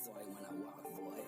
Soy when I walk, boy.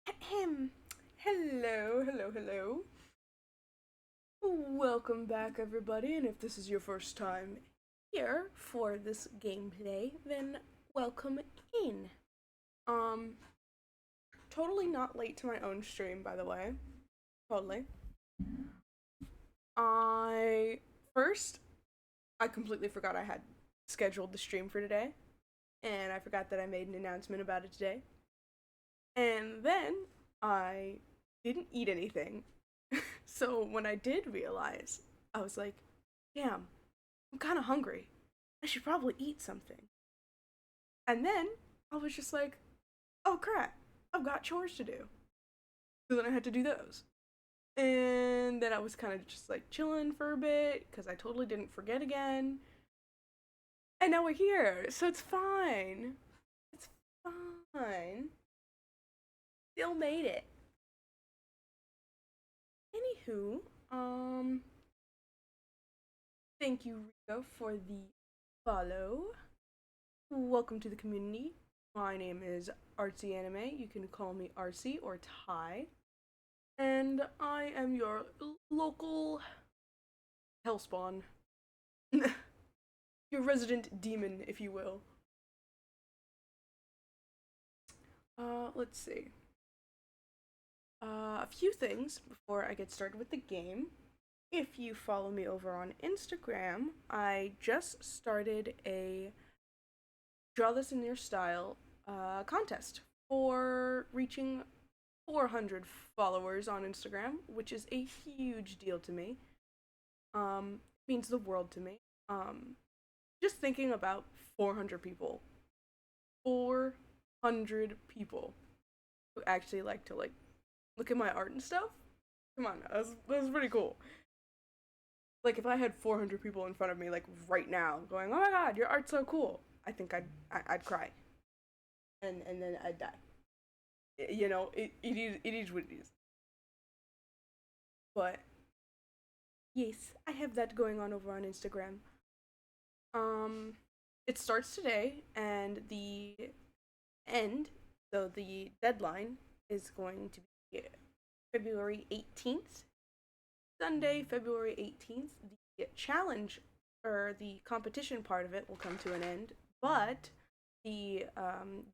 Ahem. Hello. Welcome back, everybody. And if this is your first time here for this gameplay, then welcome in. Um, totally not late to my own stream, by the way. Totally. I first, I completely forgot I had scheduled the stream for today, and I forgot that I made an announcement about it today. And then I didn't eat anything. So when I did realize, I was like, damn, I'm kind of hungry. I should probably eat something. And then I was just like, oh crap, I've got chores to do. So then I had to do those. And then I was kind of just like chilling for a bit because I totally didn't forget again. And now we're here, so it's fine. It's fine. Still made it. Anywho, thank you, Rico, for the follow. Welcome to the community. My name is Artsy Anime. You can call me Artsy or Ty. And I am your local hellspawn. Your resident demon, if you will. Let's see. A few things before I get started with the game. If you follow me over on Instagram, I just started a Draw This in Your Style contest for reaching 400 followers on Instagram, which is a huge deal to me. Means the world to me. Just thinking about 400 people. 400 people who actually like to look at my art and stuff. Come on, that's pretty cool. Like if I had 400 people in front of me like right now going, "Oh my god, your art's so cool." I think I'd cry. And then I'd die. You know, it is what it is. But yes, I have that going on over on Instagram. Um, it starts today, and the end, so the deadline is going to be February 18th. Sunday, February 18th. The challenge, or the competition part of it, will come to an end, but the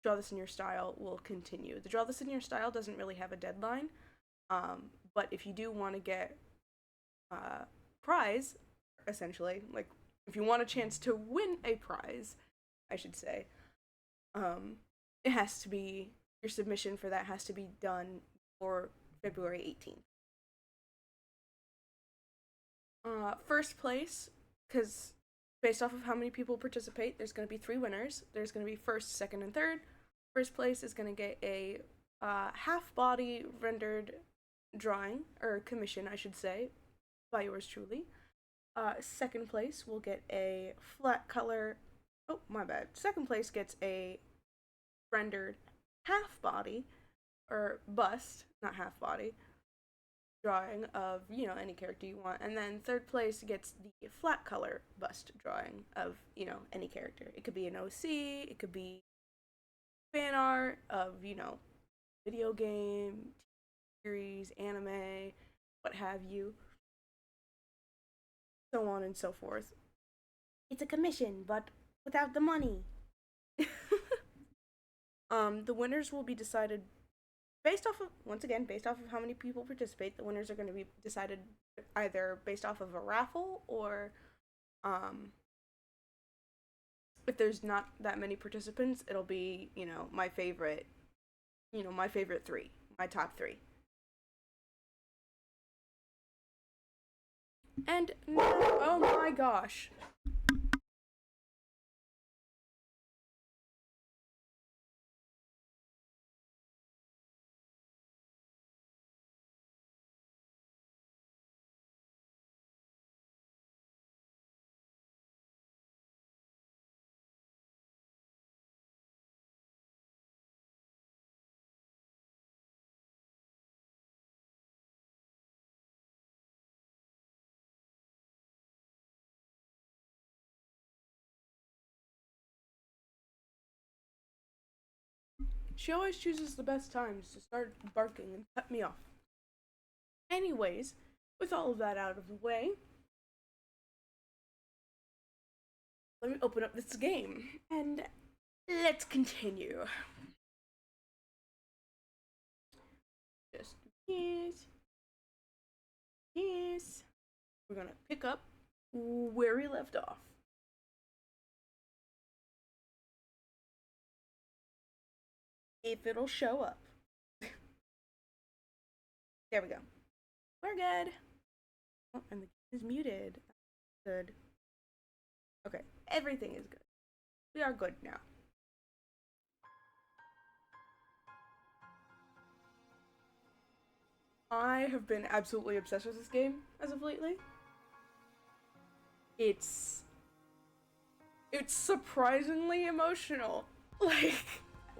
Draw This in Your Style will continue. The Draw This in Your Style doesn't really have a deadline, but if you do want to get prize, essentially, like if you want a chance to win a prize, I should say, it has to be, your submission for that has to be done for February 18th. First place, because based off of how many people participate, there's going to be 3 winners. There's going to be first, second, and third. First place is going to get a half body rendered drawing, or commission, I should say, by yours truly. Second place will get a flat color. Oh, my bad. Second place gets a rendered half body, or bust, not half body, drawing of, any character you want. And then third place gets the flat color bust drawing of, any character. It could be an OC, it could be fan art of, video game, series, anime, what have you. So on and so forth. It's a commission, but without the money. The winners will be decided based off of how many people participate. The winners are going to be decided either based off of a raffle, or if there's not that many participants, it'll be, my favorite 3, my top 3. And oh my gosh. She always chooses the best times to start barking and cut me off. Anyways, with all of that out of the way, let me open up this game and let's continue. Just this. We're gonna pick up where we left off. If it'll show up. There we go. We're good. Oh, and the game is muted. Good. Okay, everything is good. We are good now. I have been absolutely obsessed with this game as of lately. It's surprisingly emotional. Like,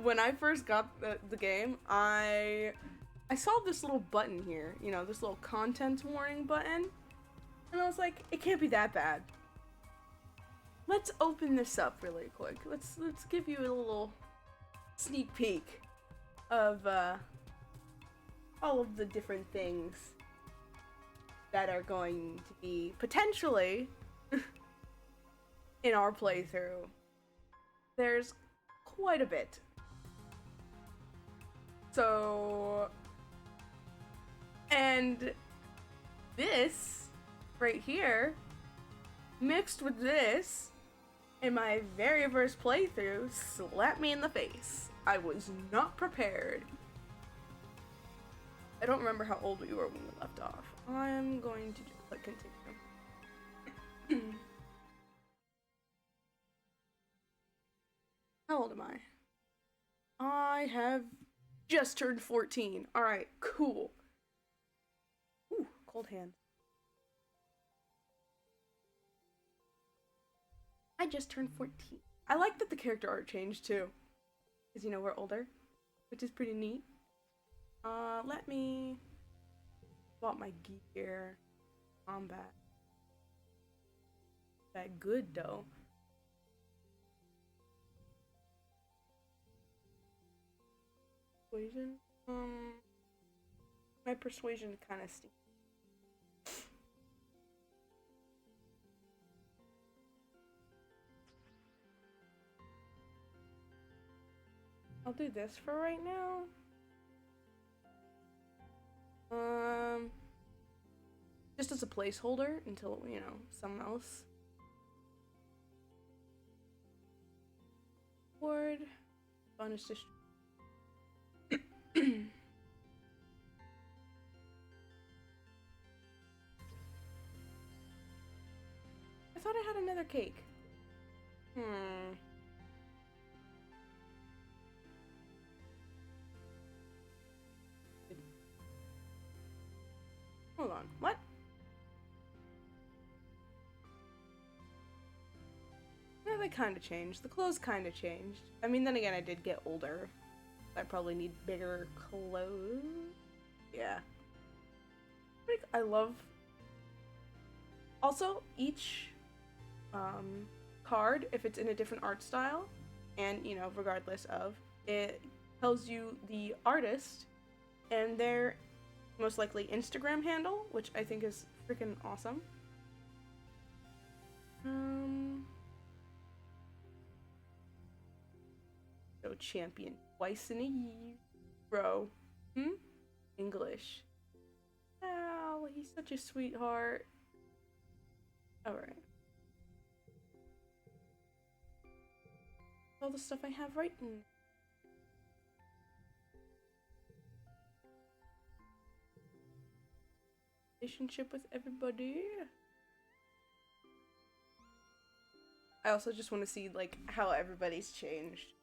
when I first got the game, I saw this little button here, this little content warning button, and I was like, it can't be that bad. Let's open this up really quick. Let's give you a little sneak peek of all of the different things that are going to be potentially in our playthrough. There's quite a bit. So, and this right here, mixed with this, in my very first playthrough, slapped me in the face. I was not prepared. I don't remember how old we were when we left off. I'm going to just click continue. How old am I? I have just turned 14. Alright, cool. Ooh, cold hands. I just turned 14. I like that the character art changed too. Because, we're older. Which is pretty neat. Let me swap my gear. Combat. That good though. persuasion? My persuasion kind of stinks. I'll do this for right now. Just as a placeholder until, you know, something else. Word. Bonus district. I thought I had another cake. Hold on. What? Yeah, they kind of changed. The clothes kind of changed. I mean, then again, I did get older. I probably need bigger clothes. Yeah. I love... Also, each card, if it's in a different art style, and, you know, regardless of, it tells you the artist and their most likely Instagram handle, which I think is freaking awesome. So champion twice in a year. Bro. English. Oh, he's such a sweetheart. Alright. All the stuff I have right now. Relationship with everybody. I also just want to see, like, how everybody's changed.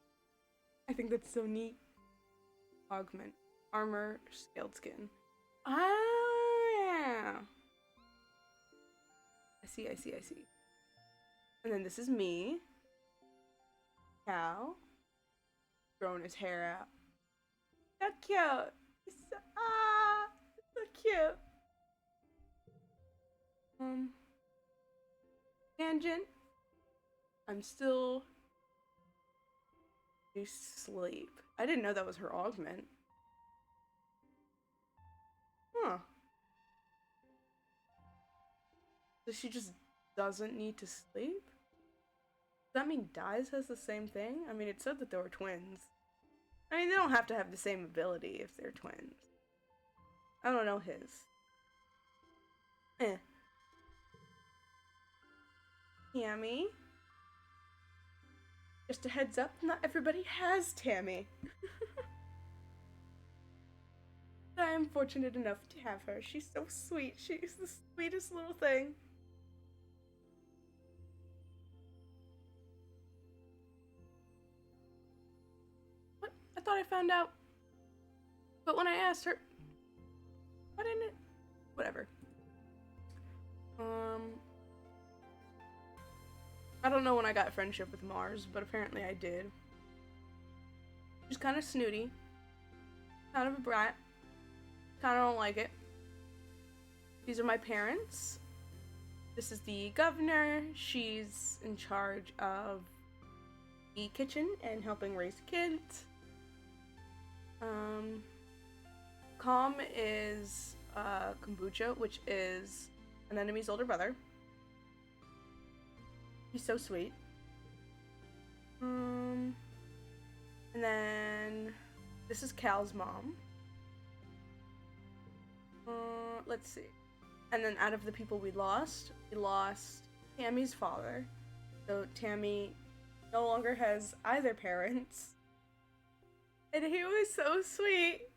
I think that's so neat. Augment. Armor. Scaled skin. Ah, yeah. I see. And then this is me. Cal. Growing his hair out. So cute. So cute. Tangent. I'm still sleep. I didn't know that was her augment. Huh. So she just doesn't need to sleep? Does that mean Dyes has the same thing? I mean, it said that they were twins. I mean, they don't have to have the same ability if they're twins. I don't know his. Tammy. Just a heads up, not everybody has Tammy. I am fortunate enough to have her. She's so sweet. She's the sweetest little thing. What? I thought I found out. But when I asked her... Why didn't it... Whatever. I don't know when I got friendship with Mars, but apparently I did. She's kind of snooty. Kind of a brat. Kind of don't like it. These are my parents. This is the governor. She's in charge of the kitchen and helping raise kids. Calm is Kombucha, which is an enemy's older brother. He's so sweet. And then this is Cal's mom. Let's see. And then out of the people we lost Tammy's father. So Tammy no longer has either parents. And he was so sweet.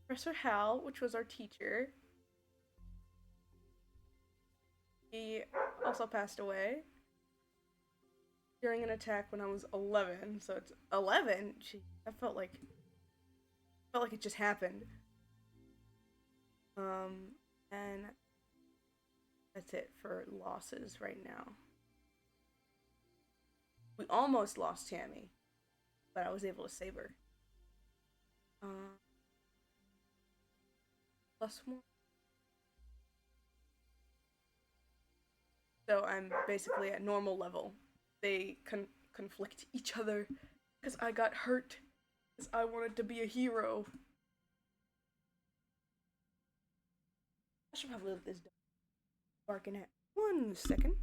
Professor Hal, which was our teacher. He also passed away during an attack when I was 11. So it's 11. Gee, I felt like it just happened. And that's it for losses right now. We almost lost Tammy, but I was able to save her. Plus one. So I'm basically at normal level. They conflict each other because I got hurt because I wanted to be a hero. I should probably let this dog barking at 1 second.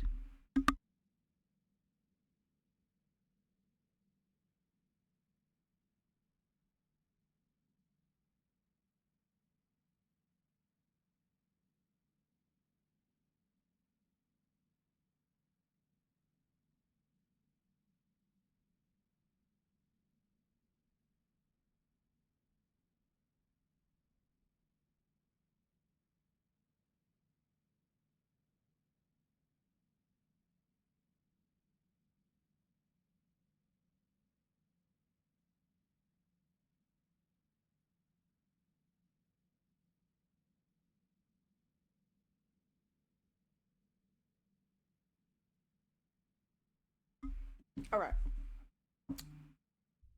Alright.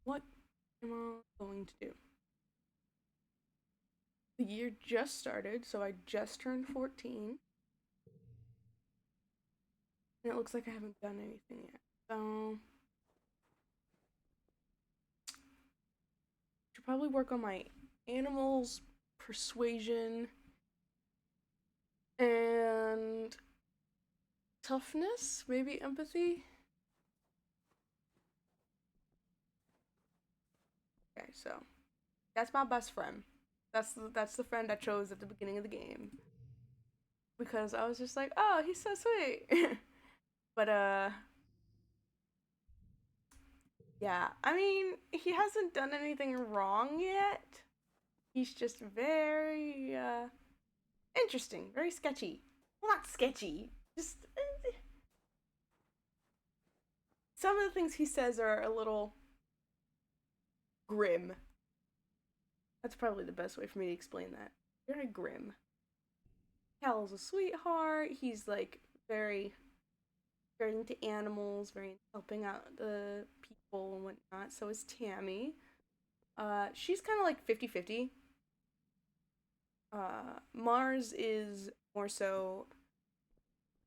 What am I going to do? The year just started, so I just turned 14. And it looks like I haven't done anything yet. So should probably work on my animals, persuasion, and toughness, maybe empathy. Okay, so that's my best friend. That's the friend I chose at the beginning of the game because I was just like, oh, he's so sweet. But yeah, I mean, he hasn't done anything wrong yet. He's just very interesting, very sketchy. Well, not sketchy, just some of the things he says are a little grim. That's probably the best way for me to explain that. Very grim. Cal's a sweetheart. He's like very into animals, very into helping out the people and whatnot. So is Tammy. She's kind of like 50-50. Mars is more so,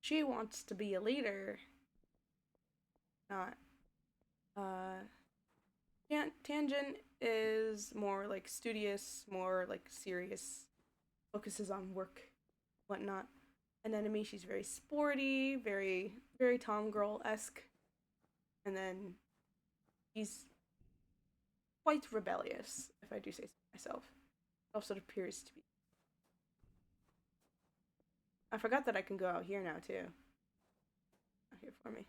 she wants to be a leader, not. Tangent is more like studious, more like serious, focuses on work, whatnot. Anemone, she's very sporty, very Tom Girl-esque. And then he's quite rebellious, if I do say so myself. Also appears to be. I forgot that I can go out here now too. Out here for me.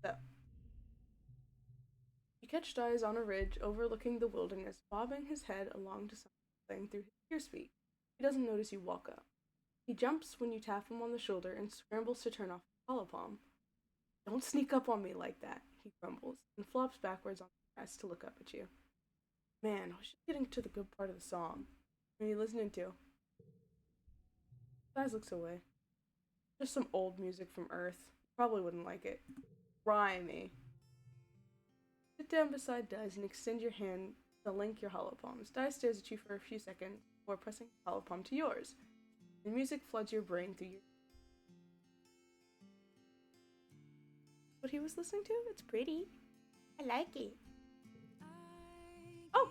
So you catch Dies on a ridge overlooking the wilderness, bobbing his head along to something playing through his ear speed. He doesn't notice you walk up. He jumps when you tap him on the shoulder and scrambles to turn off the hollow palm. Don't sneak up on me like that, he grumbles, and flops backwards on the grass to look up at you. Man, I was just getting to the good part of the song. What are you listening to? Dies looks away. Just some old music from Earth. Probably wouldn't like it. Grimy. Sit down beside Dies and extend your hand to link your hollow palms. Dies stares at you for a few seconds before pressing the hollow palm to yours. The music floods your brain through your... What he was listening to? It's pretty. I like it. Oh!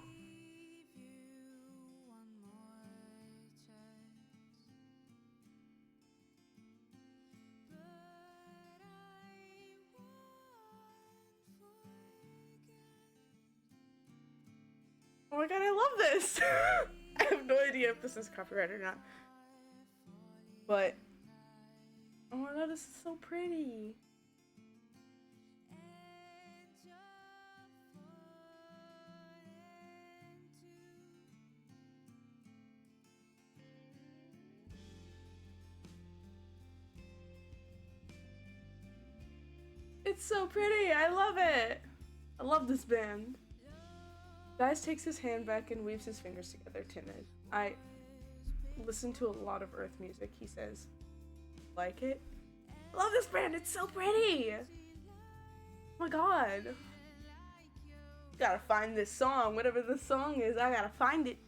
Oh my god, I love this! I have no idea if this is copyright or not. But... oh my god, this is so pretty. It's so pretty! I love it! I love this band. Dies takes his hand back and weaves his fingers together, timid. I listen to a lot of Earth music, he says. Like it? I love this band, it's so pretty! Oh my god. Gotta find this song, whatever this song is, I gotta find it.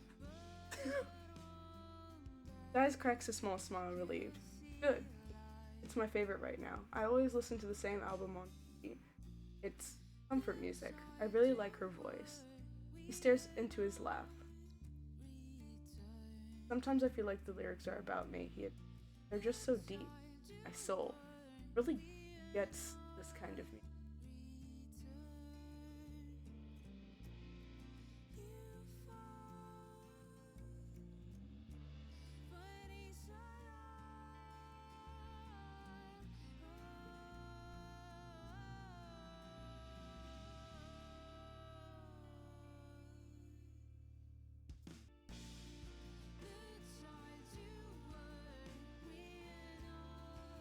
Dies cracks a small smile, relieved. Good. It's my favorite right now. I always listen to the same album on repeat. It's comfort music. I really like her voice. He stares into his lap. Sometimes I feel like the lyrics are about me. They're just so deep. My soul really gets this kind of music.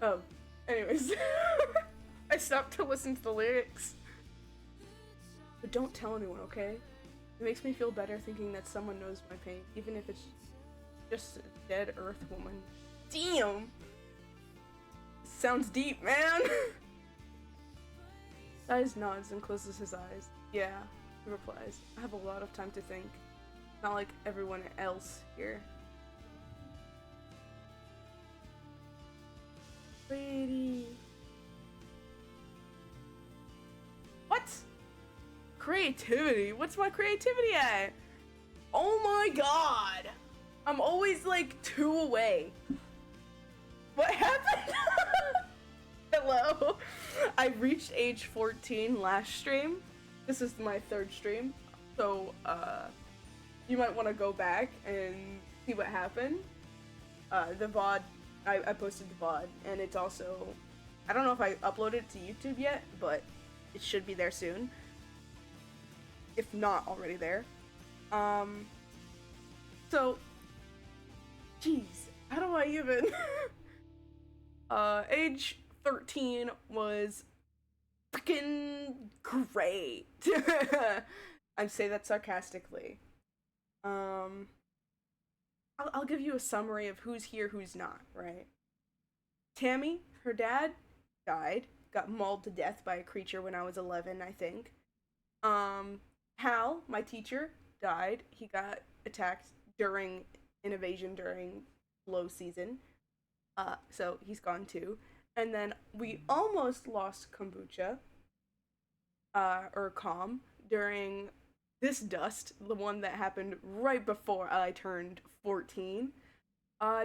Oh, anyways. I stopped to listen to the lyrics. But don't tell anyone, okay? It makes me feel better thinking that someone knows my pain, even if it's just a dead earth woman. Damn! Sounds deep, man! Sighs, nods, and closes his eyes. Yeah, he replies. I have a lot of time to think. Not like everyone else here. Pretty. What? Creativity? What's my creativity at? Oh my god! I'm always like 2 away. What happened? Hello? I reached age 14 last stream. This is my 3rd stream. So, you might want to go back and see what happened. The VOD, I posted the VOD, and it's also, I don't know if I uploaded it to YouTube yet, but it should be there soon. If not already there. So, jeez, how do I even? Age 13 was freaking great. I say that sarcastically. I'll give you a summary of who's here, who's not, right? Tammy, her dad, died, got mauled to death by a creature when I was 11, I think. Hal, my teacher, died. He got attacked during an invasion during low season. So he's gone too. And then we almost lost Kombucha, or Calm, during this dust, the one that happened right before I turned 14,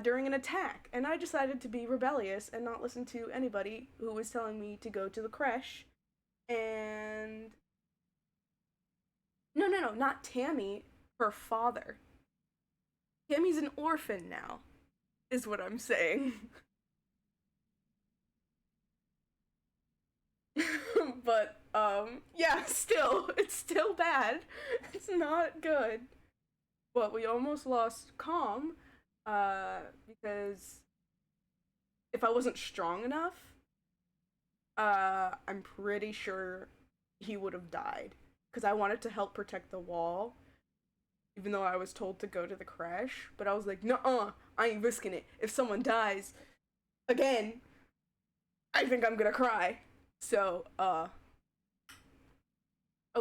during an attack. And I decided to be rebellious and not listen to anybody who was telling me to go to the creche. And no, not Tammy, her father. Tammy's an orphan now, is what I'm saying. But, yeah, still, it's still bad. It's not good. But we almost lost Calm, because if I wasn't strong enough, I'm pretty sure he would have died. Because I wanted to help protect the wall, even though I was told to go to the creche. But I was like, nuh-uh, I ain't risking it. If someone dies, again, I think I'm gonna cry. So, I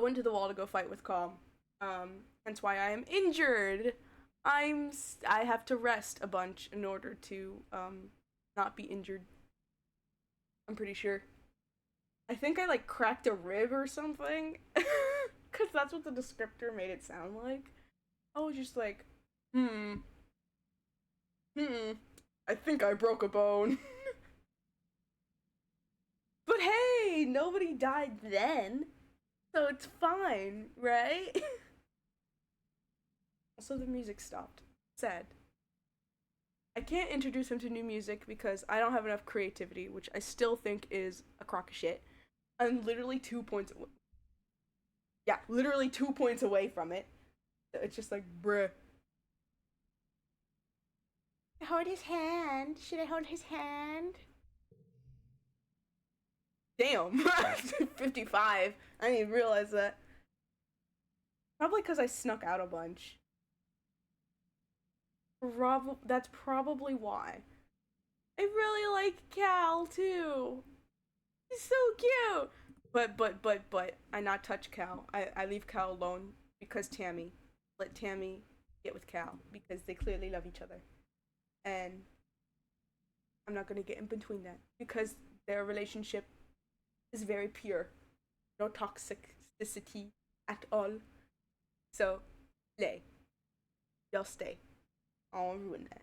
went to the wall to go fight with Calm. Hence why I am injured. I have to rest a bunch in order to, not be injured. I'm pretty sure. I think I, like, cracked a rib or something. Because that's what the descriptor made it sound like. I was just like, I think I broke a bone. But hey, nobody died then. So it's fine, right? Also, the music stopped. Sad. I can't introduce him to new music because I don't have enough creativity, which I still think is a crock of shit. I'm literally 2 points away. Yeah, literally 2 points away from it. It's just like, bruh. Hold his hand. Should I hold his hand? Damn. 55. I didn't even realize that. Probably because I snuck out a bunch. That's probably why. I really like Cal too. He's so cute. But I not touch Cal. I leave Cal alone because Tammy. Let Tammy get with Cal because they clearly love each other. And I'm not gonna get in between that because their relationship is very pure. No toxicity at all. So, Lay, y'all stay. I won't ruin that.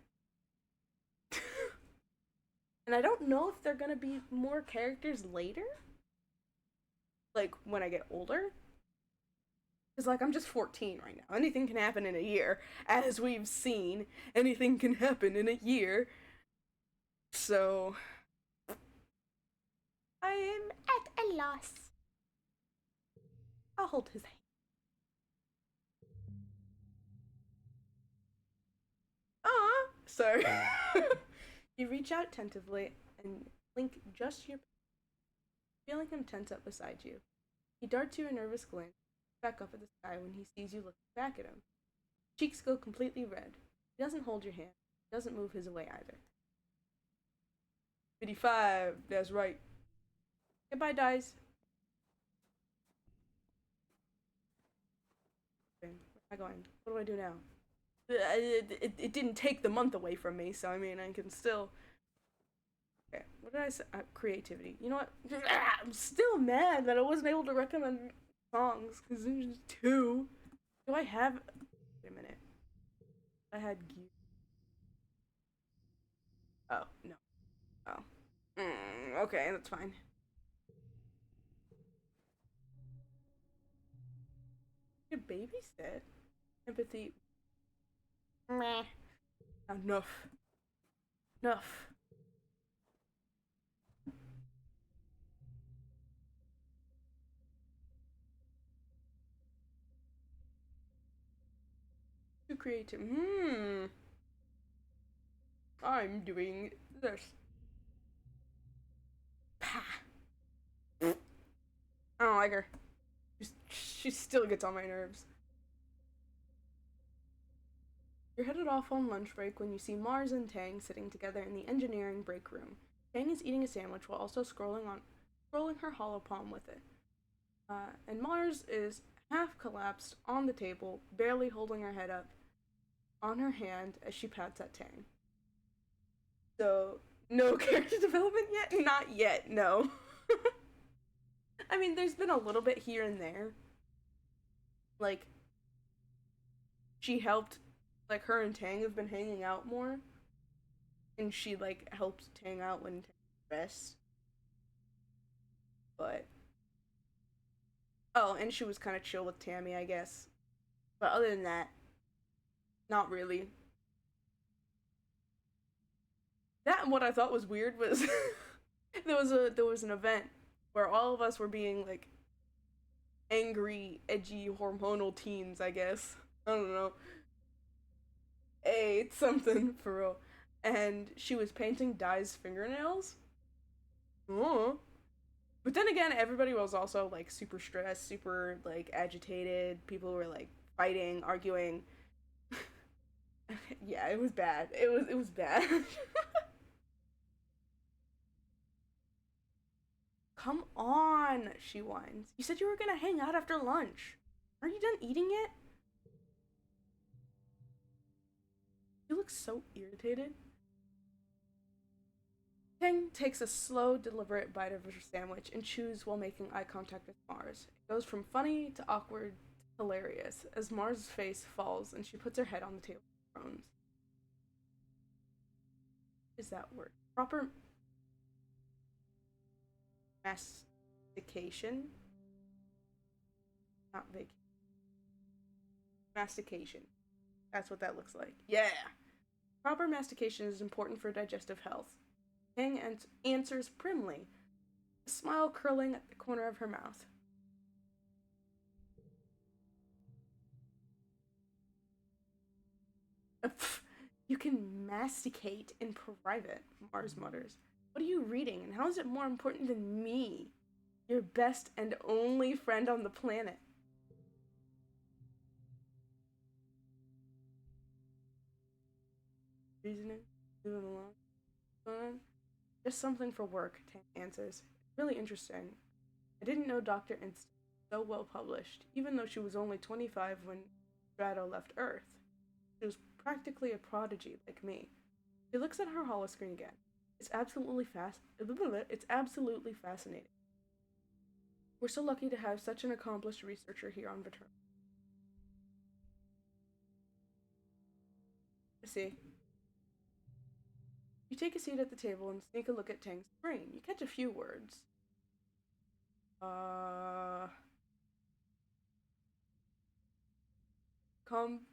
And I don't know if they're gonna be more characters later. Like when I get older. Because, like, I'm just 14 right now. Anything can happen in a year. As we've seen, anything can happen in a year. So, I am at a loss. I'll hold his hand. Ah, sorry. You reach out tentatively and blink just your feeling him tense up beside you. He darts you a nervous glance back up at the sky when he sees you looking back at him. Cheeks go completely red. He doesn't hold your hand. He doesn't move his away either. 55, that's right. Goodbye, Dies. Where am I going? What do I do now? It didn't take the month away from me, so I mean, I can still. Okay, what did I say? Creativity. You know what? I'm still mad that I wasn't able to recommend songs because there's just two. Do I have? Wait a minute. I had. Oh no. Oh. Okay, that's fine. You babysit. Empathy. Meh. Enough. Enough. Too creative. I'm doing this. Pah. I don't like her. She still gets on my nerves. You're headed off on lunch break when you see Mars and Tang sitting together in the engineering break room. Tang is eating a sandwich while also scrolling her hollow palm with it. And Mars is half collapsed on the table, barely holding her head up on her hand as she pats at Tang. So, no character development yet? Not yet, no. I mean, there's been a little bit here and there. Like, she helped, like, her and Tang have been hanging out more. And she, like, helped Tang out when Tang rests. But, oh, and she was kind of chill with Tammy, I guess. But other than that, not really. That and what I thought was weird was there was an event where all of us were being like angry, edgy, hormonal teens, I guess. I don't know. It's something for real. And she was painting Dai's fingernails. Oh. But then again, everybody was also like super stressed, super like agitated. People were like fighting, arguing. Yeah, it was bad. It was bad. Come on, she whines. You said you were gonna hang out after lunch. Are you done eating it? You look so irritated. Tang takes a slow, deliberate bite of her sandwich and chews while making eye contact with Mars. It goes from funny to awkward to hilarious as Mars' face falls and she puts her head on the table and groans. What is that word? Proper mastication? Not vacation. Mastication. That's what that looks like. Yeah! Proper mastication is important for digestive health. Tang answers primly, a smile curling at the corner of her mouth. You can masticate in private, Mars mutters. What are you reading, and how is it more important than me? Your best and only friend on the planet. Reasoning? Moving along? Just something for work, Tang answers. Really interesting. I didn't know Dr. Instinct was so well published, even though she was only 25 when Strato left Earth. She was practically a prodigy like me. She looks at her holoscreen again. It's absolutely fascinating. We're so lucky to have such an accomplished researcher here on Veterinary. I see. You take a seat at the table and sneak a look at Tang's brain. You catch a few words. Uh. Com.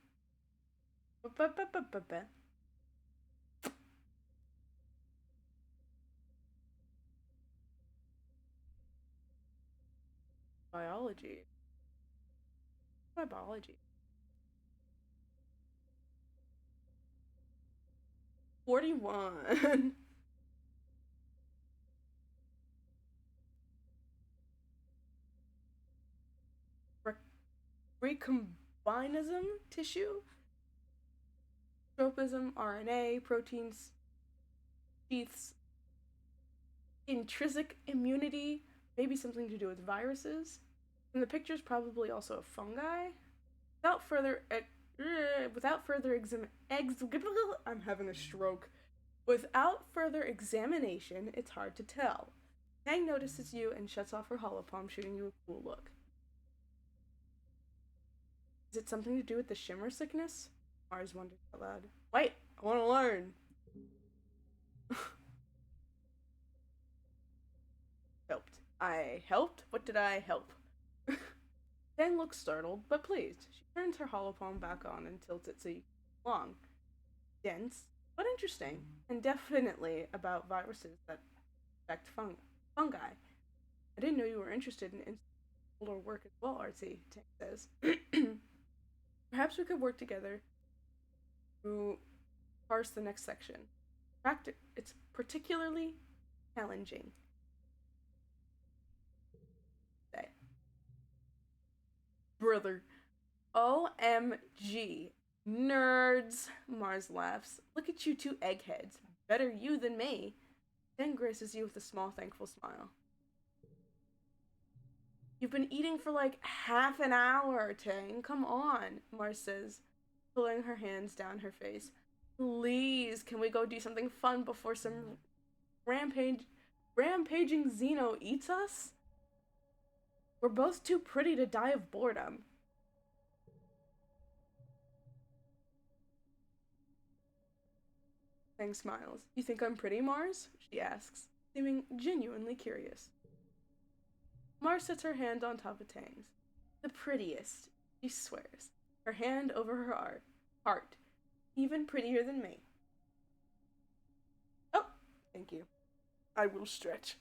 Biology. My biology. 41. Recombinism tissue? Tropism, RNA, proteins, sheaths, intrinsic immunity, maybe something to do with viruses. And the picture's probably also a fungi. Without further I'm having a stroke. Without further examination, it's hard to tell. Tang notices you and shuts off her holopalm, shooting you a cool look. Is it something to do with the shimmer sickness? Mars wondered out loud. Wait, I want to learn. Helped. I helped? What did I help? Tang looks startled, but pleased. She turns her holopalm back on and tilts it so you can long. Dense, but interesting, and definitely about viruses that affect fungi. I didn't know you were interested in insular work as well, Artsy, Tang says. Perhaps we could work together to parse the next section. It's particularly challenging. Say. Brother. OMG. Nerds. Mars laughs. Look at you two eggheads. Better you than me. Then graces you with a small, thankful smile. You've been eating for like half an hour, Tang. Come on, Mars says, pulling her hands down her face. Please, can we go do something fun before some rampaging Xeno eats us? We're both too pretty to die of boredom. Tang smiles. You think I'm pretty, Mars? She asks, seeming genuinely curious. Mars sets her hand on top of Tang's. The prettiest, she swears, her hand over her heart. Even prettier than me. Oh, thank you. I will stretch.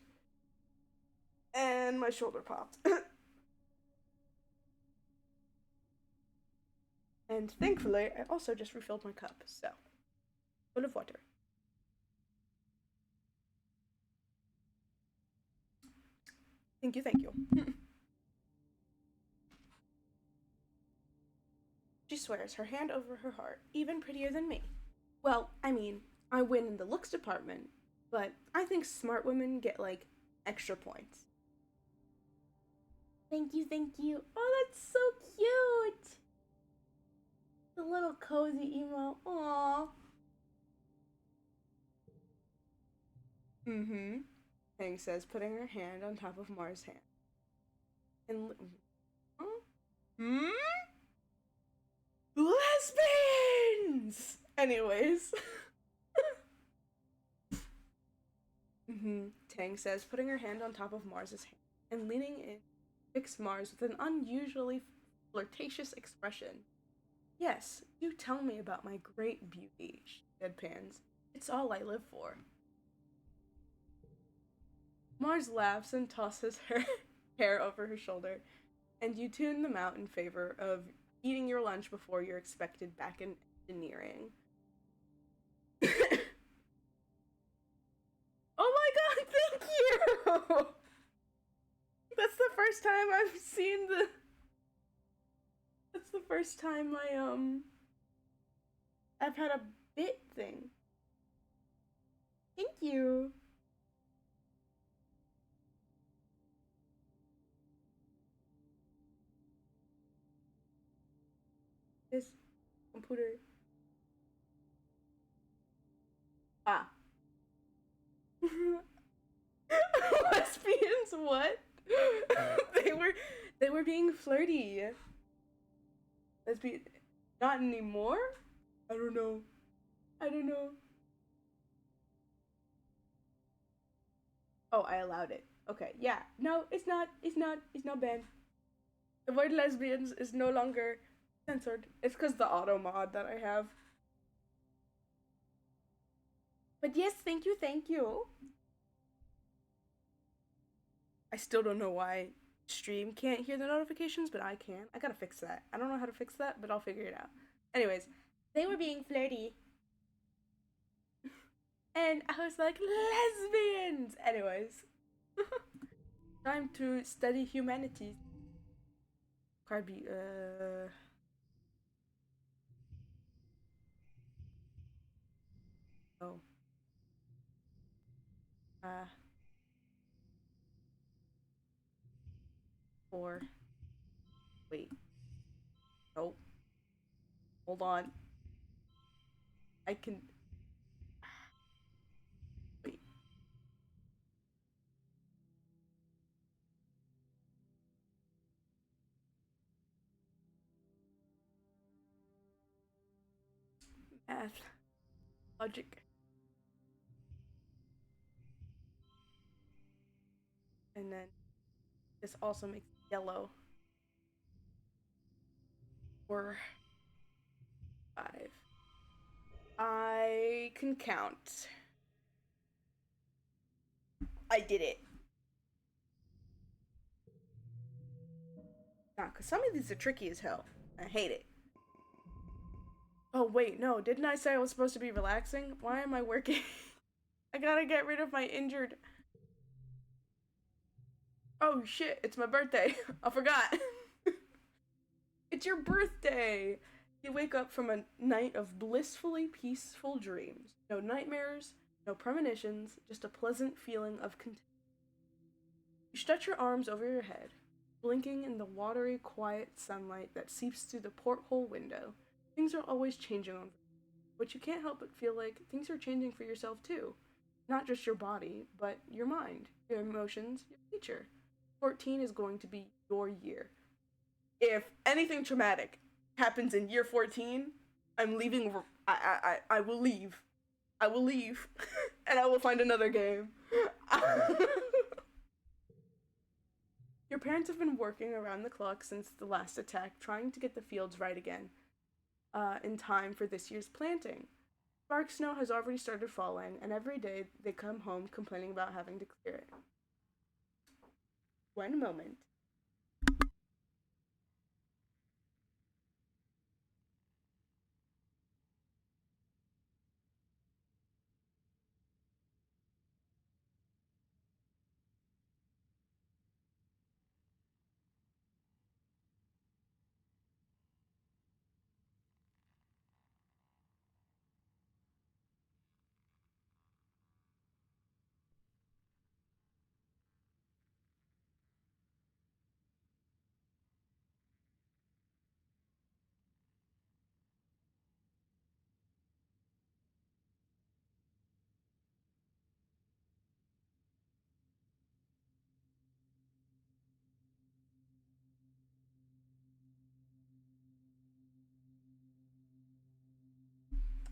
And my shoulder popped. And thankfully, I also just refilled my cup, so full of water. Thank you, thank you. She swears, her hand over her heart, even prettier than me. Well, I mean, I win in the looks department, but I think smart women get, like, extra points. Thank you, thank you. Oh, that's so cute! The little cozy emo. Aww. Mm-hmm. Tang says, putting her hand on top of Mars' hand. And lesbians. Anyways. Tang says, putting her hand on top of Mars's hand and leaning in, fix Mars with an unusually flirtatious expression. Yes, do tell me about my great beauty, she deadpans. It's all I live for. Mars laughs and tosses her hair over her shoulder, and you tune them out in favor of eating your lunch before you're expected back in engineering. Oh my god, thank you! That's the first time I've seen the... That's the first time I've had a bit thing. Thank you. This computer. Ah. What? they were they were being flirty. Let's be not anymore? I don't know. I don't know. Oh, I allowed it. Okay, yeah. No, it's not. It's not banned. The word lesbians is no longer censored. It's because the auto mod that I have. But yes, thank you, thank you. I still don't know why stream can't hear the notifications, but I can. I gotta fix that. I don't know how to fix that, but I'll figure it out. Anyways, they were being flirty. And I was like, lesbians! Anyways, time to study humanities. Card B, oh. Uh, 4. Wait, nope. Hold on. I can. Wait. Math. Logic. And then this also makes yellow. Or 5. I can count. I did it. Nah, because some of these are tricky as hell. I hate it. Oh, wait, no. Didn't I say I was supposed to be relaxing? Why am I working? I gotta get rid of my injured. Oh, shit. It's my birthday. I forgot. It's your birthday. You wake up from a night of blissfully peaceful dreams. No nightmares, no premonitions, just a pleasant feeling of content. You stretch your arms over your head, blinking in the watery, quiet sunlight that seeps through the porthole window. Things are always changing on, but you can't help but feel like things are changing for yourself too. Not just your body, but your mind, your emotions, your future. 14 is going to be your year. If anything traumatic happens in year 14, I'm leaving. I will leave. I will leave. And I will find another game. Your parents have been working around the clock since the last attack, trying to get the fields right again, in time for this year's planting. Spark snow has already started falling, and every day they come home complaining about having to clear it. One moment.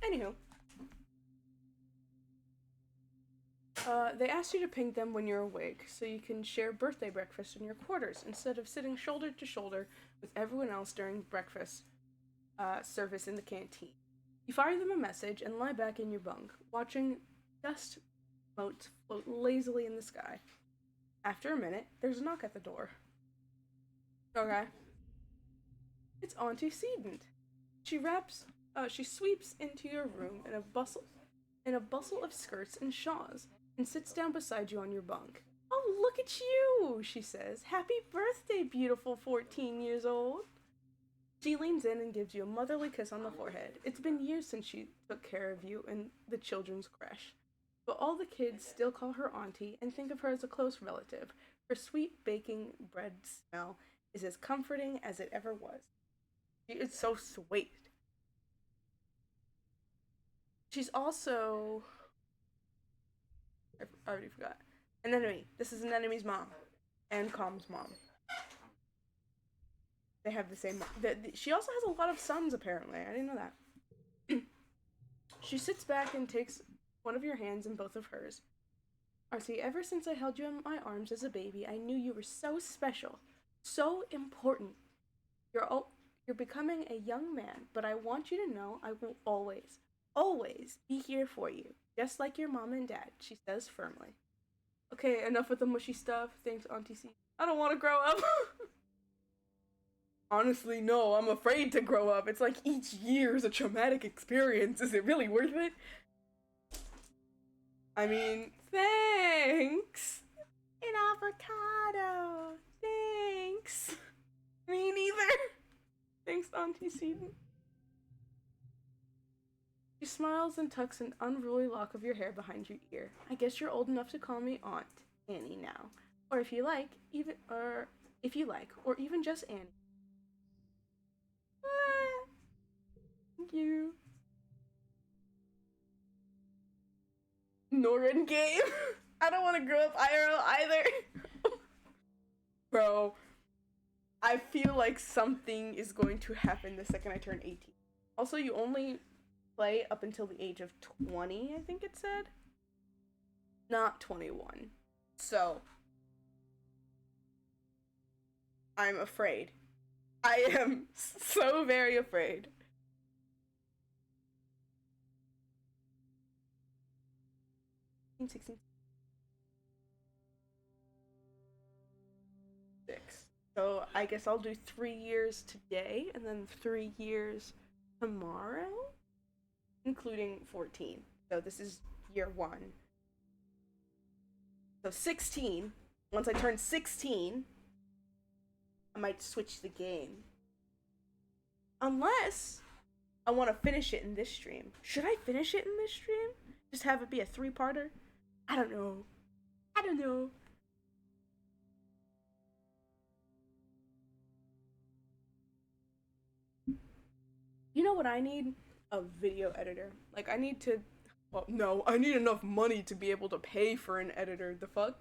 Anywho, they asked you to ping them when you're awake so you can share birthday breakfast in your quarters instead of sitting shoulder to shoulder with everyone else during breakfast service in the canteen. You fire them a message and lie back in your bunk, watching dust motes float lazily in the sky. After a minute, there's a knock at the door. Okay. It's Auntie Sedent. She sweeps into your room in a bustle of skirts and shawls, and sits down beside you on your bunk. Oh, look at you, she says. Happy birthday, beautiful 14 years old. She leans in and gives you a motherly kiss on the forehead. It's been years since she took care of you in the children's creche. But all the kids still call her auntie and think of her as a close relative. Her sweet baking bread smell is as comforting as it ever was. She is so sweet. She's also. I already forgot. An enemy. This is an enemy's mom. and Calm's mom. They have the same mom. She also has a lot of sons, apparently. I didn't know that. She sits back and takes one of your hands in both of hers. Arcee, ever since I held you in my arms as a baby, I knew you were so special, so important. You're becoming a young man, but I want you to know I will always, always be here for you, just like your mom and dad, she says firmly. Okay, enough with the mushy stuff. Thanks, Auntie C. I don't want to grow up. Honestly, no, I'm afraid to grow up. It's like each year is a traumatic experience. Is it really worth it? I mean, thanks. An avocado. Thanks. Me neither. Thanks, Auntie Seaton. She smiles and tucks an unruly lock of your hair behind your ear. I guess you're old enough to call me Aunt Annie now. Or if you like, or even just Annie. Thank you. Norrin game. I don't want to grow up IRL either. Bro, I feel like something is going to happen the second I turn 18. Also, you only play up until the age of 20, I think it said. Not 21. So, I'm afraid. I am so very afraid. So I guess I'll do 3 years today and then 3 years tomorrow, including 14. So this is year 1. So 16. Once I turn 16, I might switch the game. Unless I want to finish it in this stream. Should I finish it in this stream? Just have it be a 3-parter? I don't know. You know what I need? A video editor. Like, I need to... Well, no, I need enough money to be able to pay for an editor. The fuck?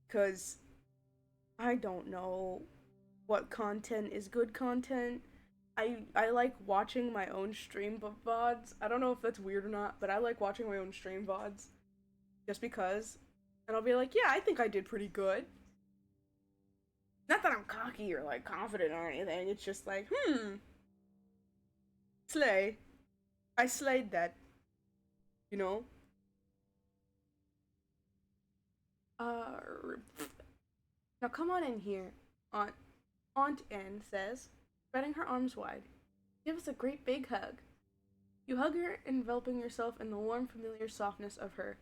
Because I don't know what content is good content. I like watching my own stream VODs. I don't know if that's weird or not, but I like watching my own stream VODs. Just because. And I'll be like, yeah, I think I did pretty good. Not that I'm cocky or, like, confident or anything. It's just like, slay. I slayed that. You know? Now come on in here, Aunt Anne says, spreading her arms wide. Give us a great big hug. You hug her, enveloping yourself in the warm, familiar softness of her.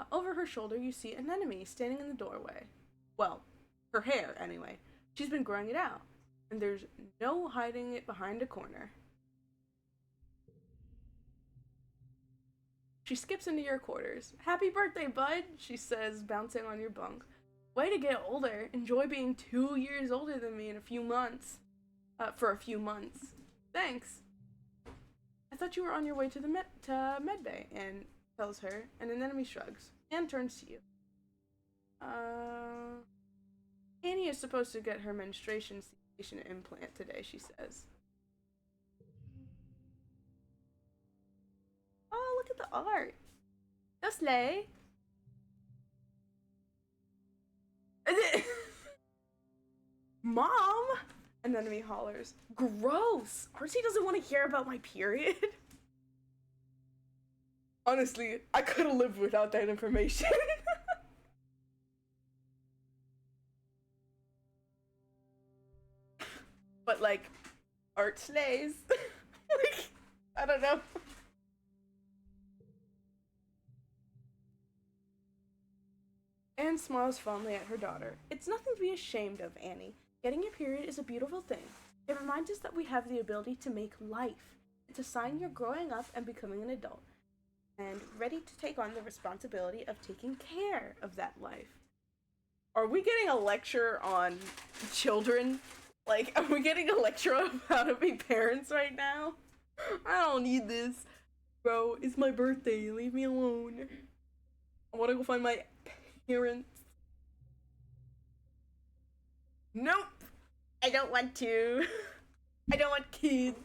Over her shoulder, you see an enemy standing in the doorway. Well, her hair, anyway. She's been growing it out, and there's no hiding it behind a corner. She skips into your quarters. Happy birthday, bud, she says, bouncing on your bunk. Way to get older. Enjoy being 2 years older than me in a few months. For a few months. Thanks. I thought you were on your way to the medbay, Anne tells her, and an enemy shrugs. Anne turns to you. Annie is supposed to get her menstruation cessation implant today, she says. Oh, look at the art. Go slay. Mom! An enemy hollers. Gross! Arcee doesn't want to hear about my period. Honestly, I could have lived without that information. But, like, art slays. Like, I don't know. Anne smiles fondly at her daughter. It's nothing to be ashamed of, Annie. Getting your period is a beautiful thing. It reminds us that we have the ability to make life. It's a sign you're growing up and becoming an adult, and ready to take on the responsibility of taking care of that life. Are we getting a lecture on children? Like, are we getting a lecture on how to be parents right now? I don't need this. Bro, it's my birthday. Leave me alone. I want to go find my parents. Nope! I don't want to. I don't want kids.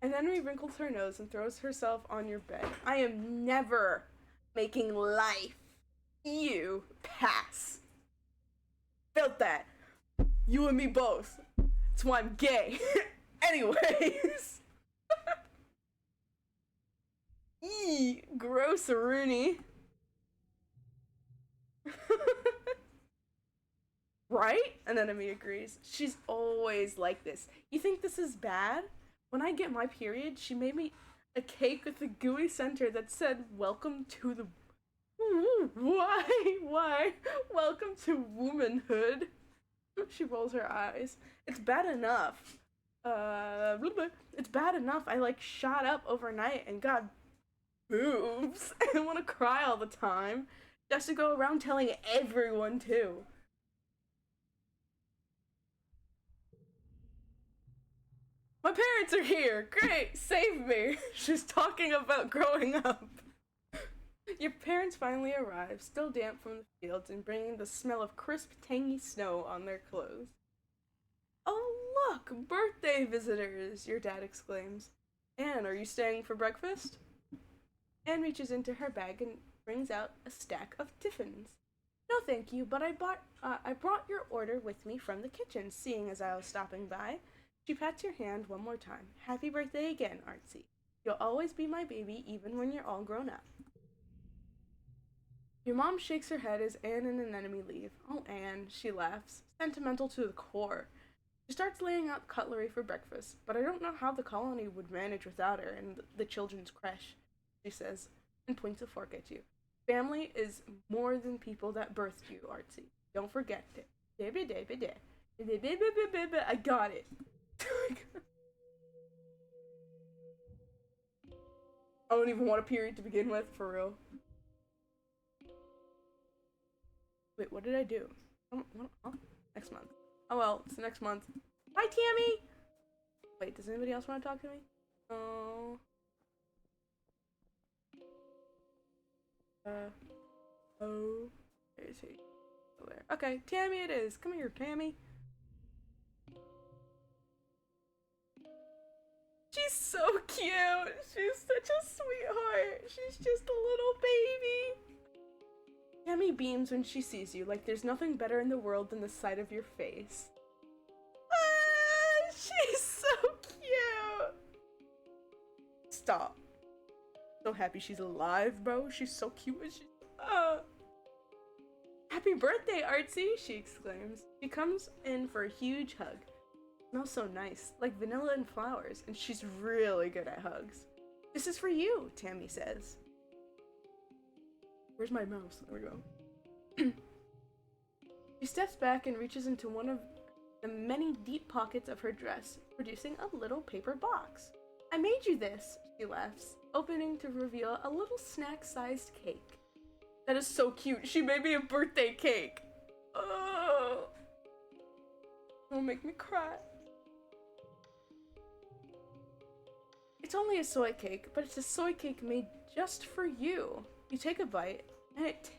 And then we wrinkles her nose and throws herself on your bed. I am never making life. You pass. Felt that. You and me both. That's why I'm gay. Anyways. Eee, gross Rooney. Right? An enemy agrees. She's always like this. You think this is bad? When I get my period, she made me a cake with a gooey center that said, "Welcome to the..." Why? Why? Welcome to womanhood. She rolls her eyes. It's bad enough. It's bad enough. I like shot up overnight and got boobs. I want to cry all the time. Just to go around telling everyone too. My parents are here. Great, save me. She's talking about growing up. Your parents finally arrive, still damp from the fields and bringing the smell of crisp, tangy snow on their clothes. Oh, look, birthday visitors, your dad exclaims. Anne, are you staying for breakfast? Anne reaches into her bag and brings out a stack of tiffins. No, thank you, but I brought your order with me from the kitchen, seeing as I was stopping by. She pats your hand one more time. Happy birthday again, Artsy. You'll always be my baby, even when you're all grown up. Your mom shakes her head as Anne and an enemy leave. Oh, Anne, she laughs, sentimental to the core. She starts laying out cutlery for breakfast, but I don't know how the colony would manage without her and the children's creche, she says, and points a fork at you. Family is more than people that birthed you, Artsy. Don't forget it. I got it. I don't even want a period to begin with, for real. Wait, what did I do? Next month. Oh well, it's next month. Bye, Tammy! Wait, does anybody else want to talk to me? Oh. Oh. Where is he? Oh, there. Okay, Tammy it is. Come here, Tammy. She's so cute. She's such a sweetheart. She's just a little baby. Tammy beams when she sees you, like there's nothing better in the world than the sight of your face. Ah, she's so cute. Stop. So happy she's alive, bro. She's so cute. Happy birthday, Artsy, she exclaims. She comes in for a huge hug. Smells so nice, like vanilla and flowers, and she's really good at hugs. This is for you, Tammy says. Where's my mouse? There we go. She steps back and reaches into one of the many deep pockets of her dress, producing a little paper box. I made you this, she laughs, opening to reveal a little snack-sized cake. That is so cute. She made me a birthday cake. Oh, it'll make me cry. It's only a soy cake, but it's a soy cake made just for you. You take a bite, and it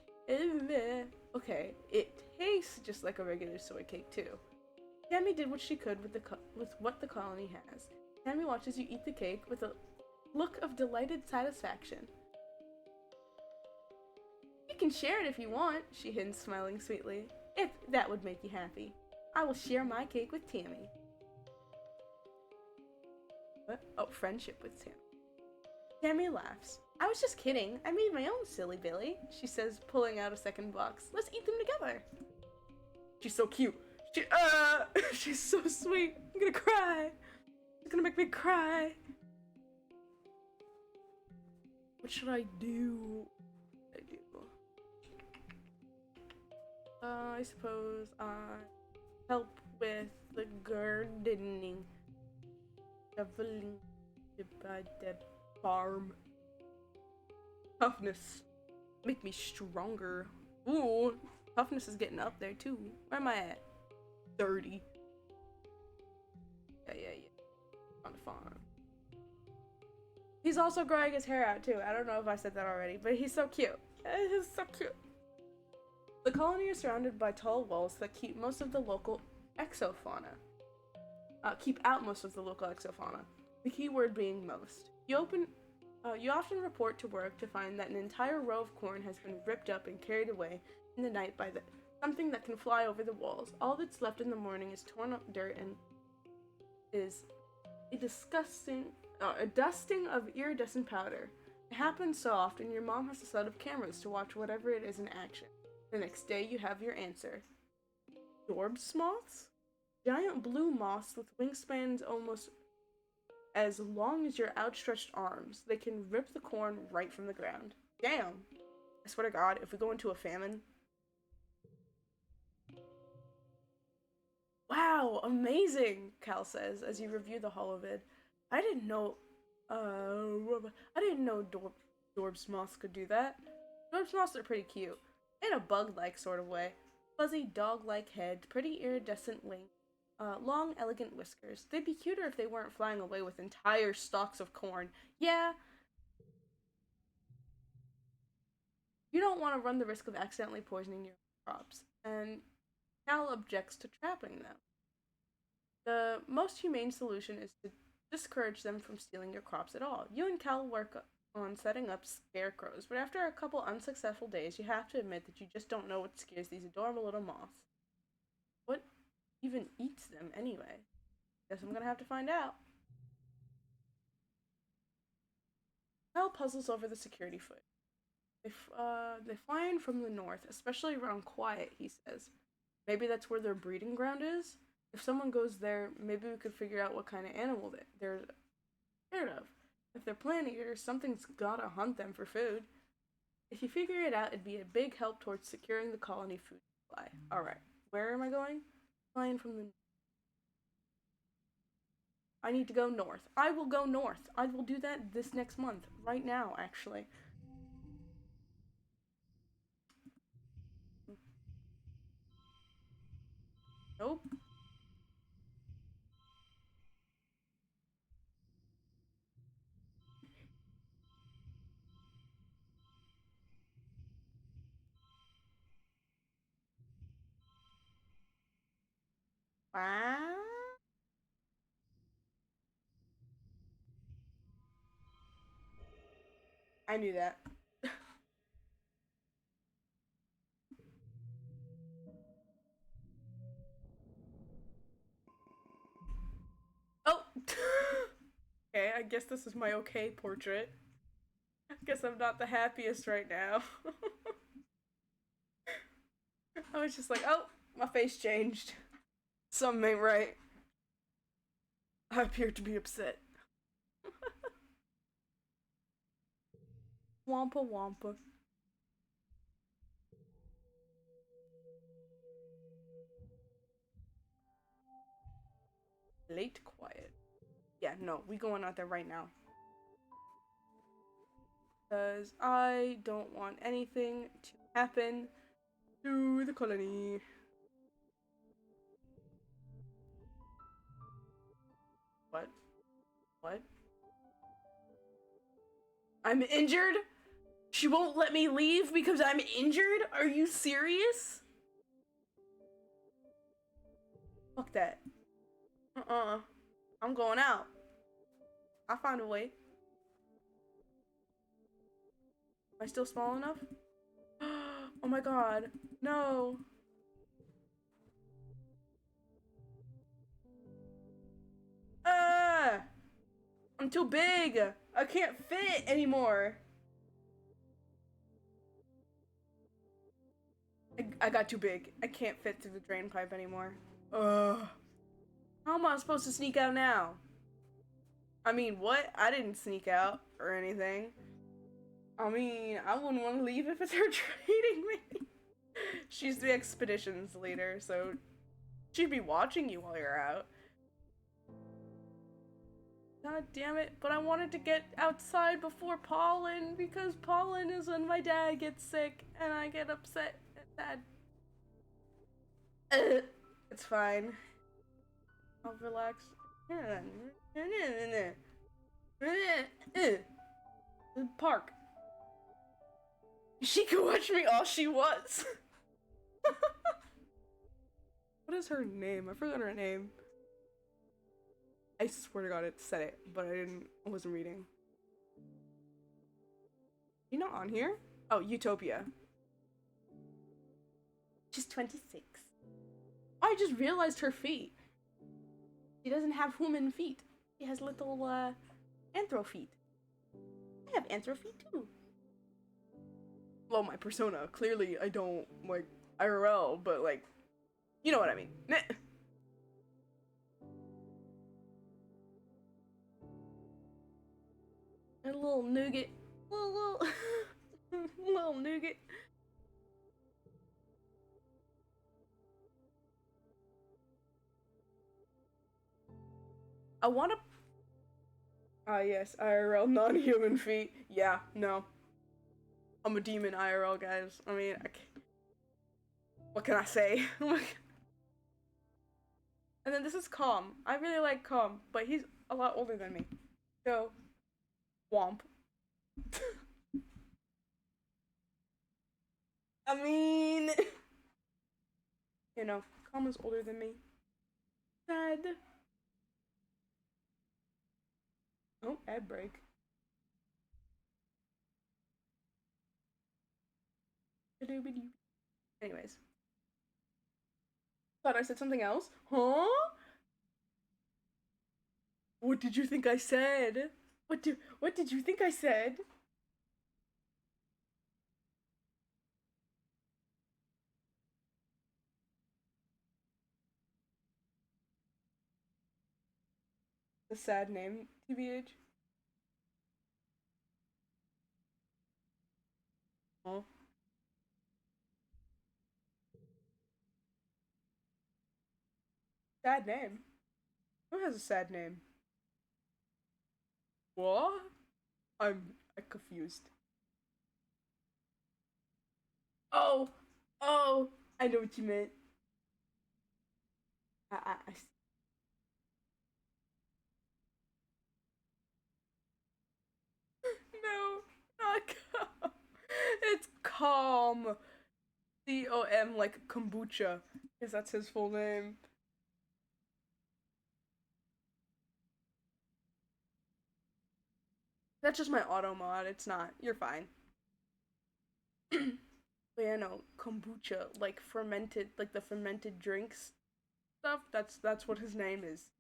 tastes just like a regular soy cake too. Tammy did what she could with what the colony has. Tammy watches you eat the cake with a look of delighted satisfaction. You can share it if you want, she hints, smiling sweetly. If that would make you happy. I will share my cake with Tammy. What? Oh, friendship with Tammy. Tammy laughs. I was just kidding. I made my own, silly Billy, she says, pulling out a second box. Let's eat them together. She's so cute. She's so sweet. I'm gonna cry. She's gonna make me cry. What should I do? I suppose I help with the gardening. Shoveling by the farm. Toughness. Make me stronger. Ooh, toughness is getting up there too. Where am I at? 30. Yeah. On the farm. He's also growing his hair out too. I don't know if I said that already, but he's so cute. He's so cute. The colony is surrounded by tall walls that keep most of the local exofauna. Keep out most of the local exofauna. The key word being most. You often report to work to find that an entire row of corn has been ripped up and carried away in the night by something that can fly over the walls. All that's left in the morning is torn up dirt and is a dusting of iridescent powder. It happens so often your mom has a set of cameras to watch whatever it is in action. The next day you have your answer. Dorbs moths? Giant blue moths with wingspans almost as long as your outstretched arms. They can rip the corn right from the ground. Damn. I swear to God, if we go into a famine. Wow, amazing, Cal says as you review the holovid. I didn't know, Dorbs moths could do that. Dorbs moths are pretty cute. In a bug-like sort of way. Fuzzy dog-like head, pretty iridescent wings, long, elegant whiskers. They'd be cuter if they weren't flying away with entire stalks of corn. Yeah. You don't want to run the risk of accidentally poisoning your crops, and Cal objects to trapping them. The most humane solution is to discourage them from stealing your crops at all. You and Cal work on setting up scarecrows, but after a couple unsuccessful days, you have to admit that you just don't know what scares these adorable little moths. What even eats them anyway? Guess I'm gonna have to find out. Cal puzzles over the security footage. They fly in from the north, especially around Quiet, he says. Maybe that's where their breeding ground is? If someone goes there, maybe we could figure out what kind of animal they're scared of. If they're plant eaters, something's gotta hunt them for food. If you figure it out, it'd be a big help towards securing the colony food supply. Alright, where am I going? Flying from the... I need to go north. I will go north. I will do that this next month. Right now, actually. Nope. Ah. I knew that. Oh! Okay, I guess this is my okay portrait. I guess I'm not the happiest right now. I was just like, oh, my face changed. Something ain't right. I appear to be upset. Wampa wampa. Late quiet. Yeah, no, we going out there right now. Because I don't want anything to happen to the colony. What? What? I'm injured? She won't let me leave because I'm injured? Are you serious? Fuck that. I'm going out. I'll find a way. Am I still small enough? Oh my god. No. Ah! I'm too big. I can't fit anymore. I got too big. I can't fit through the drain pipe anymore. Ugh. How am I supposed to sneak out now? I mean, what? I didn't sneak out or anything. I mean, I wouldn't want to leave if it's her trading me. She's the expeditions leader, so she'd be watching you while you're out. God damn it, but I wanted to get outside before pollen, because pollen is when my dad gets sick and I get upset and sad. It's fine. I'll relax. Park. She can watch me all she wants. What is her name? I forgot her name. I swear to God it said it, but I wasn't reading. You not on here? Oh, Utopia. She's 26. I just realized her feet. She doesn't have human feet. She has little anthro feet. I have anthro feet too. Well, my persona. Clearly I don't like IRL, but like, you know what I mean. A little nougat. Little nougat. I want to. Ah, yes, IRL non-human feet. Yeah, no. I'm a demon IRL, guys. I mean, what can I say? And then this is Calm. I really like Calm, but he's a lot older than me. So, Womp. I mean, you know, Calm is older than me. Sad. Oh, ad break. Anyways. Thought I said something else. Huh? What did you think I said? What did you think I said? The sad name, TBH. Oh. Sad name? Who has a sad name? What? I'm confused. Oh, oh, I know what you meant. I no, not calm. It's calm. COM like kombucha, because that's his full name. That's just my auto mod. It's not. You're fine. But yeah, no, kombucha, like fermented, like the fermented drinks stuff. That's what his name is.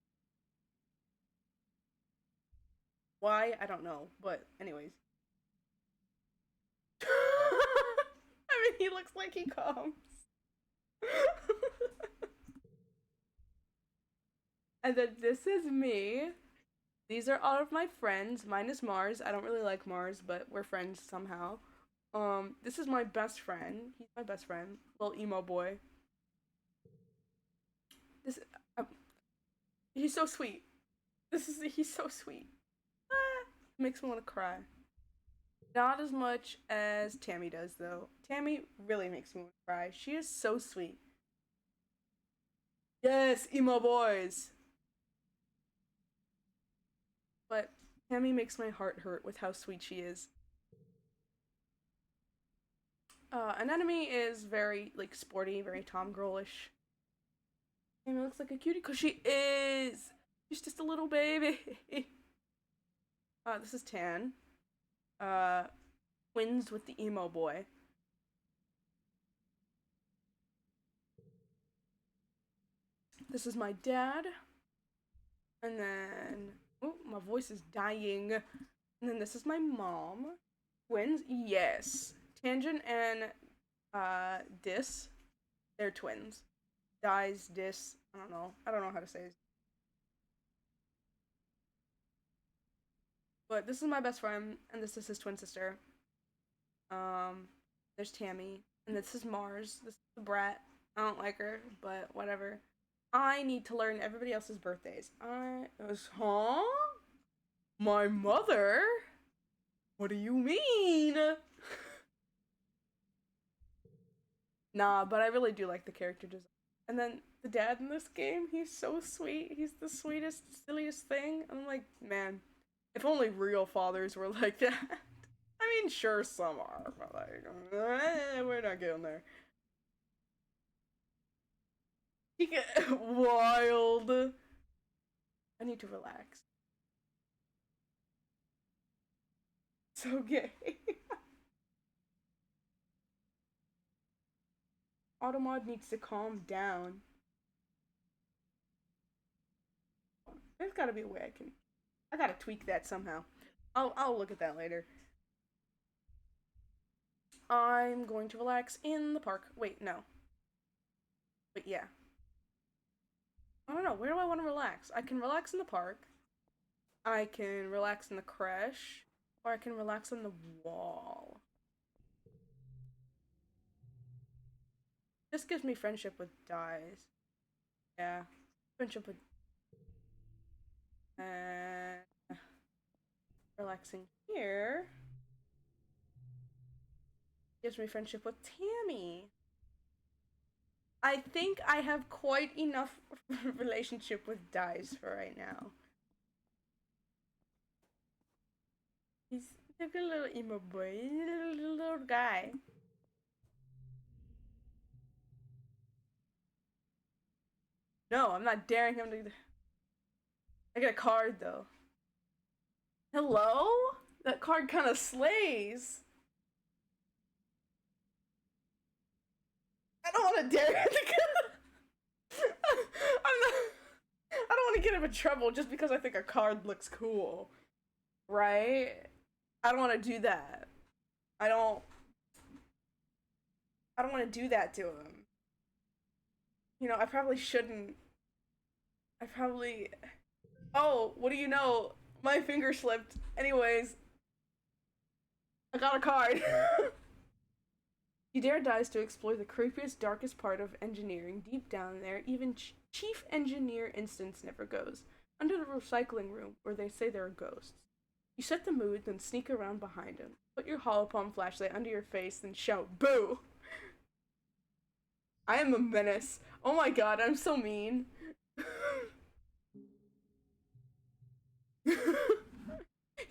Why? I don't know. But anyways. I mean, he looks like he comes. And then this is me. These are all of my friends, minus Mars. I don't really like Mars, but we're friends somehow. This is my best friend. He's my best friend, little emo boy. This, uh, he's so sweet. He's so sweet. Ah, makes me want to cry. Not as much as Tammy does, though. Tammy really makes me want to cry. She is so sweet. Yes, emo boys. But Tammy makes my heart hurt with how sweet she is. Anemone is very like sporty, very Tom girlish. Tammy looks like a cutie because she is. She's just a little baby. This is Tan. Uh, Twins with the emo boy. This is my dad. And then, oh, my voice is dying. And then this is my mom. Twins? Yes. Tangent and Dis, they're twins. Dies, Dis, I don't know. I don't know how to say it. But this is my best friend, and this is his twin sister. Um, there's Tammy, and this is Mars. This is the brat. I don't like her, but whatever. I need to learn everybody else's birthdays. I was, huh? My mother? What do you mean? Nah, but I really do like the character design. And then the dad in this game, he's so sweet. He's the sweetest, silliest thing. I'm like, man, if only real fathers were like that. I mean, sure, some are, but like, we're not getting there. You get wild. I need to relax. So gay. Automod needs to calm down. There's gotta be a way I gotta tweak that somehow. I'll look at that later. I'm going to relax in the park. Wait, no. But yeah. I don't know. Where do I want to relax? I can relax in the park. I can relax in the creche. Or I can relax on the wall. This gives me friendship with dies. Yeah. Friendship with. Relaxing here. Gives me friendship with Tammy. I think I have quite enough relationship with dies for right now. He's like a little emo boy. He's a little guy. No, I'm not daring him to. I get a card though. Hello? That card kind of slays. I don't want to dare him to I'm not. I don't want to get him in trouble just because I think a card looks cool. Right? I don't want to do that. I don't. I don't want to do that to him. You know, I probably shouldn't. I probably. Oh, what do you know? My finger slipped. Anyways, I got a card. You dare dies to explore the creepiest, darkest part of engineering. Deep down there, even Chief Engineer Instance never goes. Under the recycling room, where they say there are ghosts. You set the mood, then sneak around behind him. Put your holopalm flashlight under your face, then shout, "Boo!" I am a menace. Oh my god, I'm so mean.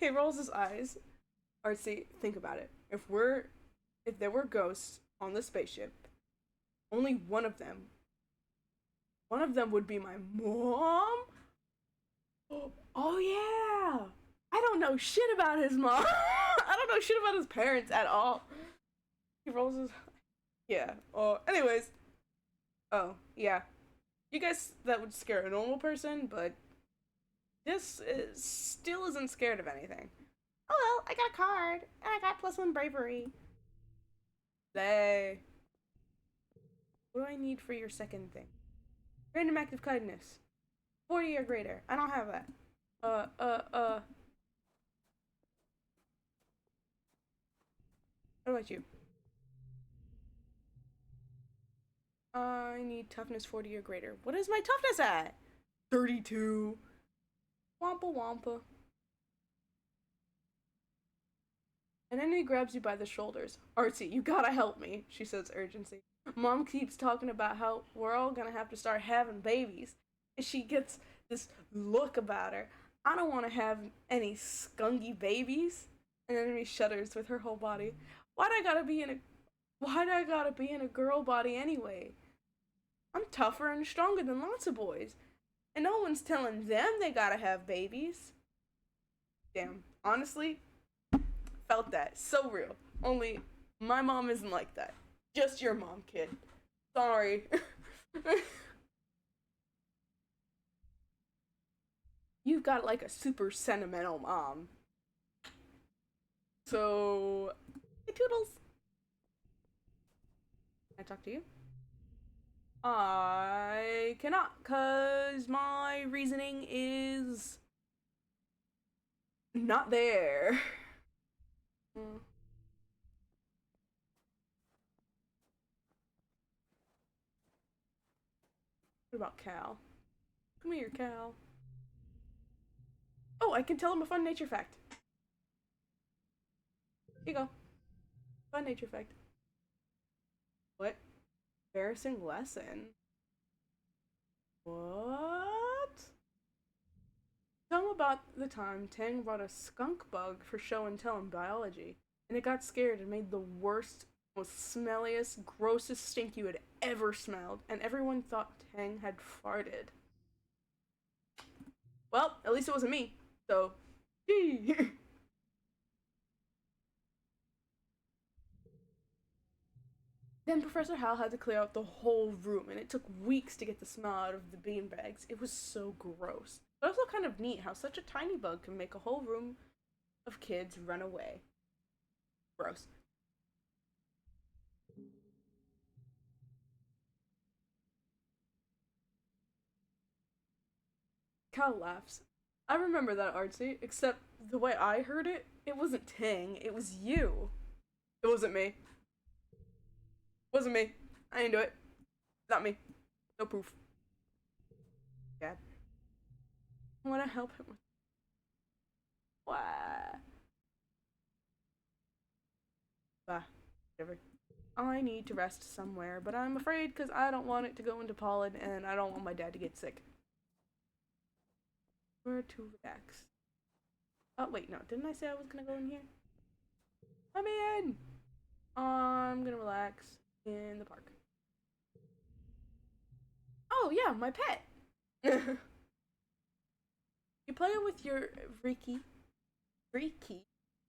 He rolls his eyes. Artsy, think about it. If there were ghosts on the spaceship, only one of them would be my mom. Oh yeah. I don't know shit about his mom. I don't know shit about his parents at all. He rolls his yeah. Oh, anyways. Oh, yeah. You guys that would scare a normal person, but still isn't scared of anything. Oh well, I got a card, and I got +1 bravery. They. What do I need for your second thing? Random act of kindness. 40 or greater. I don't have that. What about you? I need toughness 40 or greater. What is my toughness at? 32. Wampa wampa. An enemy grabs you by the shoulders. Artsy, you gotta help me, she says urgency. Mom keeps talking about how we're all gonna have to start having babies. And she gets this look about her. I don't want to have any skunky babies. An enemy shudders with her whole body. Why'd I gotta be in a Why'd I gotta be in a girl body anyway? I'm tougher and stronger than lots of boys. And no one's telling them they gotta have babies. Damn, honestly, felt that. So real. Only my mom isn't like that. Just your mom, kid. Sorry. You've got like a super sentimental mom. So, hey Toodles. Can I talk to you? I cannot, cause my reasoning is not there. What about Cal? Come here, Cal. Oh, I can tell him a fun nature fact. Here you go. Fun nature fact. What? Embarrassing lesson? What? Tell him about the time Tang brought a skunk bug for show and tell in biology, and it got scared and made the worst Most smelliest, grossest stink you had ever smelled, and everyone thought Tang had farted. Well, at least it wasn't me, so, gee. Then Professor Hal had to clear out the whole room, and it took weeks to get the smell out of the beanbags. It was so gross. But also kind of neat how such a tiny bug can make a whole room of kids run away. Gross. Cal laughs. I remember that, Artsy, except the way I heard it, it wasn't Tang, it was you. It wasn't me. It wasn't me. I didn't do it. Not me. No proof. Dad. I want to help him with. What? Bah. Whatever. I need to rest somewhere, but I'm afraid because I don't want it to go into pollen and I don't want my dad to get sick. Where to relax? Oh, wait, no. Didn't I say I was gonna go in here? Let me in! I'm gonna relax in the park. Oh, yeah, my pet! You play with your Riki,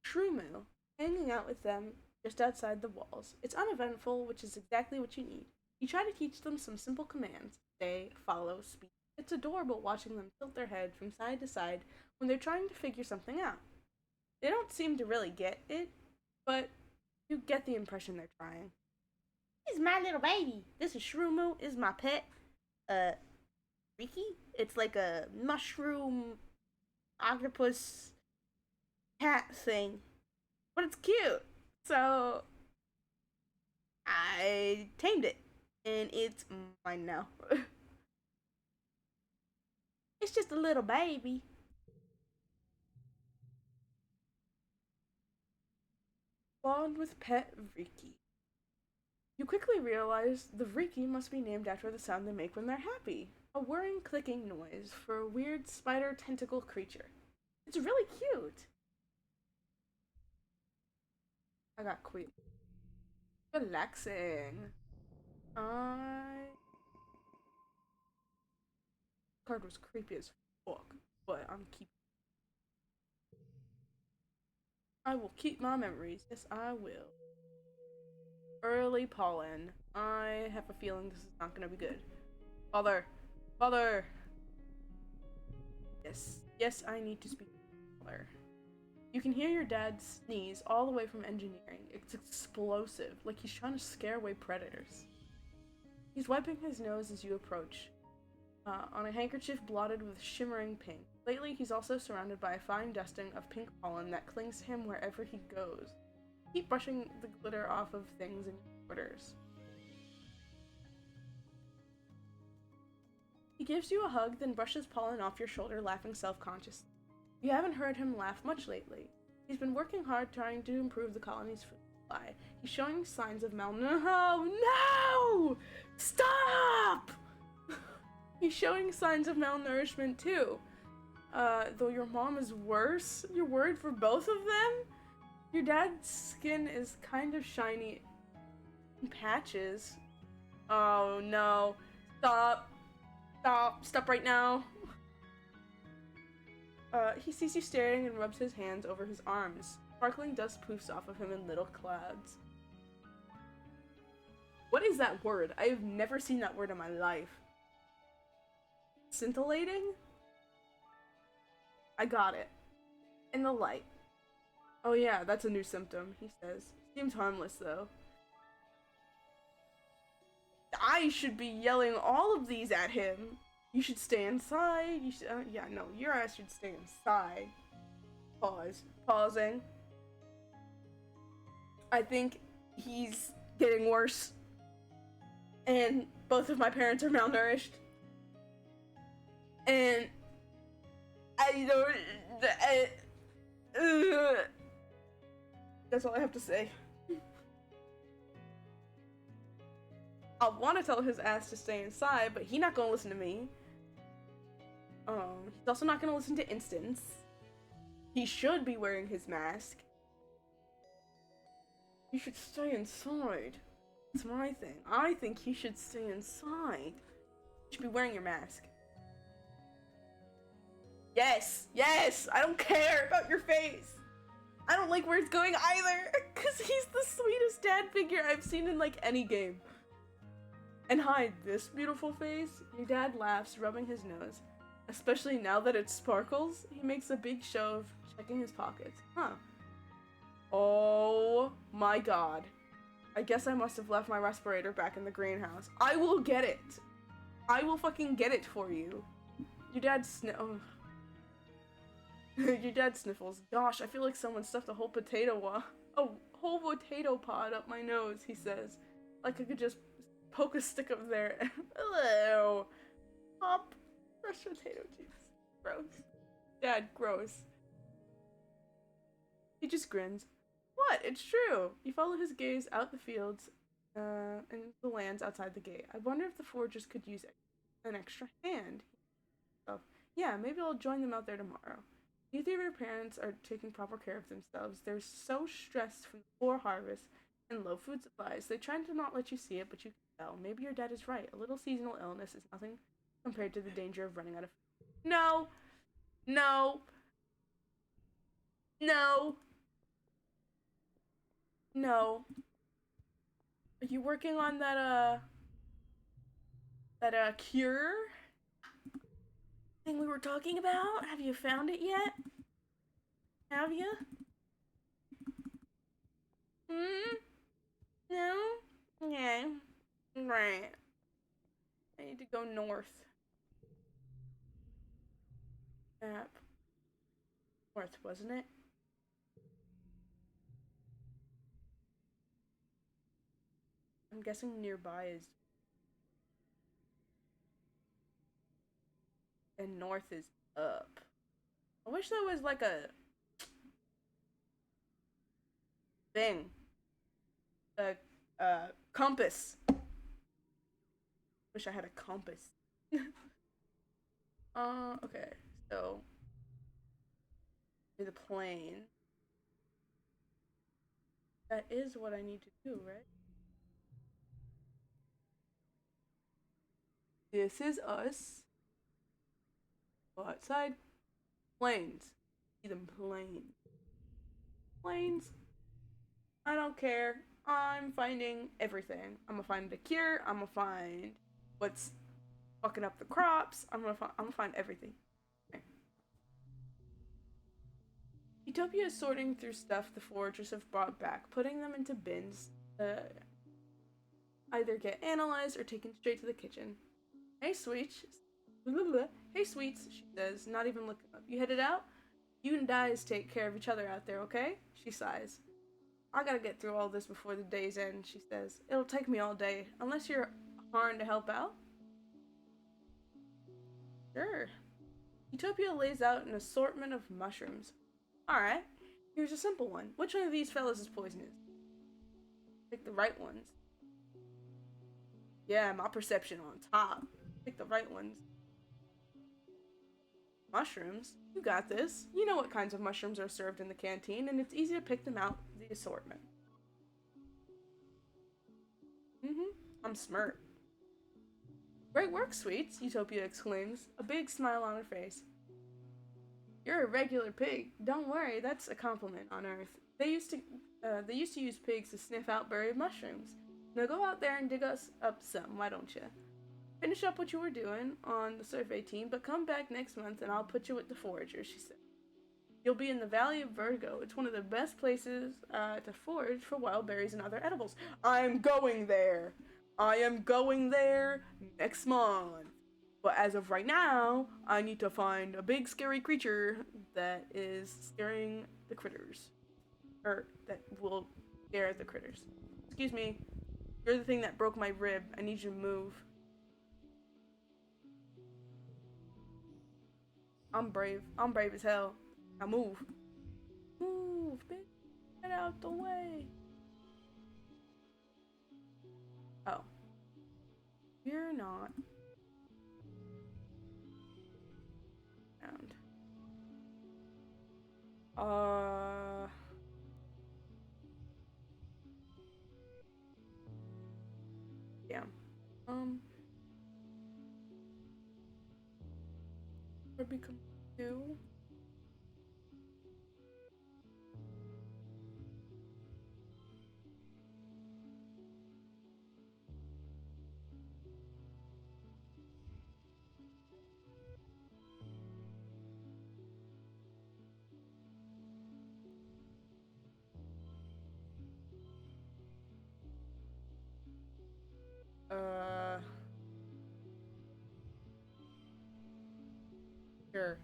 Shrumu, hanging out with them just outside the walls. It's uneventful, which is exactly what you need. You try to teach them some simple commands. Stay, follow, speak. It's adorable watching them tilt their head from side to side when they're trying to figure something out. They don't seem to really get it, but you get the impression they're trying. He's my little baby. This is Shrumu, is my pet. Riki? It's like a mushroom octopus cat thing. But it's cute. So I tamed it. And it's mine now. It's just a little baby. Bond with pet Riki. You quickly realize the Riki must be named after the sound they make when they're happy. A whirring, clicking noise for a weird spider tentacle creature. It's really cute. I got quit. Relaxing. Card was creepy as fuck, but I'm keeping. I will keep my memories. Yes, I will. Early pollen. I have a feeling this is not gonna be good. Father! Father! Yes. Yes, I need to speak to Father. You can hear your dad sneeze all the way from engineering. It's explosive, like he's trying to scare away predators. He's wiping his nose as you approach, on a handkerchief blotted with shimmering pink. Lately, he's also surrounded by a fine dusting of pink pollen that clings to him wherever he goes. Keep brushing the glitter off of things in your quarters. He gives you a hug, then brushes pollen off your shoulder, laughing self-consciously. You haven't heard him laugh much lately. He's been working hard trying to improve the colony's food supply. He's showing signs of malnutrition. No! Stop! He's showing signs of malnourishment too. Though your mom is worse, you're worried for both of them? Your dad's skin is kind of shiny in patches. Oh no. Stop. Stop. Stop right now. He sees you staring and rubs his hands over his arms. Sparkling dust poofs off of him in little clouds. What is that word? I have never seen that word in my life. Scintillating? I got it. In the light. Oh yeah, that's a new symptom, he says. Seems harmless though. I should be yelling all of these at him. You should stay inside. You should, yeah, no, your ass should stay inside. Pause. Pausing. I think he's getting worse. And both of my parents are malnourished. And I don't. That's all I have to say. I want to tell his ass to stay inside, but he's not gonna listen to me. He's also not gonna listen to Instance. He should be wearing his mask. You should stay inside. It's my thing. I think he should stay inside. You should be wearing your mask. Yes! Yes! I don't care about your face! I don't like where it's going either! Cause he's the sweetest dad figure I've seen in like any game. And hide this beautiful face. Your dad laughs, rubbing his nose. Especially now that it sparkles, he makes a big show of checking his pockets. Huh. Oh my god. I guess I must have left my respirator back in the greenhouse. I will get it! I will fucking get it for you. Your dad Your dad sniffles. Gosh, I feel like someone stuffed a whole whole potato pod up my nose, he says. Like I could just poke a stick up there. Hello. Pop. Fresh potato juice. Gross. Dad, gross. He just grins. What? It's true. You follow his gaze out the fields and the lands outside the gate. I wonder if the foragers could use an extra hand. So, yeah, maybe I'll join them out there tomorrow. Neither of your parents are taking proper care of themselves. They're so stressed from the poor harvest and low food supplies. They try to not let you see it, but you can tell. Maybe your dad is right. A little seasonal illness is nothing compared to the danger of running out of food. No! No! No! No. Are you working on that cure thing we were talking about? Have you found it yet? Have you? No? Okay. Right. I need to go north. Map. North, wasn't it? I'm guessing nearby is... And north is up. I wish there was like a... thing. A compass. Wish I had a compass. Okay. So... the plane. That is what I need to do, right? This is us. Go outside. Planes. See them planes. Planes. I don't care. I'm finding everything. I'm gonna find the cure. I'm gonna find what's fucking up the crops. I'm gonna find everything. Okay. Utopia is sorting through stuff the foragers have brought back, putting them into bins to either get analyzed or taken straight to the kitchen. Hey, sweets. Hey, sweets, she says, not even looking up. You headed out? You and Dies take care of each other out there, okay? She sighs. I gotta get through all this before the day's end, she says. It'll take me all day, unless you're hard to help out. Sure. Utopia lays out an assortment of mushrooms. Alright, here's a simple one. Which one of these fellas is poisonous? Pick the right ones. Yeah, my perception on top. Pick the right ones. Mushrooms? You got this. You know what kinds of mushrooms are served in the canteen, and it's easy to pick them out the assortment. I'm smart. Great work, sweets, Utopia exclaims, a big smile on her face. You're a regular pig. Don't worry, that's a compliment on Earth. They used to use pigs to sniff out buried mushrooms. Now go out there and dig us up some, why don't you? Finish up what you were doing on the survey team, but come back next month and I'll put you with the foragers, she said. You'll be in the Valley of Virgo. It's one of the best places to forage for wild berries and other edibles. I'm going there! I am going there next month. But as of right now, I need to find a big scary creature that is scaring the critters. Or that will scare the critters. Excuse me. You're the thing that broke my rib. I need you to move. I'm brave. I'm brave as hell. Now move. Move, bitch. Get out the way. Oh. You're not. would become 2. Uh, sure.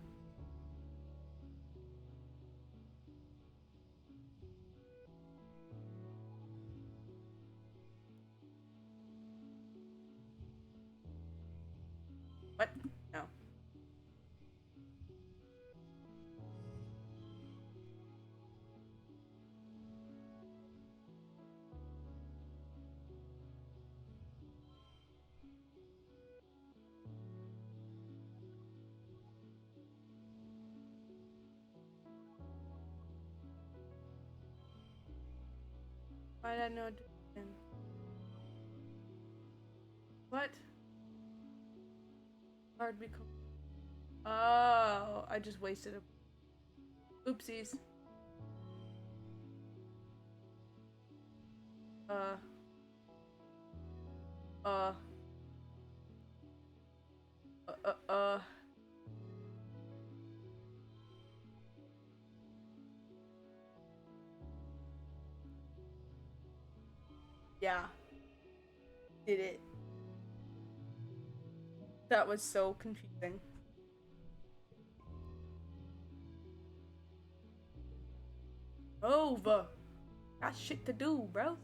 What? No. Why did I know? What? Card become. Oh, I just wasted a. Oopsies. Uh. Uh. Uh. Uh. Yeah. Did it. That was so confusing. Over. Got shit to do, bro.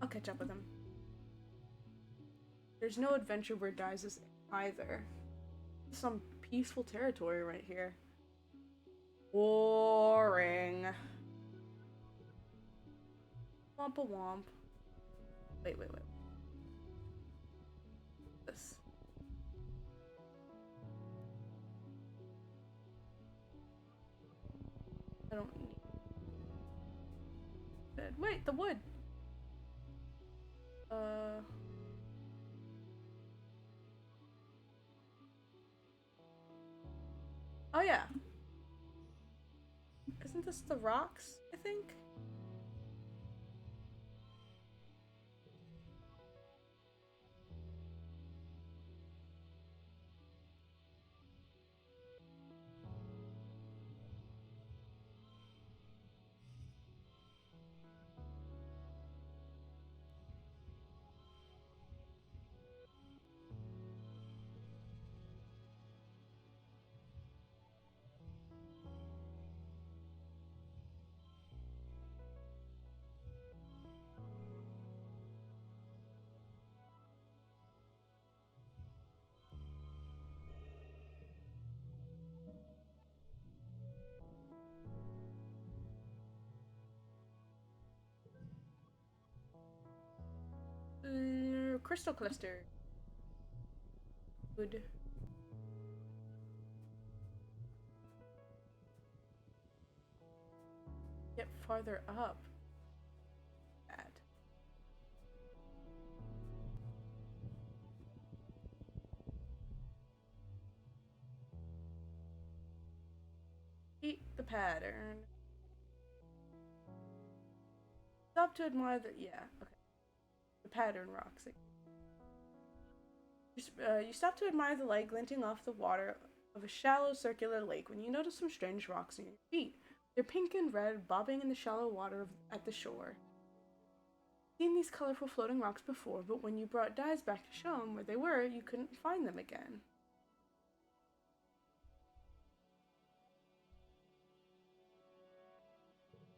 I'll catch up with him. There's no adventure where dies is either. Some peaceful territory right here. Boring. Wompa womp. Wait. This. I don't need it. Wait, the wood. Uh. Oh yeah. Isn't this the rocks? I think. Crystal cluster. Good. Get farther up. Bad. Eat the pattern. Stop to admire the. Yeah, okay. The pattern rocks. You stop to admire the light glinting off the water of a shallow circular lake when you notice some strange rocks near your feet. They're pink and red, bobbing in the shallow water at the shore. You've seen these colorful floating rocks before, but when you brought Dyes back to show him where they were, you couldn't find them again.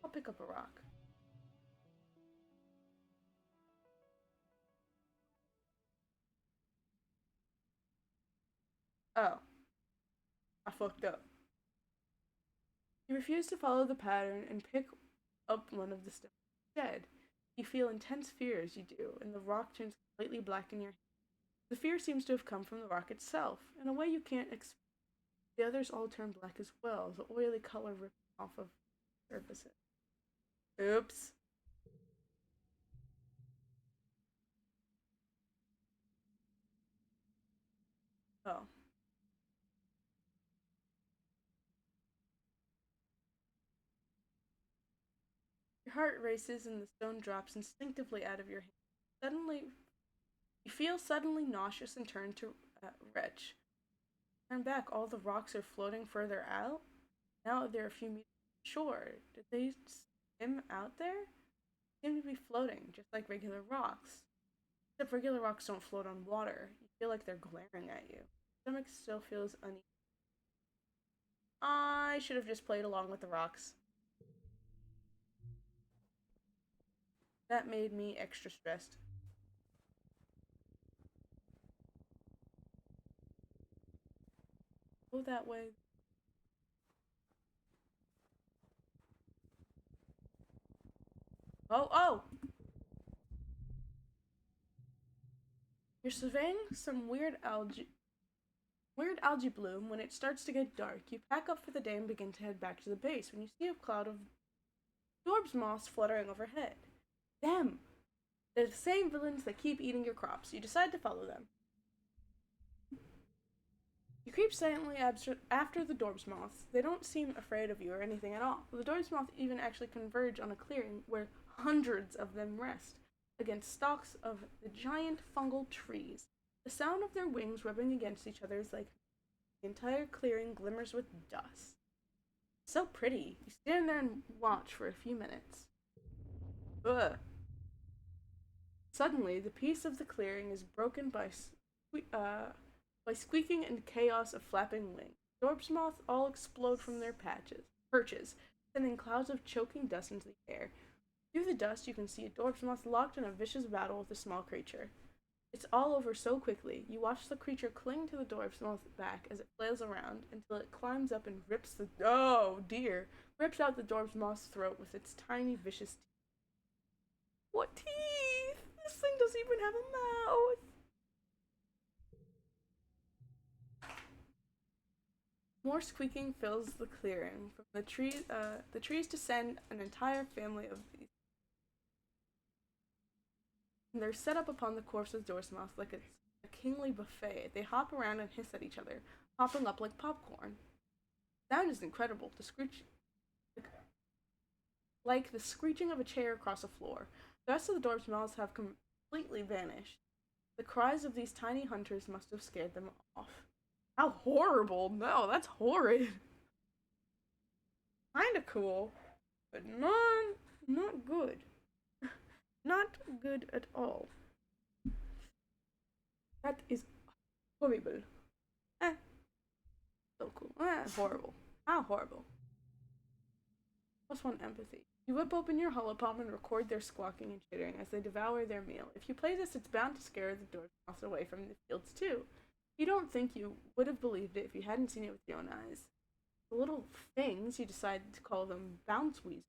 I'll pick up a rock. Oh, I fucked up. You refuse to follow the pattern and pick up one of the stones instead. You feel intense fear as you do, and the rock turns completely black in your hand. The fear seems to have come from the rock itself, in a way you can't explain. The others all turn black as well, the oily color ripping off of surfaces. Oops. heart races and the stone drops instinctively out of your hand. Suddenly, you feel suddenly nauseous and turn to retch. Turn back, all the rocks are floating further out. Now they're a few meters shore. Did they swim out there? They seem to be floating, just like regular rocks. Except regular rocks don't float on water. You feel like they're glaring at you. Your stomach still feels uneasy. I should have just played along with the rocks. That made me extra stressed. Go that way. Oh, oh! You're surveying some weird algae bloom. When it starts to get dark, you pack up for the day and begin to head back to the base when you see a cloud of Dorb's moths fluttering overhead. Them! They're the same villains that keep eating your crops. You decide to follow them. You creep silently after the Dorb's moths. They don't seem afraid of you or anything at all. The Dorb's moths even actually converge on a clearing where hundreds of them rest against stalks of the giant fungal trees. The sound of their wings rubbing against each other is like the entire clearing glimmers with dust. So pretty. You stand there and watch for a few minutes. Ugh. Suddenly, the peace of the clearing is broken by squeaking and chaos of flapping wings. Dorb's moths all explode from their perches, sending clouds of choking dust into the air. Through the dust, you can see a Dorb's moth locked in a vicious battle with a small creature. It's all over so quickly. You watch the creature cling to the Dorb's moth's back as it flails around until it climbs up and rips out the Dorb's moth's throat with its tiny vicious teeth. What teeth? This thing doesn't even have a mouth. More squeaking fills the clearing. From the trees descend an entire family of these. And they're set up upon the corpse of Dorb's moth like it's a kingly buffet. They hop around and hiss at each other, popping up like popcorn. The sound is incredible. The screech, like the screeching of a chair across a floor. The rest of the Dorb's moths have completely vanished. The cries of these tiny hunters must have scared them off. How horrible! No, that's horrid. Kinda cool, but not good. Not good at all. That is horrible. Eh, so cool. Horrible. How horrible. +1 empathy. You whip open your holopalm and record their squawking and chittering as they devour their meal. If you play this, it's bound to scare the Dorb's moths away from the fields too. You don't think you would have believed it if you hadn't seen it with your own eyes. The little things, you decide to call them bounce weasels,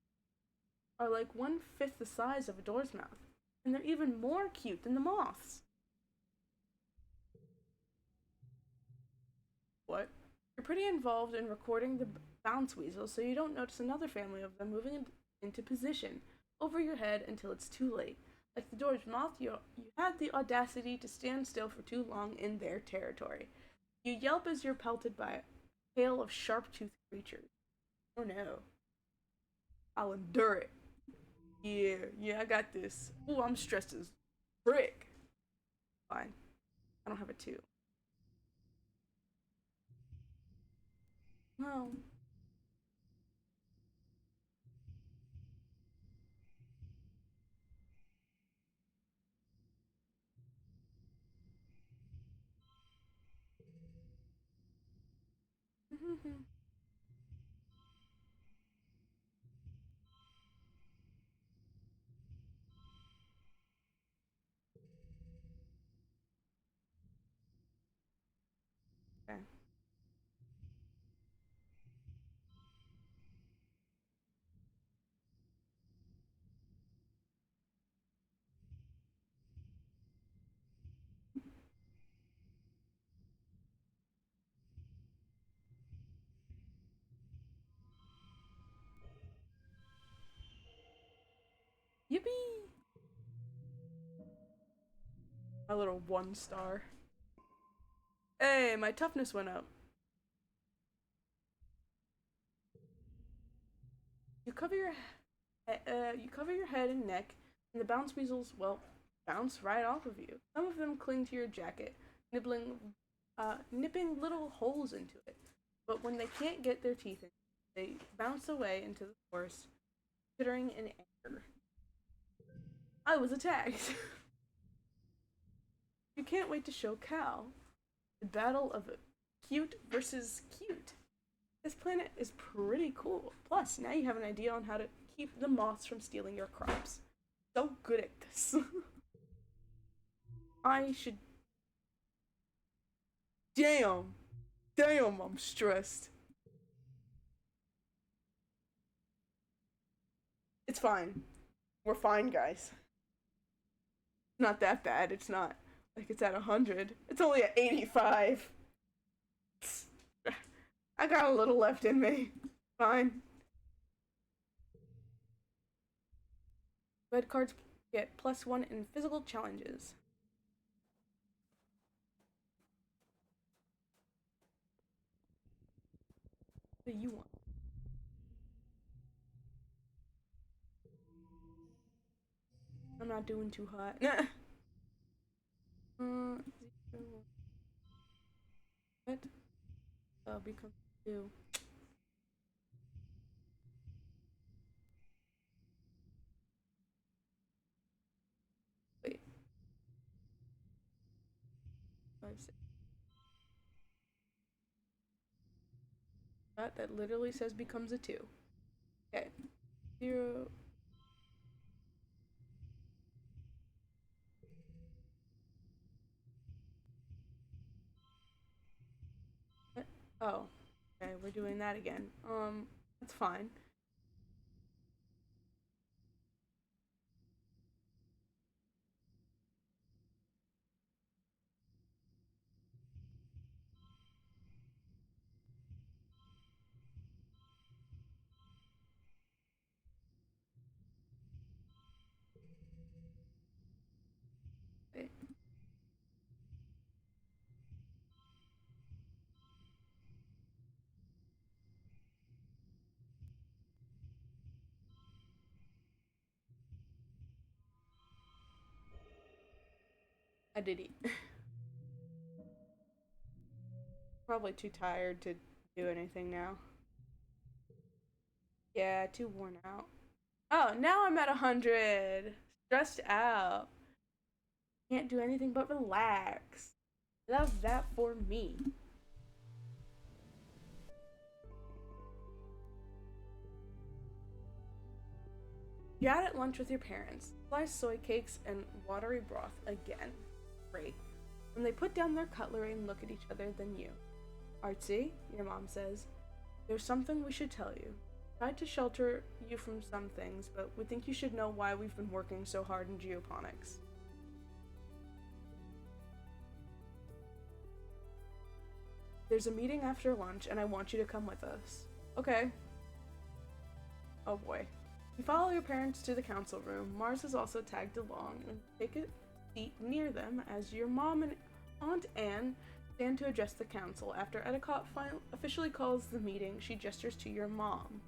are like 1/5 the size of a Dorb's mouth, and they're even more cute than the moths. What? You're pretty involved in recording the bounce weasels, so you don't notice another family of them moving into position over your head until it's too late. Like the Dorb's moth, you had the audacity to stand still for too long in their territory. You yelp as you're pelted by a hail of sharp-toothed creatures. Oh no. I'll endure it. Yeah, I got this. Ooh, I'm stressed as frick. Fine. I don't have a 2. Well. Okay. Yippee! My little 1 star. Hey, my toughness went up. You cover your You cover your head and neck, and the bounce weasels, well, bounce right off of you. Some of them cling to your jacket, nipping little holes into it. But when they can't get their teeth in, they bounce away into the forest, tittering in anger. I was attacked. You can't wait to show Cal. The battle of cute versus cute. This planet is pretty cool. Plus, now you have an idea on how to keep the moths from stealing your crops. So good at this. I should. Damn! Damn, I'm stressed. It's fine. We're fine, guys. Not that bad. It's not like it's at 100. It's only at 85. I got a little left in me. Fine. Red cards get +1 in physical challenges. What do you want? I'm not doing too hot. What? Oh, become 2. Wait. 5, 6. That literally says becomes a 2. Okay. 0. What? Oh. Okay, we're doing that again. That's fine. Wait. I did eat. Probably too tired to do anything now. Yeah, too worn out. Oh, now I'm at 100. Stressed out. Can't do anything but relax. Love that for me. You had at lunch with your parents. Sliced soy cakes and watery broth again. Great. When they put down their cutlery and look at each other, then you. Artsy, your mom says, there's something we should tell you. Tried to shelter you from some things, but we think you should know why we've been working so hard in geoponics. There's a meeting after lunch, and I want you to come with us. Okay. Oh boy. You follow your parents to the council room. Mars is also tagged along, and take a seat near them as your mom and Aunt Anne stand to address the council. After Etiquette officially calls the meeting, she gestures to your mom.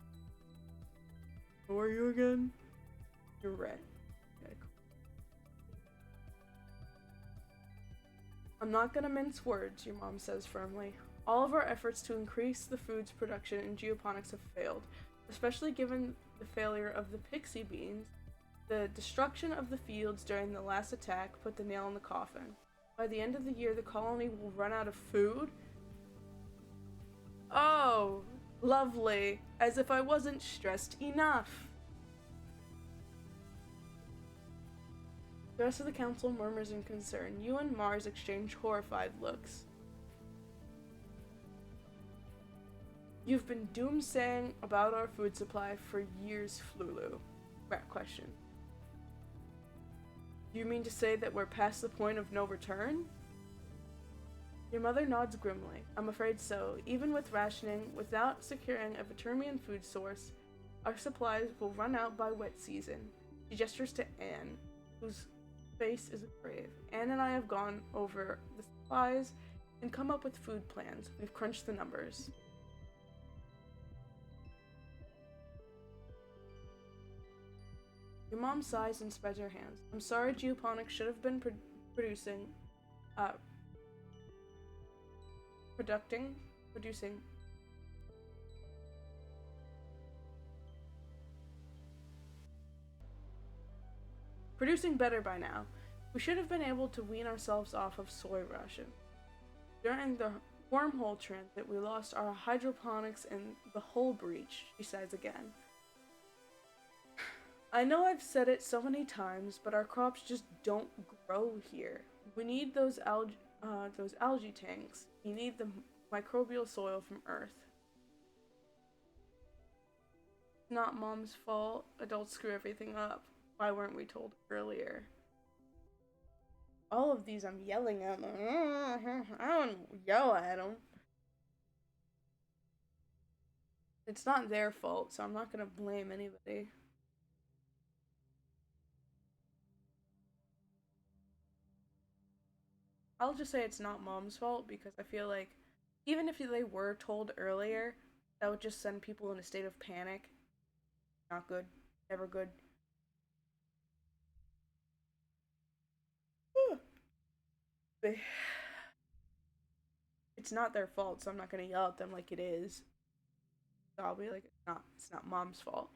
Who are you again? You're Red. Okay, cool. I'm not gonna mince words, your mom says firmly. All of our efforts to increase the food's production in geoponics have failed, especially given the failure of the pixie beans. The destruction of the fields during the last attack put the nail in the coffin. By the end of the year, the colony will run out of food. Oh, lovely. As if I wasn't stressed enough. The rest of the council murmurs in concern. You and Mars exchange horrified looks. You've been doomsaying about our food supply for years, Flulu. Rat question. Do you mean to say that we're past the point of no return? Your mother nods grimly. I'm afraid so. Even with rationing, without securing a Vetermian food source, our supplies will run out by wet season. She gestures to Anne, whose face is grave. Anne and I have gone over the supplies and come up with food plans. We've crunched the numbers. Your mom sighs and spreads her hands. I'm sorry, geoponics should have been producing, uh, producing better by now. We should have been able to wean ourselves off of soy ration. During the wormhole transit, we lost our hydroponics and the hull breach, she says again. I know I've said it so many times, but our crops just don't grow here. We need those algae tanks. We need the microbial soil from Earth. It's not Mom's fault. Adults screw everything up. Why weren't we told earlier? All of these I'm yelling at them. I don't yell at them. It's not their fault, so I'm not gonna blame anybody. I'll just say it's not Mom's fault because I feel like even if they were told earlier, that would just send people in a state of panic. Not good. Never good. It's not their fault, so I'm not gonna yell at them like it is. So I'll be like, it's not Mom's fault.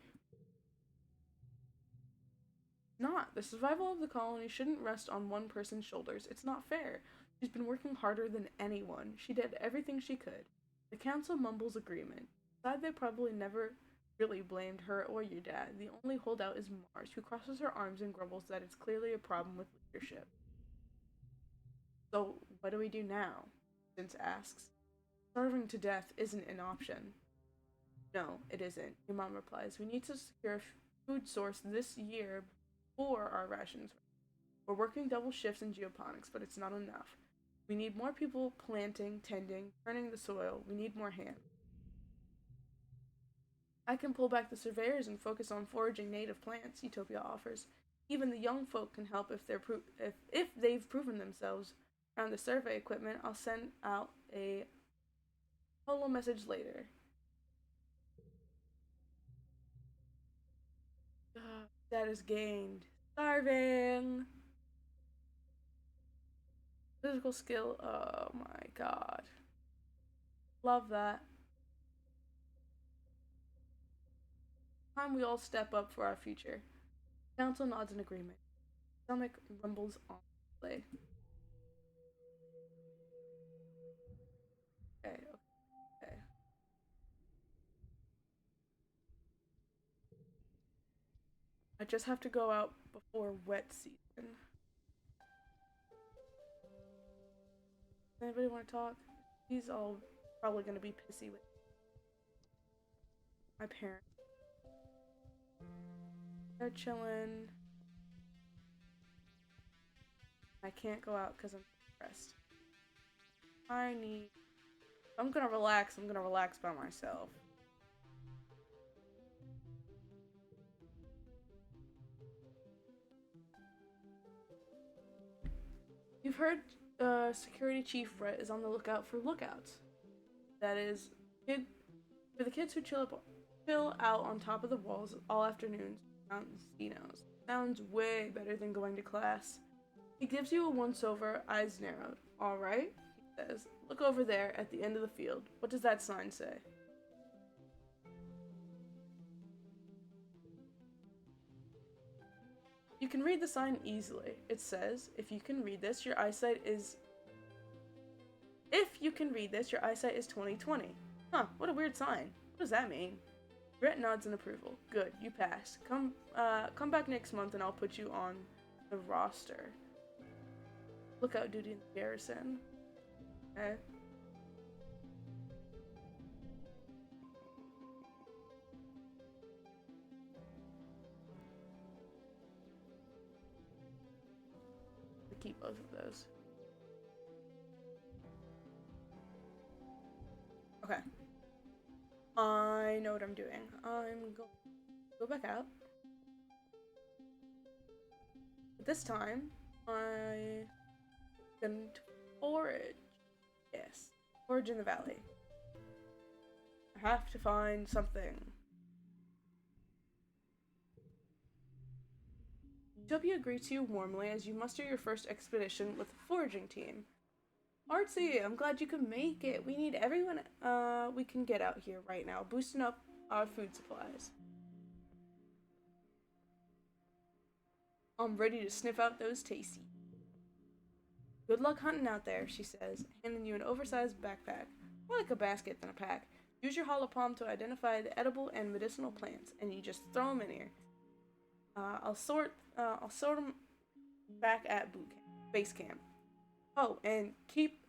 Not. The survival of the colony shouldn't rest on one person's shoulders. It's not fair. She's been working harder than anyone. She did everything she could. The council mumbles agreement. Inside, they probably never really blamed her or your dad. The only holdout is Mars, who crosses her arms and grumbles that it's clearly a problem with leadership. So, what do we do now? Vince asks. Starving to death isn't an option. No, it isn't, your mom replies. We need to secure a food source this year before our rations. We're working double shifts in geoponics, but it's not enough. We need more people planting, tending, turning the soil. We need more hands. I can pull back the surveyors and focus on foraging native plants, Utopia offers. Even the young folk can help if they've proven themselves. Around the survey equipment, I'll send out a holo message later. That is gained. Starving. Physical skill. Oh my god. Love that. Time we all step up for our future. Council nods in agreement. Stomach rumbles on play. Okay, okay. I just have to go out before wet season. Anybody want to talk? He's all probably gonna be pissy with my parents. They're chilling. I can't go out because I'm stressed. I'm gonna relax by myself. You've heard Security Chief Brett is on the lookout for lookouts. That is, for the kids who chill out on top of the walls all afternoons, Mountains. Sounds way better than going to class. He gives you a once-over, eyes narrowed. All right, he says. Look over there at the end of the field. What does that sign say? You can read the sign easily. It says, if you can read this, your eyesight is 20/20. Huh, what a weird sign. What does that mean? Brett nods in approval. Good, you passed. Come back next month and I'll put you on the roster. Lookout duty in the garrison. Okay. I'll keep both of those. Okay. I know what I'm doing. I'm going to go back out. But this time, I can forage. Yes, forage in the valley. I have to find something. Utopia greets you warmly as you muster your first expedition with the foraging team. Artsy, I'm glad you could make it. We need everyone we can get out here right now, boosting up our food supplies. I'm ready to sniff out those tasty. Good luck hunting out there, she says, handing you an oversized backpack. More like a basket than a pack. Use your hollow palm to identify the edible and medicinal plants, and you just throw them in here. I'll sort them back at base camp. Oh, and keep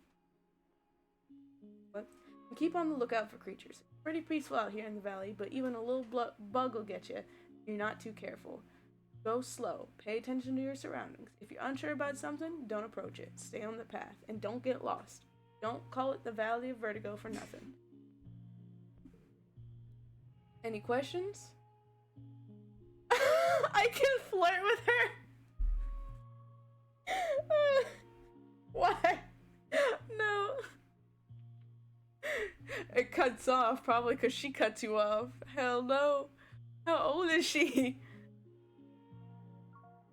on the lookout for creatures. It's pretty peaceful out here in the valley, but even a little bug will get you if you're not too careful. Go slow. Pay attention to your surroundings. If you're unsure about something, don't approach it. Stay on the path, and don't get lost. Don't call it the Valley of Vertigo for nothing. Any questions? I can flirt with her. Why? No. It cuts off, probably because she cuts you off. Hell no. How old is she?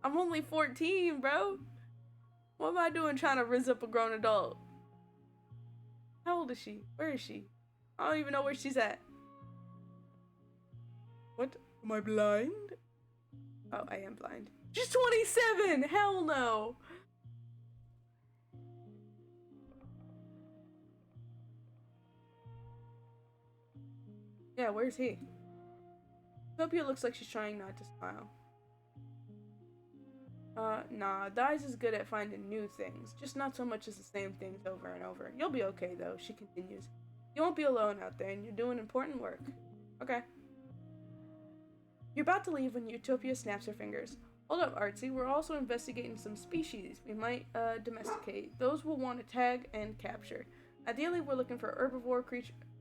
I'm only 14, bro. What am I doing trying to rizz up a grown adult? How old is she? Where is she? I don't even know where she's at. What? Am I blind? Oh, I am blind. She's 27! Hell no! Yeah, where's he? Utopia looks like she's trying not to smile. Nah, Dai's is good at finding new things, just not so much as the same things over and over. You'll be okay, though, she continues. You won't be alone out there, and you're doing important work. Okay. You're about to leave when Utopia snaps her fingers. Hold up, Artsy, we're also investigating some species we might, domesticate. Those we'll want to tag and capture. Ideally, we're looking for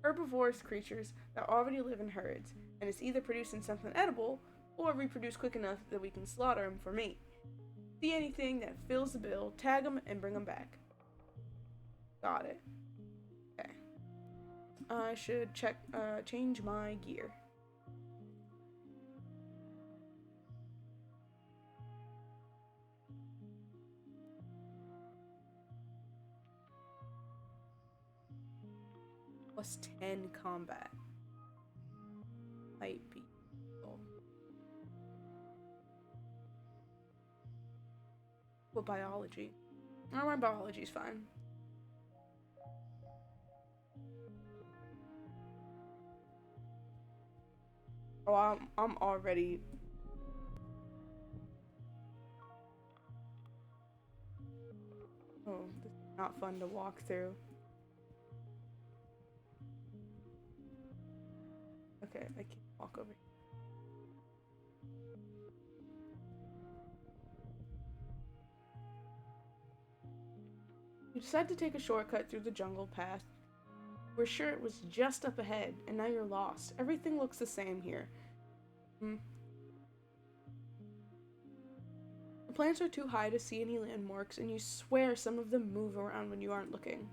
herbivorous creatures that already live in herds, and is either producing something edible, or reproduce quick enough that we can slaughter them for meat. See anything that fills the bill, tag them, and bring them back. Got it. Okay. I should change my gear. Plus 10 combat. Might be. What biology? Oh, my biology's fine. Oh, I'm already. Oh, this is not fun to walk through. Okay, I can't walk over here. You decide to take a shortcut through the jungle path. We're sure it was just up ahead, and now you're lost. Everything looks the same here. The plants are too high to see any landmarks, and you swear some of them move around when you aren't looking.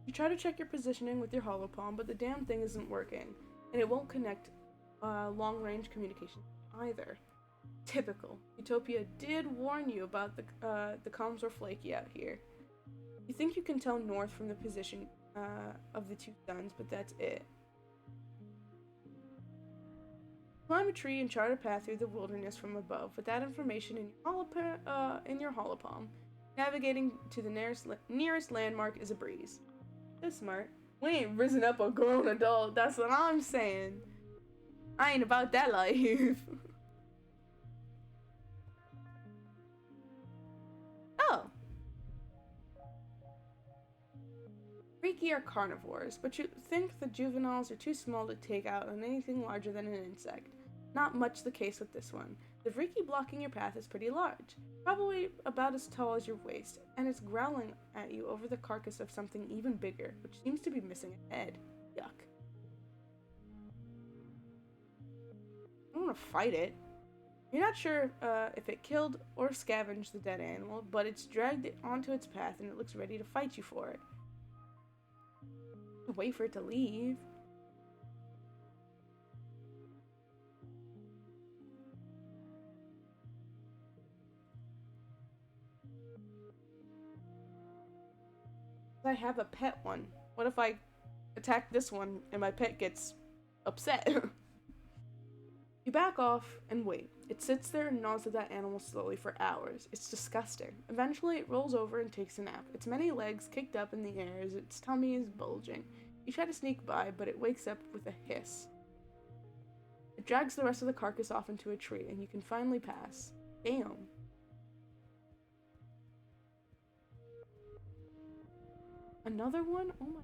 You try to check your positioning with your hollow palm, but the damn thing isn't working, and it won't connect long-range communication either. Typical. Utopia did warn you about the comms were flaky out here. You think you can tell north from the position of the two suns, but that's it. Climb a tree and chart a path through the wilderness from above. With that information in your hollow palm, navigating to the nearest landmark is a breeze. So smart. We ain't risen up a grown adult. That's what I'm saying. I ain't about that life. Oh. Freaky are carnivores, but you think the juveniles are too small to take out on anything larger than an insect. Not much the case with this one. The Freaky blocking your path is pretty large, probably about as tall as your waist, and it's growling at you over the carcass of something even bigger, which seems to be missing a head. Yuck. I don't want to fight it. You're not sure if it killed or scavenged the dead animal, but it's dragged it onto its path and it looks ready to fight you for it. Wait for it to leave. I have a pet one. What if I attack this one and my pet gets upset? You back off and wait. It sits there and gnaws at that animal slowly for hours. It's disgusting. Eventually, it rolls over and takes a nap. Its many legs kicked up in the air as its tummy is bulging. You try to sneak by, but it wakes up with a hiss. It drags the rest of the carcass off into a tree, and you can finally pass. Damn. Another one? Oh my.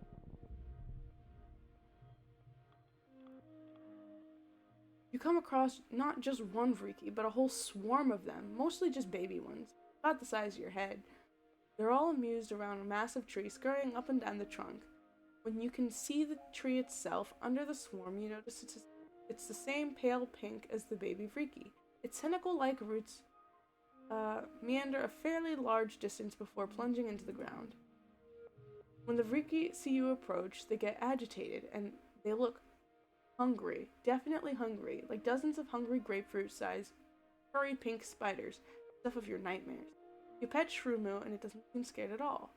You come across not just one Vriki, but a whole swarm of them, mostly just baby ones, about the size of your head. They're all amused around a massive tree, scurrying up and down the trunk. When you can see the tree itself under the swarm, you notice it's the same pale pink as the baby Vriki. Its tentacle-like roots meander a fairly large distance before plunging into the ground. When the Vriki see you approach, they get agitated, and they look hungry, definitely hungry, like dozens of hungry grapefruit-sized, furry pink spiders, stuff of your nightmares. You pet Shreemu, and it doesn't seem scared at all.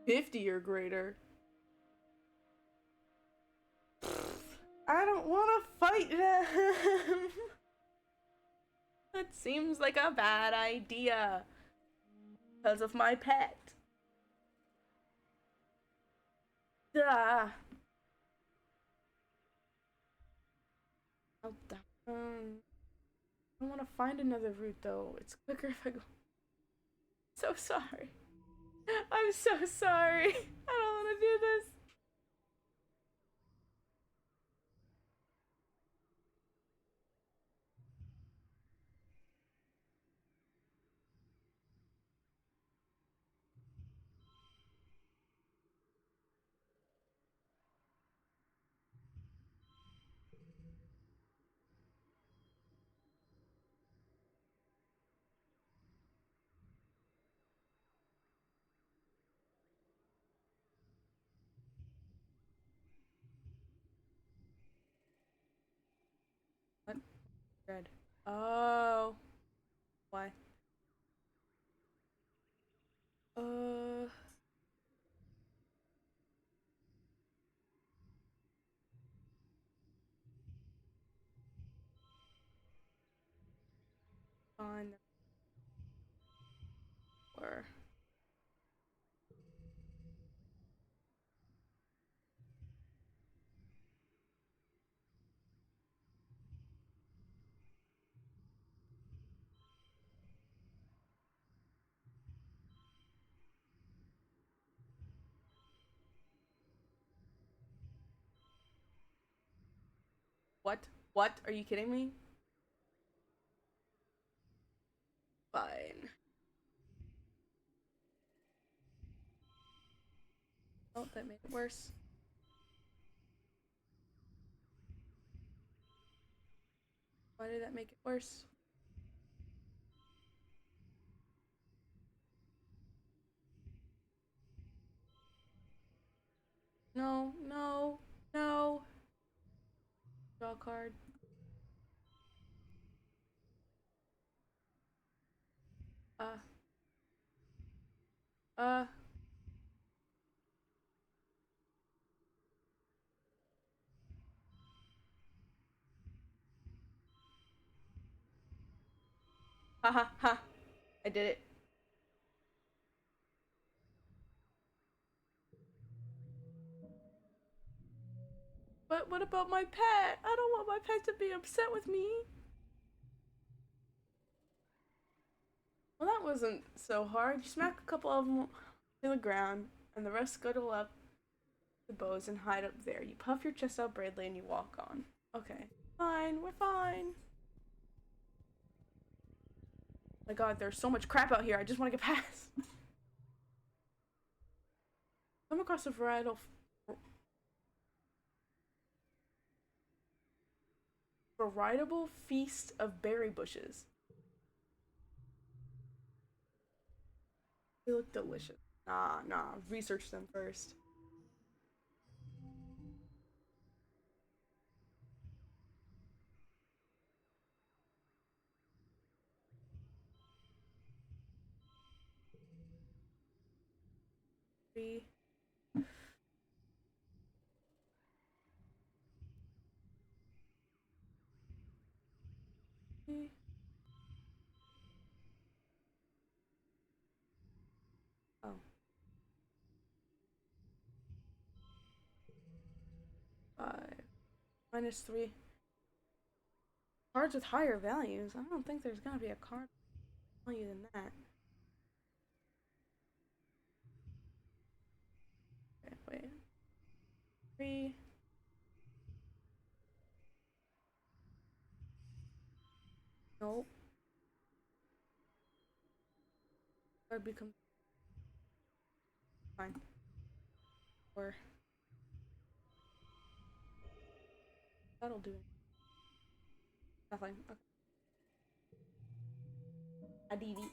"50 or greater." I don't want to fight them. That seems like a bad idea. Because of my pet. Duh. I want to find another route though. It's quicker if I go. So sorry. I'm so sorry. I don't want to do this. What? Red. Oh. Why? Uh. On. Or. What? What? Are you kidding me? Fine. Oh, that made it worse. Why did that make it worse? No, no, no. Draw a card. Uh, uh. Ha ha ha. I did it. But what about my pet? I don't want my pet to be upset with me. Well, that wasn't so hard. You smack a couple of them to the ground, and the rest scuttle up the bows and hide up there. You puff your chest out bravely and you walk on. Okay. Fine, we're fine. My god, there's so much crap out here. I just want to get past. Come across a veritable feast of berry bushes. They look delicious. Nah, nah. Research them first. 3. Oh. 5. -3. Cards with higher values? I don't think there's gonna be a card value than that. Okay, wait. 3. Nope. Card becomes fine. Or that'll do it. Nothing. Okay. Adidi.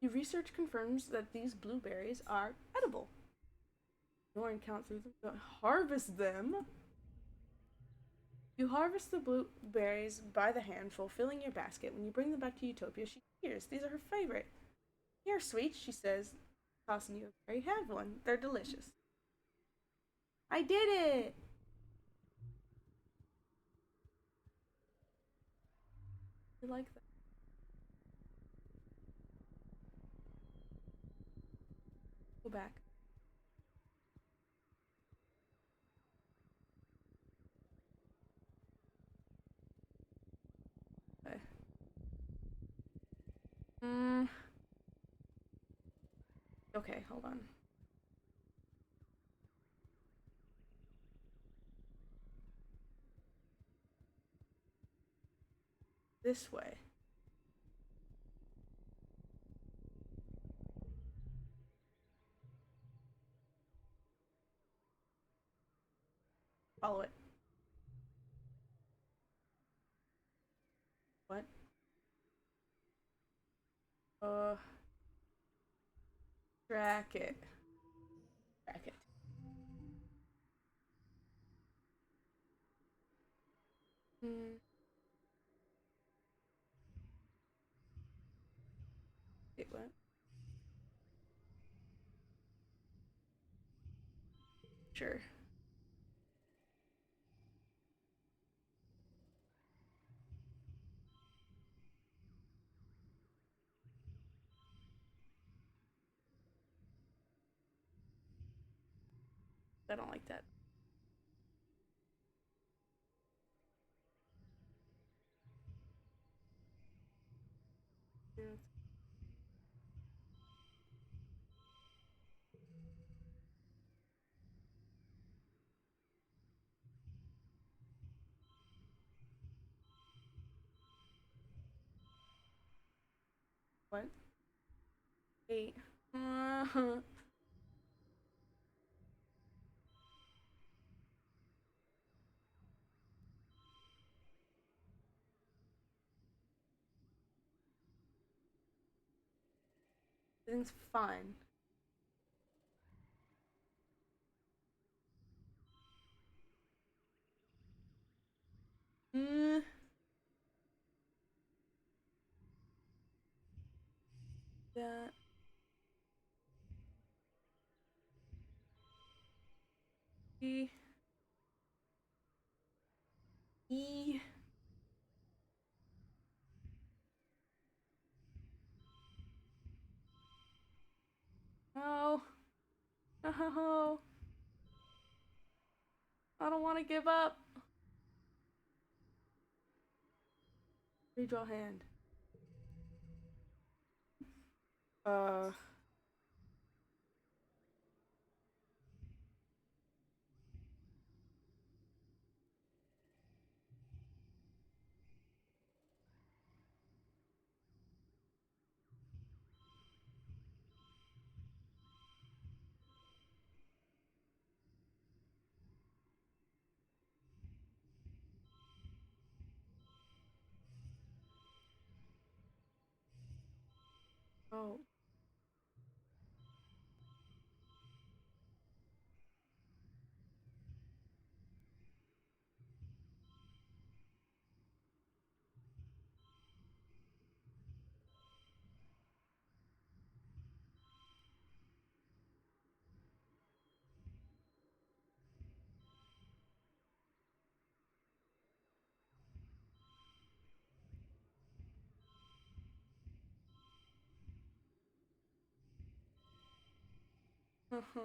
Your research confirms that these blueberries are edible. Ignore and count through them. Don't harvest them. You harvest the blueberries by the handful, filling your basket. When you bring them back to Utopia, she cheers. These are her favorite. Here, sweet, she says, tossing you a berry. Have one. They're delicious. I did it! You like that? Go back. Okay. Okay, hold on. This way. Follow it. What? Uh, track it. Track it. Hmm. Wait, what? Sure. I don't like that. What? 8. Everything's fine. Mm. That. E. E. No. No. I don't want to give up. Redraw hand. Uh. Oh. Uh-huh.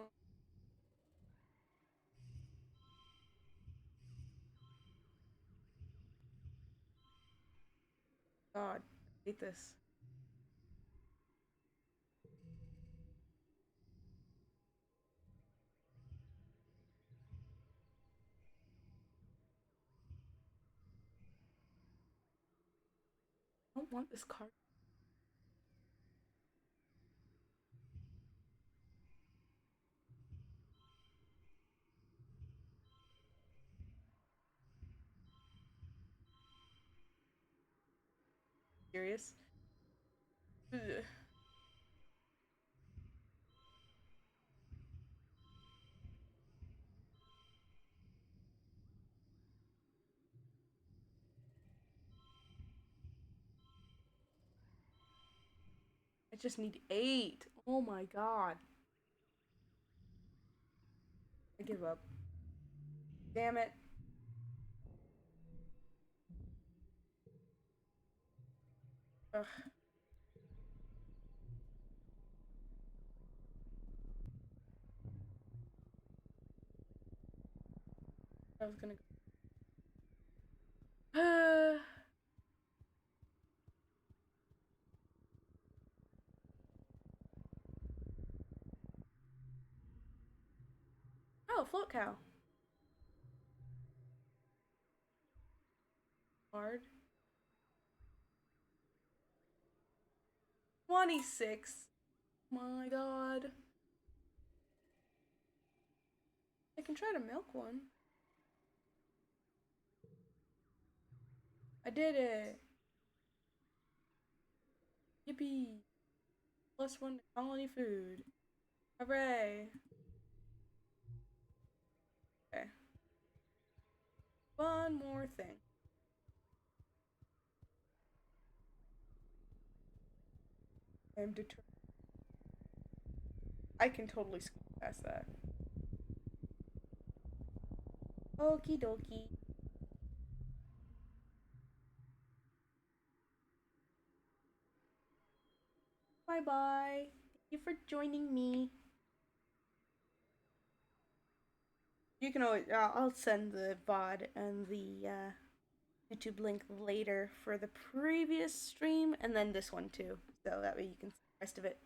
God, I hate this. I don't want this card. Serious? Ugh. I just need 8. Oh my god. I give up. Damn it. Ugh. I was gonna go. Oh, float cow. Hard. 26. My god. I can try to milk one. I did it. Yippee. +1 to colony food. Hooray. Okay. One more thing. I'm determined. I can totally skip past that. Okie dokie. Bye bye. Thank you for joining me. You can always, I'll send the VOD and the YouTube link later for the previous stream and then this one too. So that way you can see the rest of it.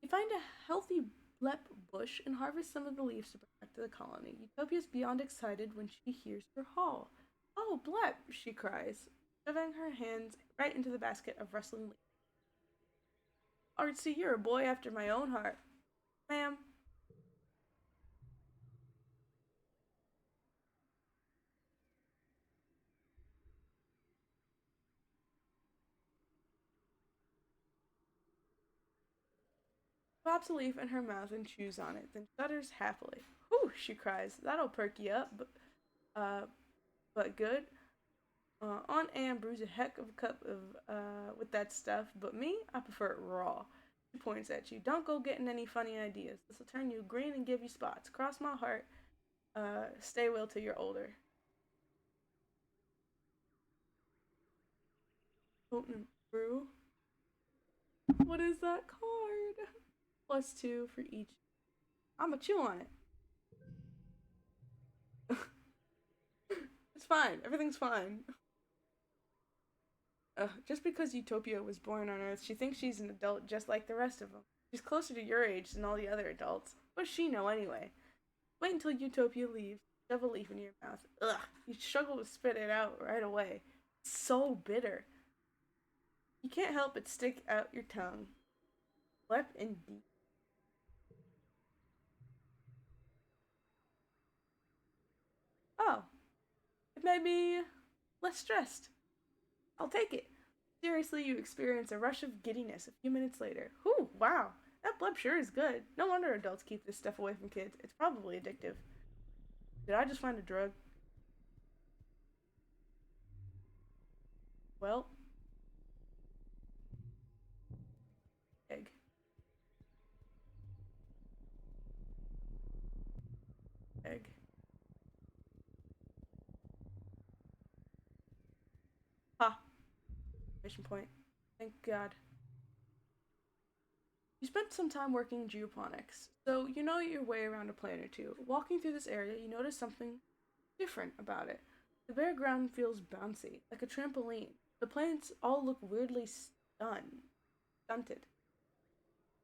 You find a healthy blep bush and harvest some of the leaves to bring back to the colony. Utopia's beyond excited when she hears her haul. Oh, blep, she cries, shoving her hands right into the basket of rustling leaves. Artsy, you're a boy after my own heart. Ma'am. Pops a leaf in her mouth and chews on it, then shudders happily. Whew, she cries. That'll perk you up, uh, but good. Aunt Anne brews a heck of a cup of with that stuff, but me, I prefer it raw. She points at you. Don't go getting any funny ideas. This'll turn you green and give you spots. Cross my heart. Stay well till you're older. Potent brew. What is that card? +2 for each. I'ma chew on it. It's fine. Everything's fine. Just because Utopia was born on Earth, she thinks she's an adult just like the rest of them. She's closer to your age than all the other adults. What does she know anyway? Wait until Utopia leaves. Shove a leaf in your mouth. Ugh, you struggle to spit it out right away. It's so bitter. You can't help but stick out your tongue. Lep indeed. Oh, it made me less stressed. I'll take it. Seriously, you experience a rush of giddiness a few minutes later. Whew, wow. That blub sure is good. No wonder adults keep this stuff away from kids. It's probably addictive. Did I just find a drug? Well, egg. Egg. Ha! Mission point. Thank God. You spent some time working in geoponics, so you know your way around a plant or two. Walking through this area, you notice something different about it. The bare ground feels bouncy, like a trampoline. The plants all look weirdly stunted.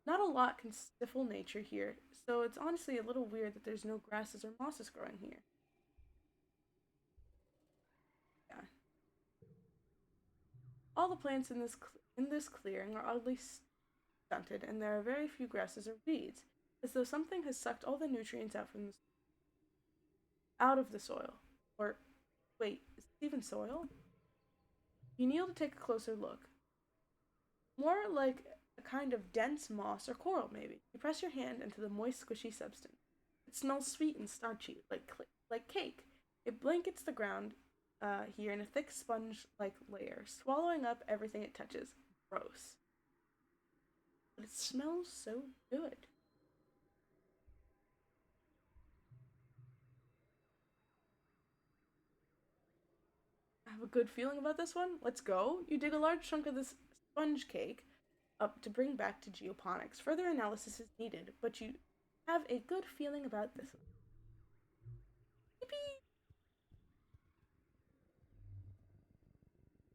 Not a lot can stifle nature here, so it's honestly a little weird that there's no grasses or mosses growing here. Yeah. All the plants in this clearing are oddly stunted, and there are very few grasses or weeds, as though something has sucked all the nutrients out of the soil. Or wait, is it even soil? You kneel to take a closer look. More like a kind of dense moss or coral, maybe. You press your hand into the moist, squishy substance. It smells sweet and starchy, like cake. It blankets the ground here in a thick sponge-like layer, swallowing up everything it touches. Gross. But it smells so good. I have a good feeling about this one. Let's go. You dig a large chunk of this sponge cake up to bring back to geoponics. Further analysis is needed, but you have a good feeling about this one. Yippee!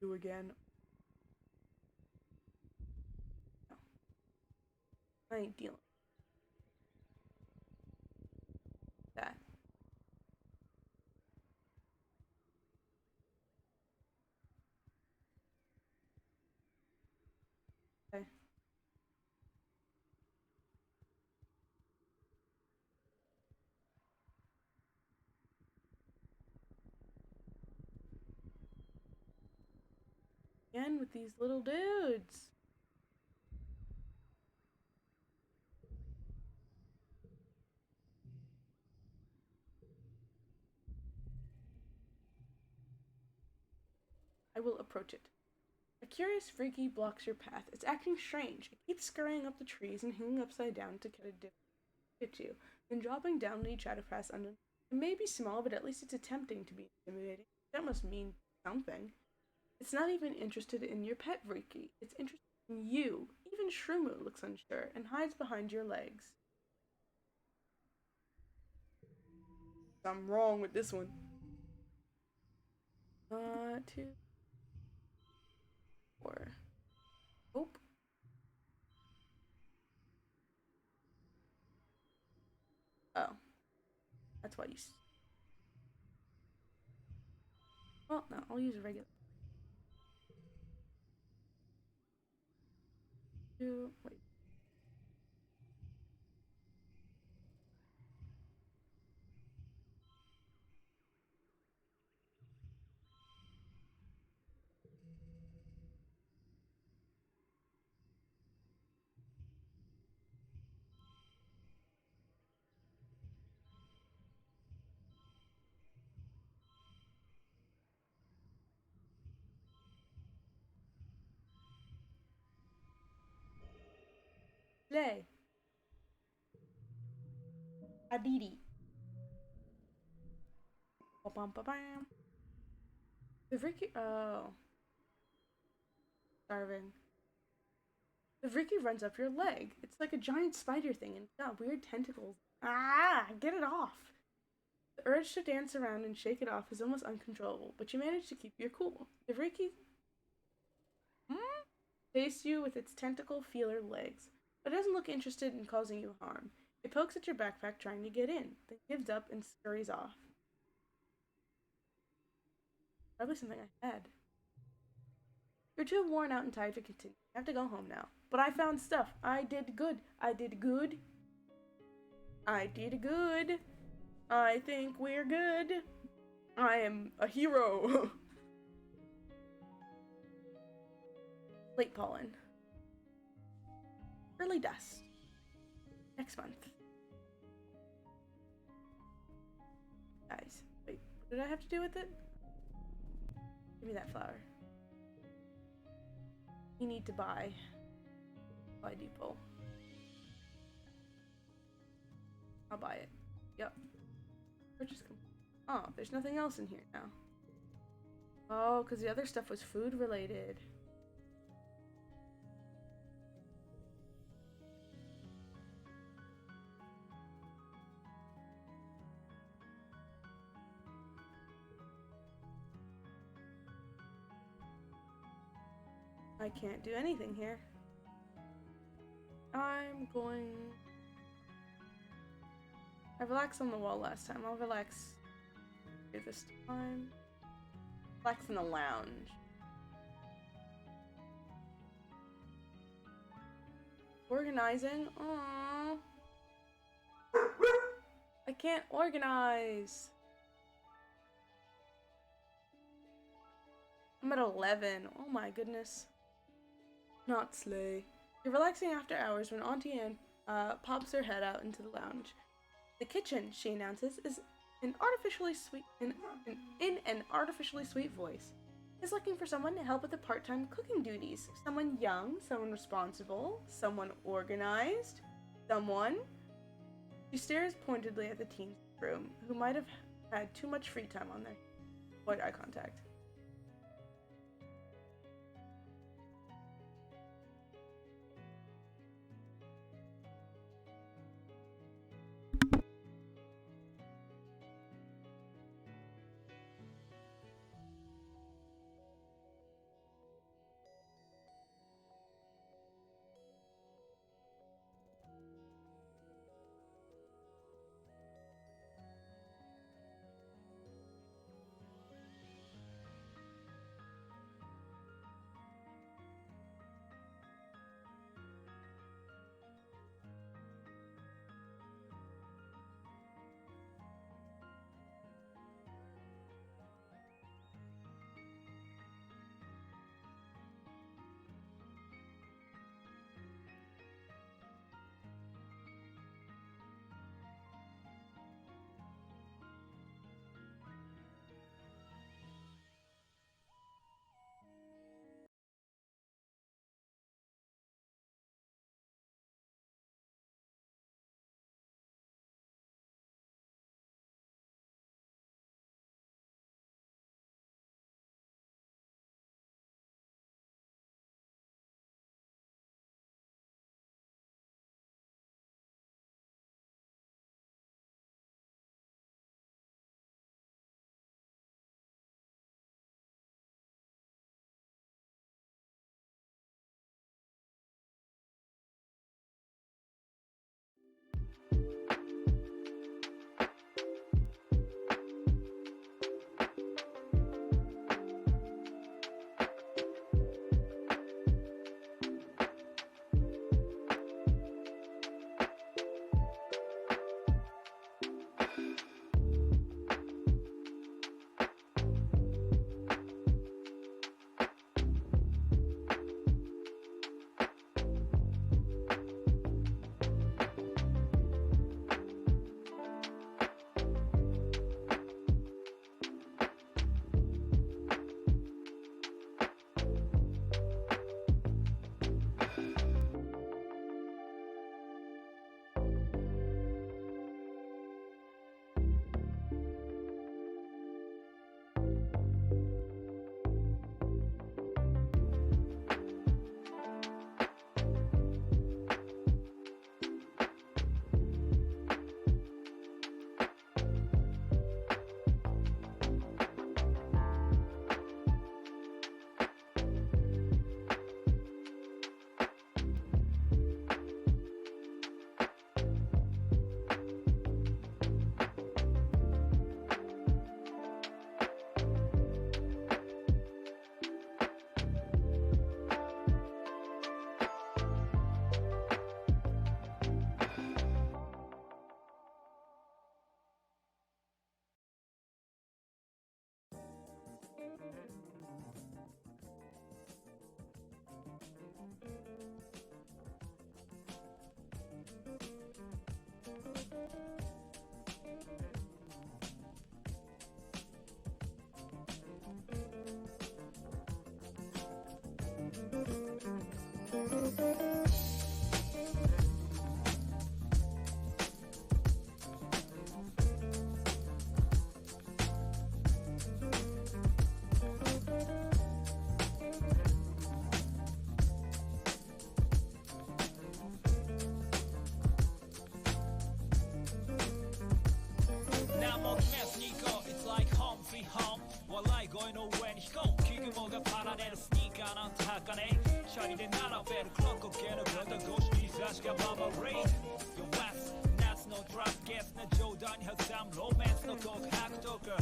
You again. No, I ain't dealing with that. Okay. Again with these little dudes. I will approach it. A curious freaky blocks your path. It's acting strange. It keeps scurrying up the trees and hanging upside down to get a dip at you, then dropping down when you try to pass under. It may be small, but at least it's attempting to be intimidating. That must mean something. It's not even interested in your pet, Ricky. It's interested in you. Even Shrumu looks unsure and hides behind your legs. Something wrong with this one. 2, 4. Oh, oh, that's why you. Well, no, I'll use a regular. 2. Wait. Play. Adidi. Ba-bam. The Ricky. Oh, starving. The Ricky runs up your leg. It's like a giant spider thing and it's got weird tentacles. Ah, get it off. The urge to dance around and shake it off is almost uncontrollable, but you manage to keep your cool. The Ricky tastes you with its tentacle feeler legs, but it doesn't look interested in causing you harm. It pokes at your backpack trying to get in, then gives up and scurries off. Probably something I had. You're too worn out and tired to continue. You have to go home now. But I found stuff. I did good. I did good. I did good. I think we're good. I am a hero. Late pollen. Early dust. Next month. Guys, wait. What did I have to do with it? Give me that flower. You need to buy depot. I'll buy it. Yep. Purchase. Oh, there's nothing else in here now. Oh, because the other stuff was food related. I can't do anything here. I'm going... I relaxed on the wall last time. I'll relax here this time. Relax in the lounge. Organizing? Aww. I can't organize. I'm at 11. Oh my goodness. Not slay. You're relaxing after hours when Auntie Anne pops her head out into the lounge. The kitchen, she announces, is an artificially sweet in an artificially sweet voice. Is looking for someone to help with the part-time cooking duties. Someone young, someone responsible, someone organized, someone. She stares pointedly at the teen's room, who might have had too much free time on there. Avoid eye contact. Going nowhere に飛行器雲がパラレルスニーカ 시간은 탁하네 자리를 날아배를 클럭 깨는 거다 고시 사시가 봐봐 rain Your west that's no drop gas 나 조던 혈삼 romance 너 독학도 girl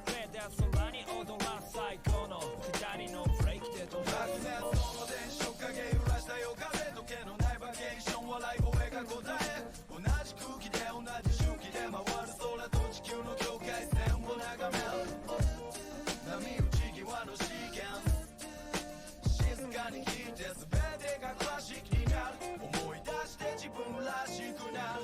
그래 that's 소란이 오돌라 사이코노 그 자리 no break 돼도 나그네 소모된 쇼가게 울라시다요 가래 도깨노 날 바케이션 월라이브 외가 고다해 오나지 쿠키대 오나지 슈키대 마와르 솔라도 지큐노 교가에 세운 나가면 남이 우치기와 너 시간 시간이 기대서 배대가 클래식 니날 오모이 다시 대 지분을 하시구나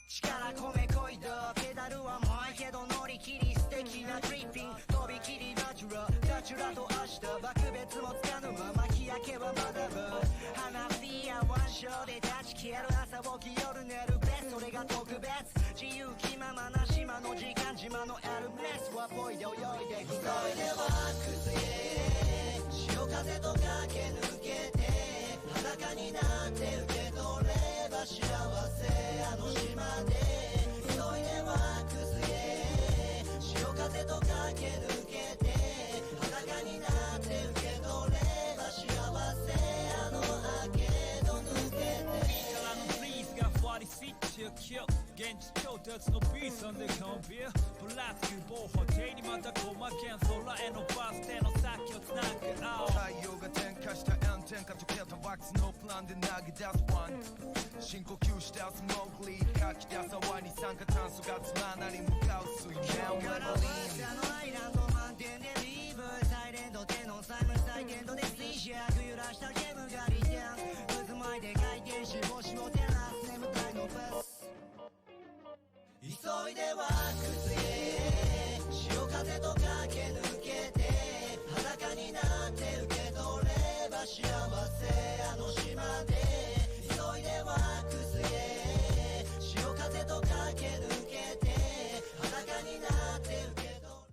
力込めこいだペダルは甘いけど乗り切り素敵なトリッピングとびきりナチュラナチュラと明日幕別もつかぬまま日焼けは学ぶ花火やワンショーで断ち切る朝起き夜寝るベストそれが特別自由気ままな島の時間島のエルメスはポイで泳いで急いでは崩れ潮風と駆け抜けて裸になって受け取れば幸せあの島で急いでは崩れ潮風と駆け抜けて裸になって受け取れば幸せあの明けと抜けてからのブリーズがファリスイッチをキル現地調達のビーサンでコンビブラック防波堤にまた細けん空へのバス停の先をつなぐ太陽が点火した炎天下溶けたワックスのプランで投げ出すワン深呼吸したスモークリード吐き出す泡に酸化炭素が連なり向かう水面をメロディーのアイランド満点でリーブサイレントでのサイムサイテントで水車揺らしたゲームがリテン渦巻いて回転し星を照らす眠たいのベス急いでは崩れ潮風と駆け抜けて裸になって受け取れば幸せあの島で急いでは崩れ潮風と駆け抜けて裸になって受け取れ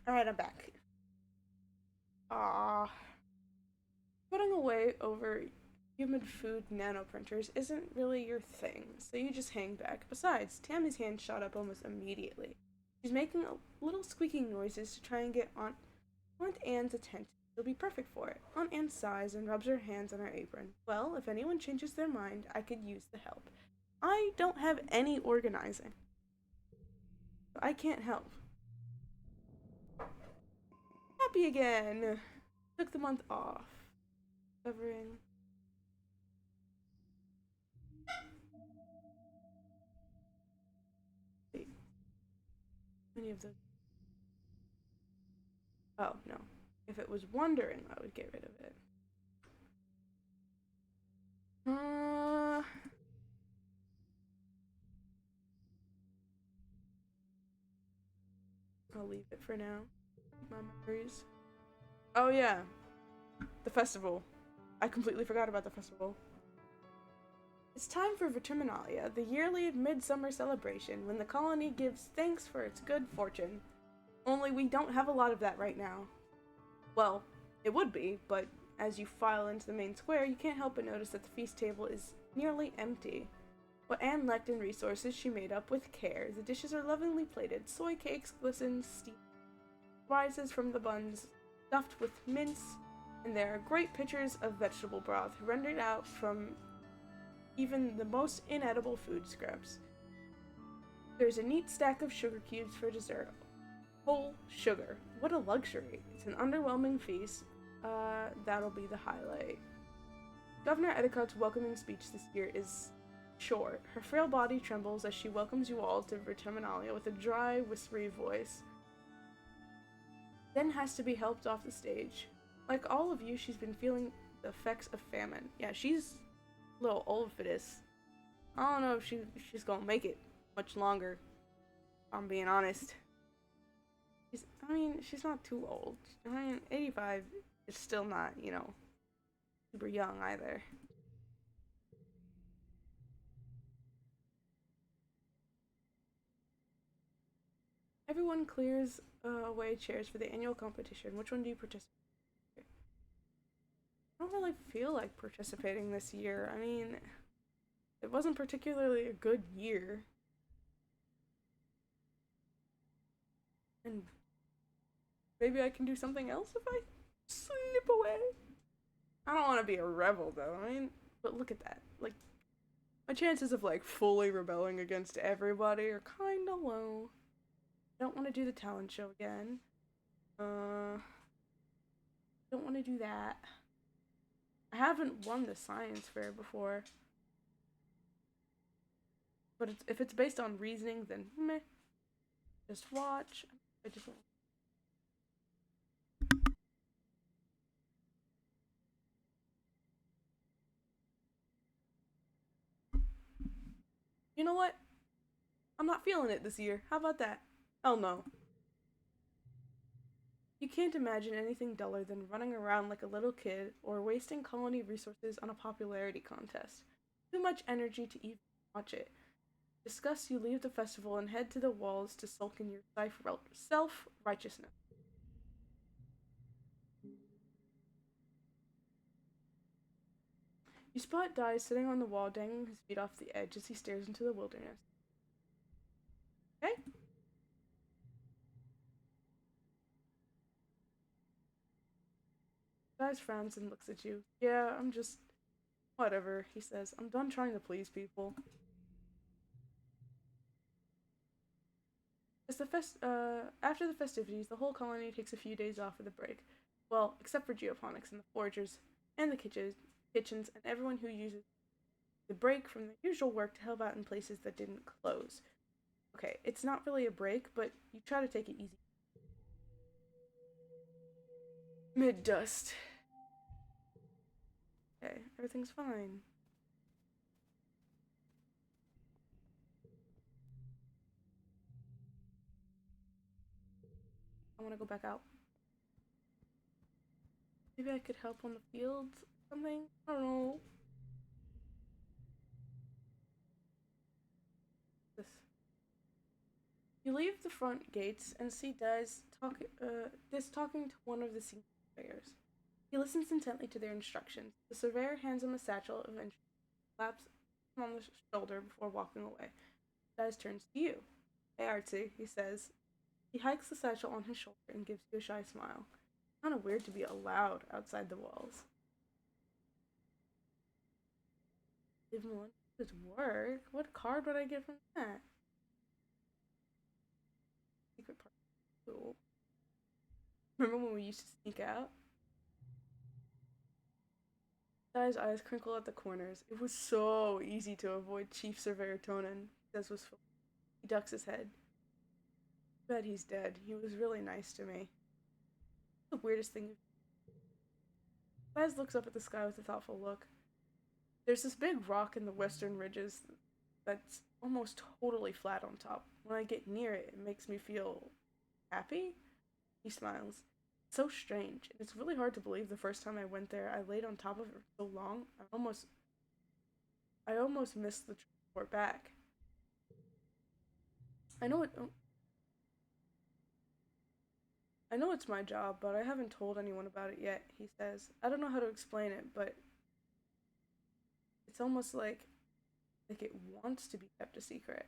Alright, I'm back. Putting away over human food nanoprinters isn't really your thing, so you just hang back. Besides, Tammy's hand shot up almost immediately. She's making little squeaking noises to try and get Aunt Anne's attention. She'll be perfect for it. Aunt Anne sighs and rubs her hands on her apron. Well, if anyone changes their mind, I could use the help. I don't have any organizing. I can't help. Happy again! Took the month off. Covering. Wait. Many of those. Oh, no. If it was wondering, I would get rid of it. I'll leave it for now. My memories. Oh yeah. The festival. I completely forgot about the festival. It's time for Verterminalia, the yearly midsummer celebration when the colony gives thanks for its good fortune. Only we don't have a lot of that right now. Well, it would be, but as you file into the main square, you can't help but notice that the feast table is nearly empty. What Anne lacked in resources, she made up with care. The dishes are lovingly plated. Soy cakes glisten, steam rises from the buns, stuffed with mince, and there are great pitchers of vegetable broth rendered out from even the most inedible food scraps. There's a neat stack of sugar cubes for dessert. Whole sugar. What a luxury. It's an underwhelming feast. That'll be the highlight. Governor Edicott's welcoming speech this year is short. Her frail body trembles as she welcomes you all to Verterminalia with a dry, whispery voice. Then has to be helped off the stage. Like all of you, she's been feeling the effects of famine. Yeah, she's a little old for this. I don't know if she's gonna make it much longer, if I'm being honest. She's not too old. 85 is still not, super young either. Everyone clears away chairs for the annual competition. Which one do you participate in? I don't really feel like participating this year. It wasn't particularly a good year. And maybe I can do something else if I slip away. I don't want to be a rebel though. I mean, but look at that. Like, my chances of like fully rebelling against everybody are kind of low. I don't want to do the talent show again. Don't want to do that. I haven't won the science fair before. But if it's based on reasoning, then meh. Just watch. I just won't. You know what? I'm not feeling it this year. How about that? Oh no. You can't imagine anything duller than running around like a little kid or wasting colony resources on a popularity contest. Too much energy to even watch it. Disgust, you leave the festival and head to the walls to sulk in your self-righteousness. You spot Dai sitting on the wall, dangling his feet off the edge as he stares into the wilderness. Okay? Dai frowns and looks at you. Yeah, I'm just... Whatever, he says. I'm done trying to please people. After the festivities, the whole colony takes a few days off for the break. Well, except for geoponics and the foragers, and the kitchens, and everyone who uses the break from the usual work to help out in places that didn't close. Okay, it's not really a break, but you try to take it easy. Mid-dust. Okay, everything's fine. I want to go back out. Maybe I could help on the fields or something? I don't know. This. You leave the front gates and see Daz talking to one of the senior surveyors. He listens intently to their instructions. The surveyor hands him a satchel and claps him on the shoulder before walking away. Daz turns to you. Hey Artsy, he says. He hikes the satchel on his shoulder and gives you a shy smile. Kinda weird to be allowed outside the walls. Leave him alone to his work? What card would I get from that? Secret part. Cool. Remember when we used to sneak out? Dai's eyes crinkle at the corners. It was so easy to avoid Chief Surveyor Tonin, he says wistfully. He ducks his head. Bet he's dead. He was really nice to me. The weirdest thing. Daz looks up at the sky with a thoughtful look. There's this big rock in the western ridges that's almost totally flat on top. When I get near it, it makes me feel happy? He smiles. It's so strange. It's really hard to believe the first time I went there, I laid on top of it for so long, I almost missed the transport back. I know it's my job, but I haven't told anyone about it yet, he says. I don't know how to explain it, but it's almost like it wants to be kept a secret.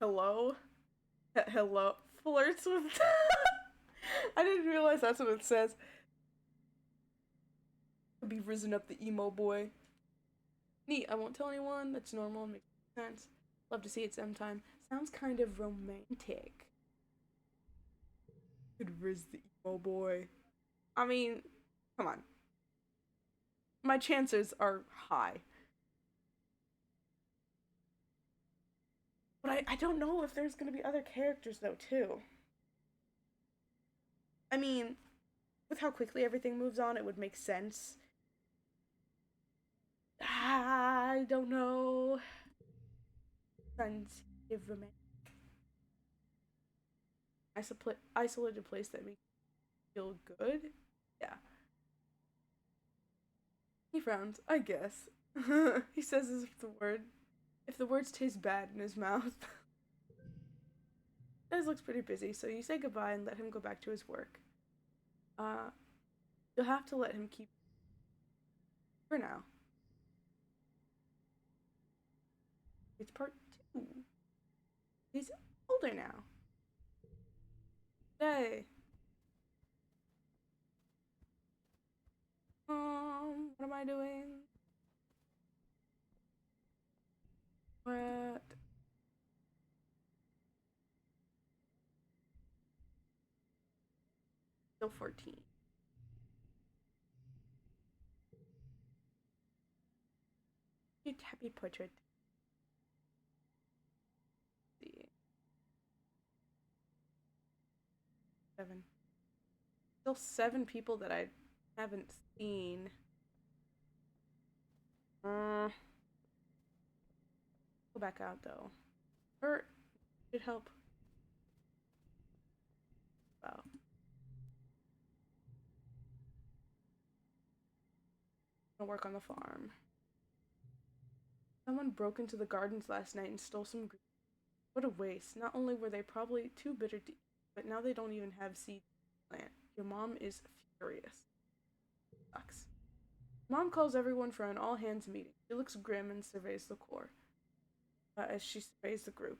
Hello? Hello? Flirts with... I didn't realize that's what it says. Be risen up the emo boy. Neat, I won't tell anyone. That's normal. Makes sense. Love to see it sometime. Sounds kind of romantic. Could riz the emo boy. I mean, come on. My chances are high. But I don't know if there's gonna be other characters though too. I mean, with how quickly everything moves on, it would make sense. I don't know. Sensitive romantic. Isolated place that makes you feel good? Yeah. He frowns. I guess. He says as if the words taste bad in his mouth. Dez looks pretty busy, so you say goodbye and let him go back to his work. You'll have to let him keep for now. It's part 2. He's older now. Yay. What am I doing? What? Still 14. Cute happy portrait. Let's see. 7. Still 7 people that I haven't seen. Go back out though. Hurt should help. Wow. Gonna work on the farm. Someone broke into the gardens last night and stole some green. What a waste. Not only were they probably too bitter to eat, but now they don't even have seeds to plant. Your mom is furious. Sucks. Mom calls everyone for an all-hands meeting. She looks grim and surveys the core. As she surveys the group.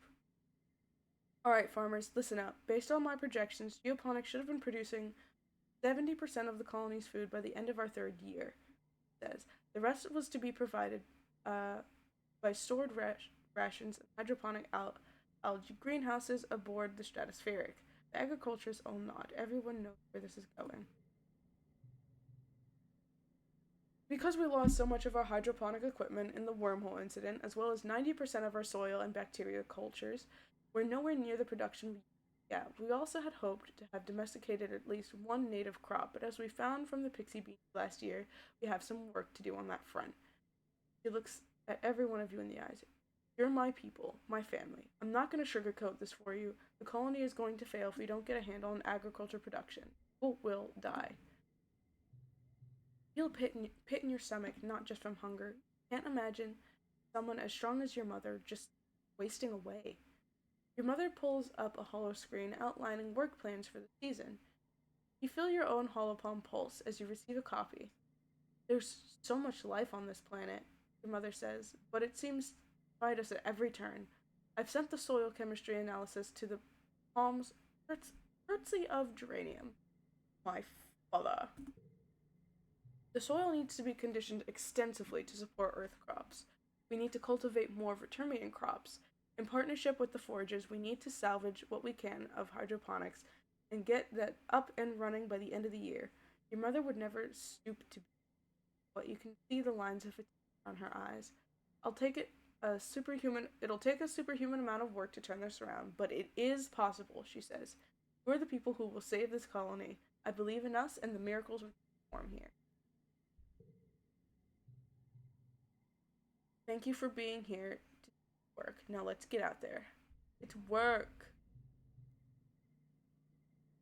Alright, farmers, listen up. Based on my projections, geoponics should have been producing 70% of the colony's food by the end of our 3rd year. It says. The rest was to be provided by stored rations and hydroponic algae greenhouses aboard the Stratospheric. The agriculturists all nod. Everyone knows where this is going. Because we lost so much of our hydroponic equipment in the wormhole incident, as well as 90% of our soil and bacteria cultures, we're nowhere near the production we get. We also had hoped to have domesticated at least one native crop, but as we found from the pixie beans last year, we have some work to do on that front. He looks at every one of you in the eyes. You're my people, my family. I'm not going to sugarcoat this for you. The colony is going to fail if we don't get a handle on agriculture production. People will die. Feel a pit in your stomach, not just from hunger. Can't imagine someone as strong as your mother just wasting away. Your mother pulls up a hollow screen outlining work plans for the season. You feel your own holopalm pulse as you receive a copy. There's so much life on this planet, your mother says, but it seems to fight us at every turn. I've sent the soil chemistry analysis to the palms courtesy of geranium. My father. The soil needs to be conditioned extensively to support earth crops. We need to cultivate more vertermian crops. In partnership with the foragers, we need to salvage what we can of hydroponics and get that up and running by the end of the year. Your mother would never stoop to be, but you can see the lines of fatigue on her eyes. It'll take a superhuman amount of work to turn this around, but it is possible, she says. We're the people who will save this colony. I believe in us and the miracles we perform here. Thank you for being here to work. Now let's get out there. It's work.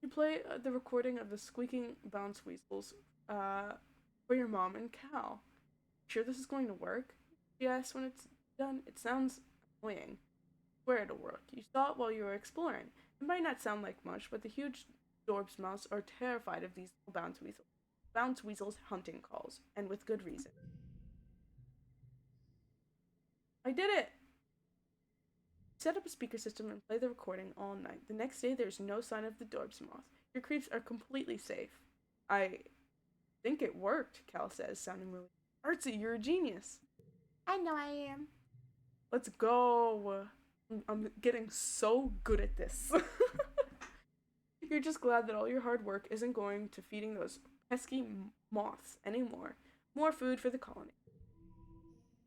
You play the recording of the squeaking bounce weasels for your mom and Cal. Sure this is going to work? She asks when it's done. It sounds annoying. Swear it'll work. You saw it while you were exploring. It might not sound like much, but the huge Dorbs mouse are terrified of these little bounce weasels hunting calls, and with good reason. I did it! Set up a speaker system and play the recording all night. The next day, there's no sign of the Dorbs moth. Your creeps are completely safe. I think it worked, Cal says, sounding really artsy. You're a genius. I know I am. Let's go. I'm getting so good at this. You're just glad that all your hard work isn't going to feeding those pesky moths anymore. More food for the colony.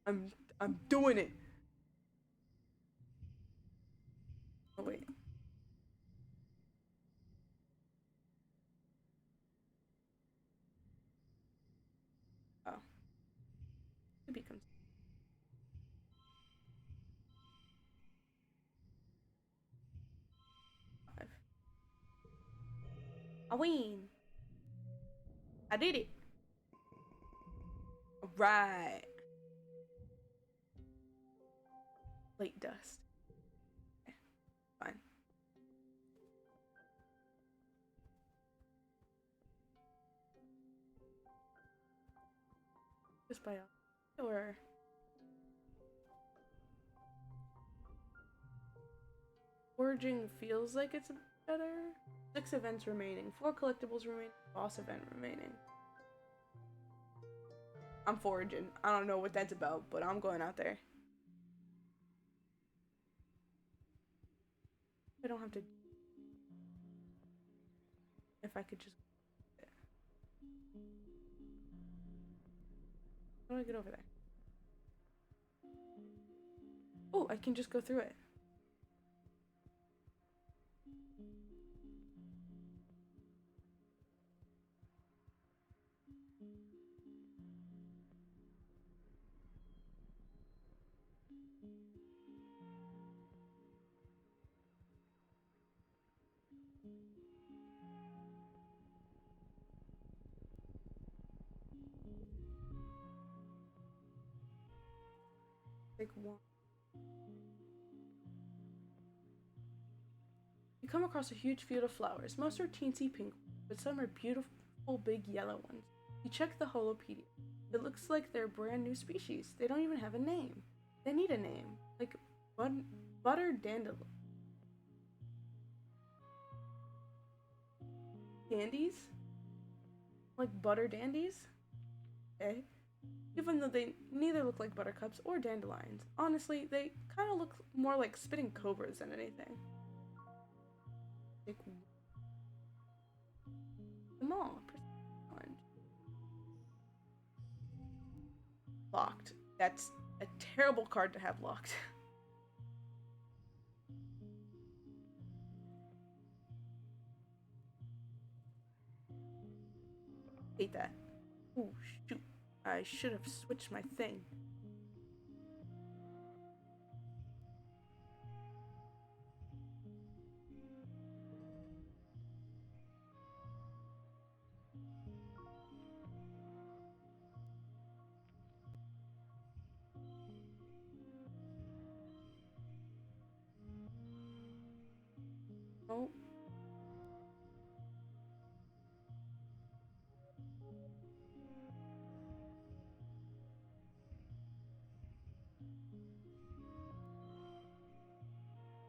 I'm doing it. Oh wait. Oh. To be concerned. I win. I did it. Alright. Late dust. Okay. Fine. Just by or Foraging feels like it's better. 6 events remaining. 4 collectibles remaining. Boss event remaining. I'm foraging. I don't know what that's about, but I'm going out there. I don't have to. If I could just. How do I get over there? Oh, I can just go through it. Take one. You come across a huge field of flowers. Most are teensy pink, but some are beautiful big yellow ones. You check the holopedia. It looks like they're a brand new species. They don't even have a name. They need a name. Like butter dandelion. Dandies? Like butter dandies? Okay. Even though they neither look like buttercups or dandelions. Honestly, they kind of look more like spitting cobras than anything. Take them all. Locked. That's a terrible card to have locked. Hate that. Ooh, shoot. I should have switched my thing. Oh.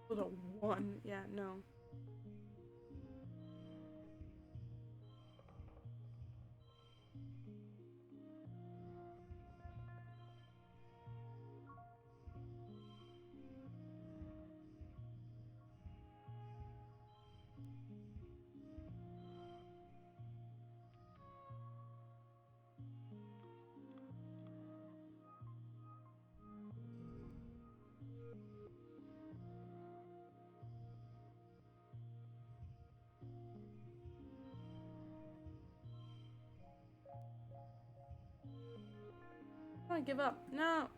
Little one. Yeah, no. I want to give up. No.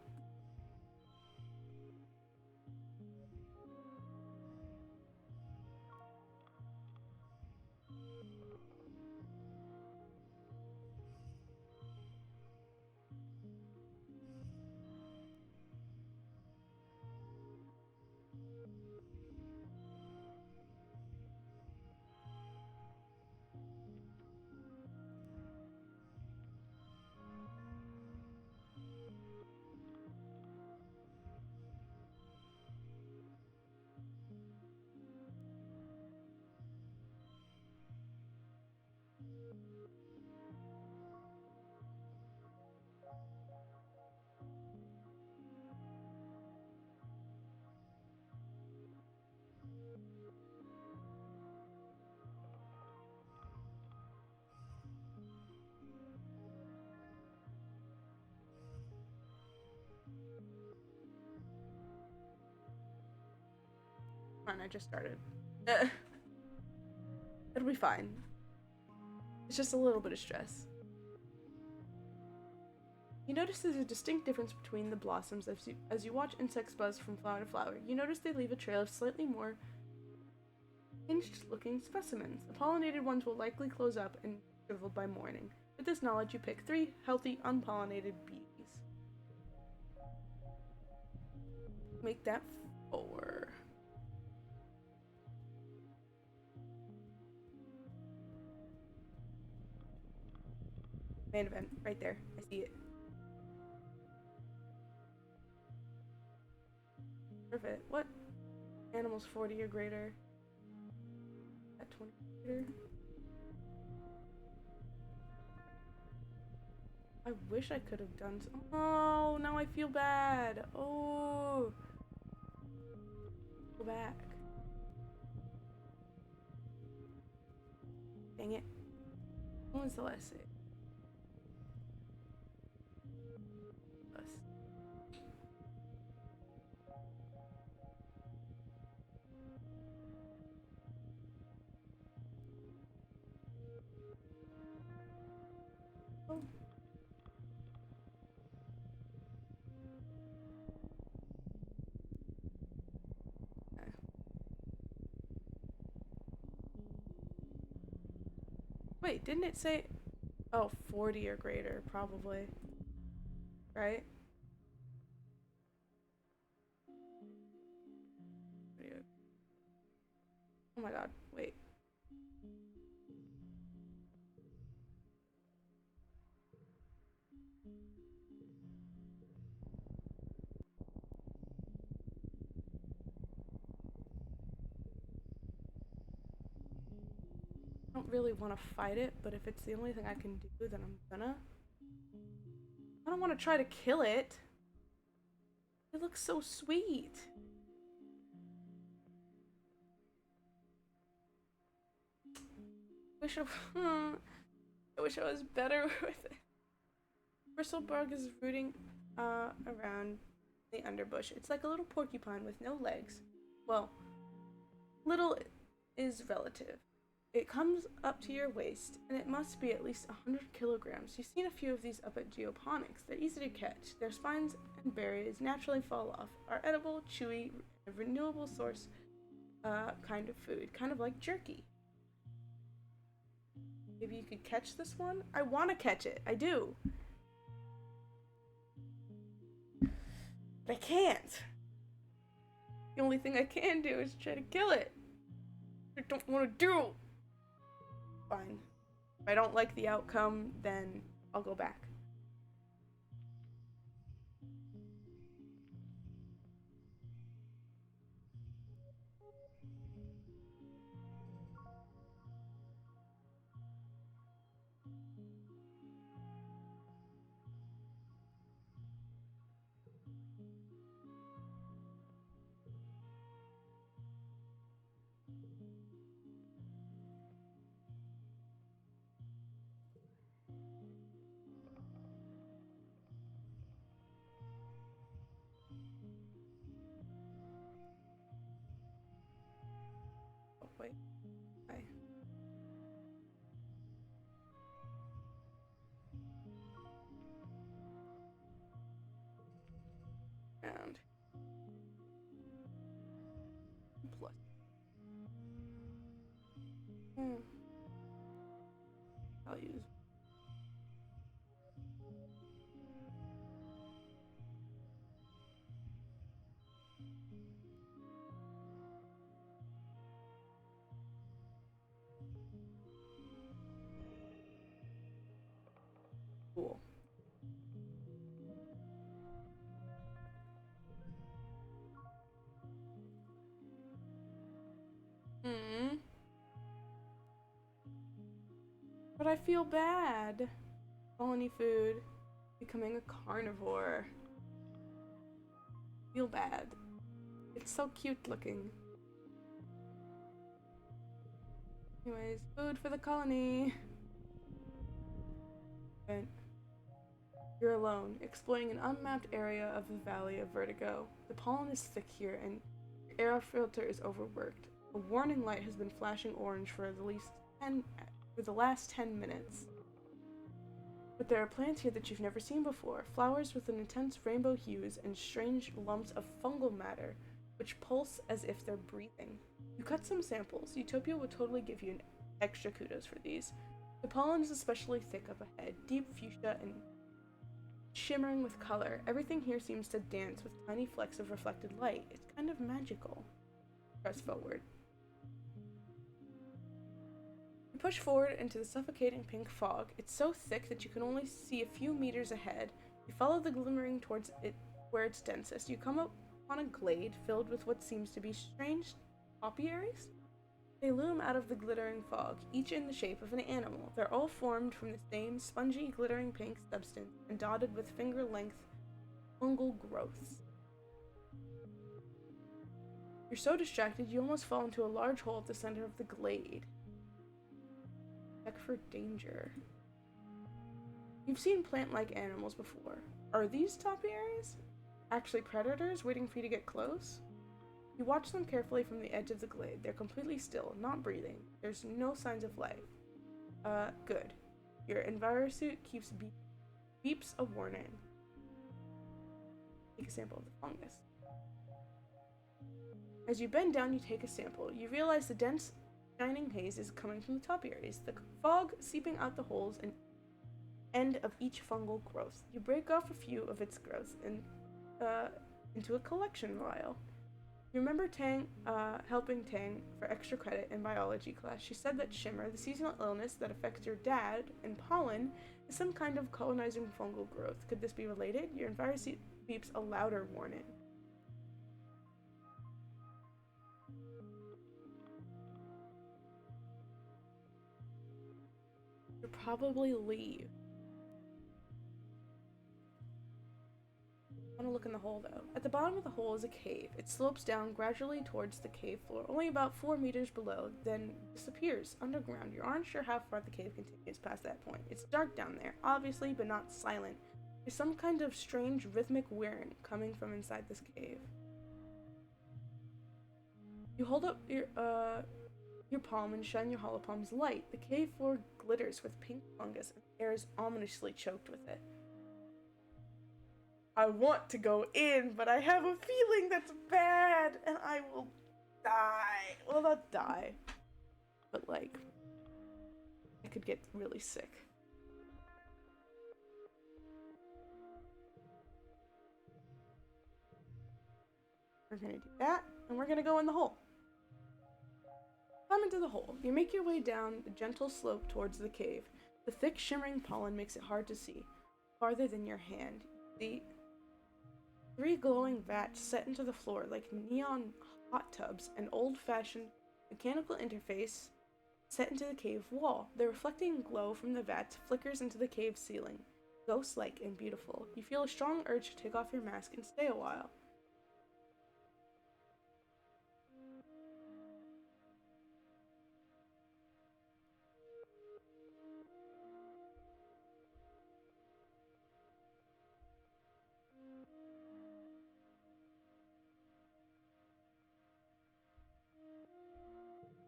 Fine, I just started. It'll be fine. It's just a little bit of stress. You notice there's a distinct difference between the blossoms as you watch insects buzz from flower to flower. You notice they leave a trail of slightly more hinged-looking specimens. The pollinated ones will likely close up and be shriveled by morning. With this knowledge, you pick 3 healthy, unpollinated bees. Make that 4. Main event, right there. I see it. Perfect. What? Animals 40 or greater. At 20 or greater. I wish I could have done some. Oh, now I feel bad. Oh. Go back. Dang it. When was the last save? Us. Oh. Okay. Wait, didn't it say? Oh, 40 or greater, probably. Right? Oh my god, wait. I don't really want to fight it, but if it's the only thing I can do, then I'm gonna. I don't want to try to kill it. It looks so sweet. I wish I was better with it. Bristlebrug is rooting around the underbush. It's like a little porcupine with no legs. Well, little is relative. It comes up to your waist, and it must be at least 100 kilograms. You've seen a few of these up at Geoponics. They're easy to catch. Their spines and berries naturally fall off, are edible, chewy, a renewable source kind of food, kind of like jerky. Maybe you could catch this one? I want to catch it. I do. But I can't. The only thing I can do is try to kill it. I don't want to do. Fine. If I don't like the outcome, then I'll go back. Oh, wait. Hi. And plus. I'll use. Cool. But I feel bad. Colony food. Becoming a carnivore. Feel bad. It's so cute looking. Anyways, food for the colony. But you're alone, exploring an unmapped area of the Valley of Vertigo. The pollen is thick here, and your air filter is overworked. A warning light has been flashing orange for the last 10 minutes. But there are plants here that you've never seen before. Flowers with an intense rainbow hues and strange lumps of fungal matter, which pulse as if they're breathing. You cut some samples. Utopia will totally give you an extra kudos for these. The pollen is especially thick up ahead, deep fuchsia and shimmering with color. Everything here seems to dance with tiny flecks of reflected light. It's kind of magical. Press forward. You push forward into the suffocating pink fog. It's so thick that you can only see a few meters ahead. You follow the glimmering towards it where it's densest. You come up upon a glade filled with what seems to be strange topiaries. They loom out of the glittering fog, each in the shape of an animal. They're all formed from the same spongy, glittering pink substance and dotted with finger-length fungal growths. You're so distracted you almost fall into a large hole at the center of the glade. Check for danger. You've seen plant-like animals before. Are these topiaries actually predators waiting for you to get close? You watch them carefully from the edge of the glade. They're completely still, not breathing. There's no signs of life. Good. Your envirosuit beeps a warning. Take a sample of the fungus. As you bend down, you take a sample. You realize the dense, shining haze is coming from the topiaries, the fog seeping out the holes and end of each fungal growth. You break off a few of its growths and into a collection vial. You remember helping Tang for extra credit in biology class. She said that Shimmer, the seasonal illness that affects your dad, and pollen, is some kind of colonizing fungal growth. Could this be related? Your envirosuit beeps a louder warning. You'll probably leave. I want to look in the hole though. At the bottom of the hole is a cave. It slopes down gradually towards the cave floor, only about 4 meters below, then disappears underground. You aren't sure how far the cave continues past that point. It's dark down there, obviously, but not silent. There's some kind of strange rhythmic whirring coming from inside this cave. You hold up your palm and shine your hollow palm's light. The cave floor glitters with pink fungus, and the air is ominously choked with it. I want to go in, but I have a feeling that's bad, and I will die. Well, not die, but like, I could get really sick. We're gonna do that, and we're gonna go in the hole. Climb into the hole. You make your way down the gentle slope towards the cave. The thick, shimmering pollen makes it hard to see, farther than your hand. The 3 glowing vats set into the floor like neon hot tubs, an old-fashioned mechanical interface set into the cave wall. The reflecting glow from the vats flickers into the cave ceiling, ghost-like and beautiful. You feel a strong urge to take off your mask and stay a while.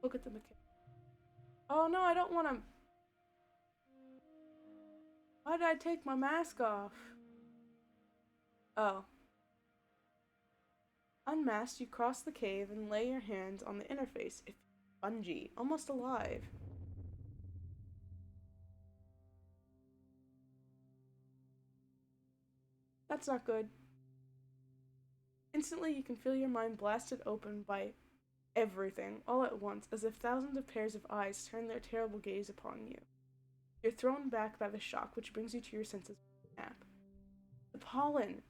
Look at the mechanic. Oh no, I don't want to. Why did I take my mask off? Oh. Unmasked, you cross the cave and lay your hands on the interface. It's spongy, almost alive. That's not good. Instantly, you can feel your mind blasted open by everything, all at once, as if thousands of pairs of eyes turn their terrible gaze upon you. You're thrown back by the shock, which brings you to your senses with a snap. The pollen!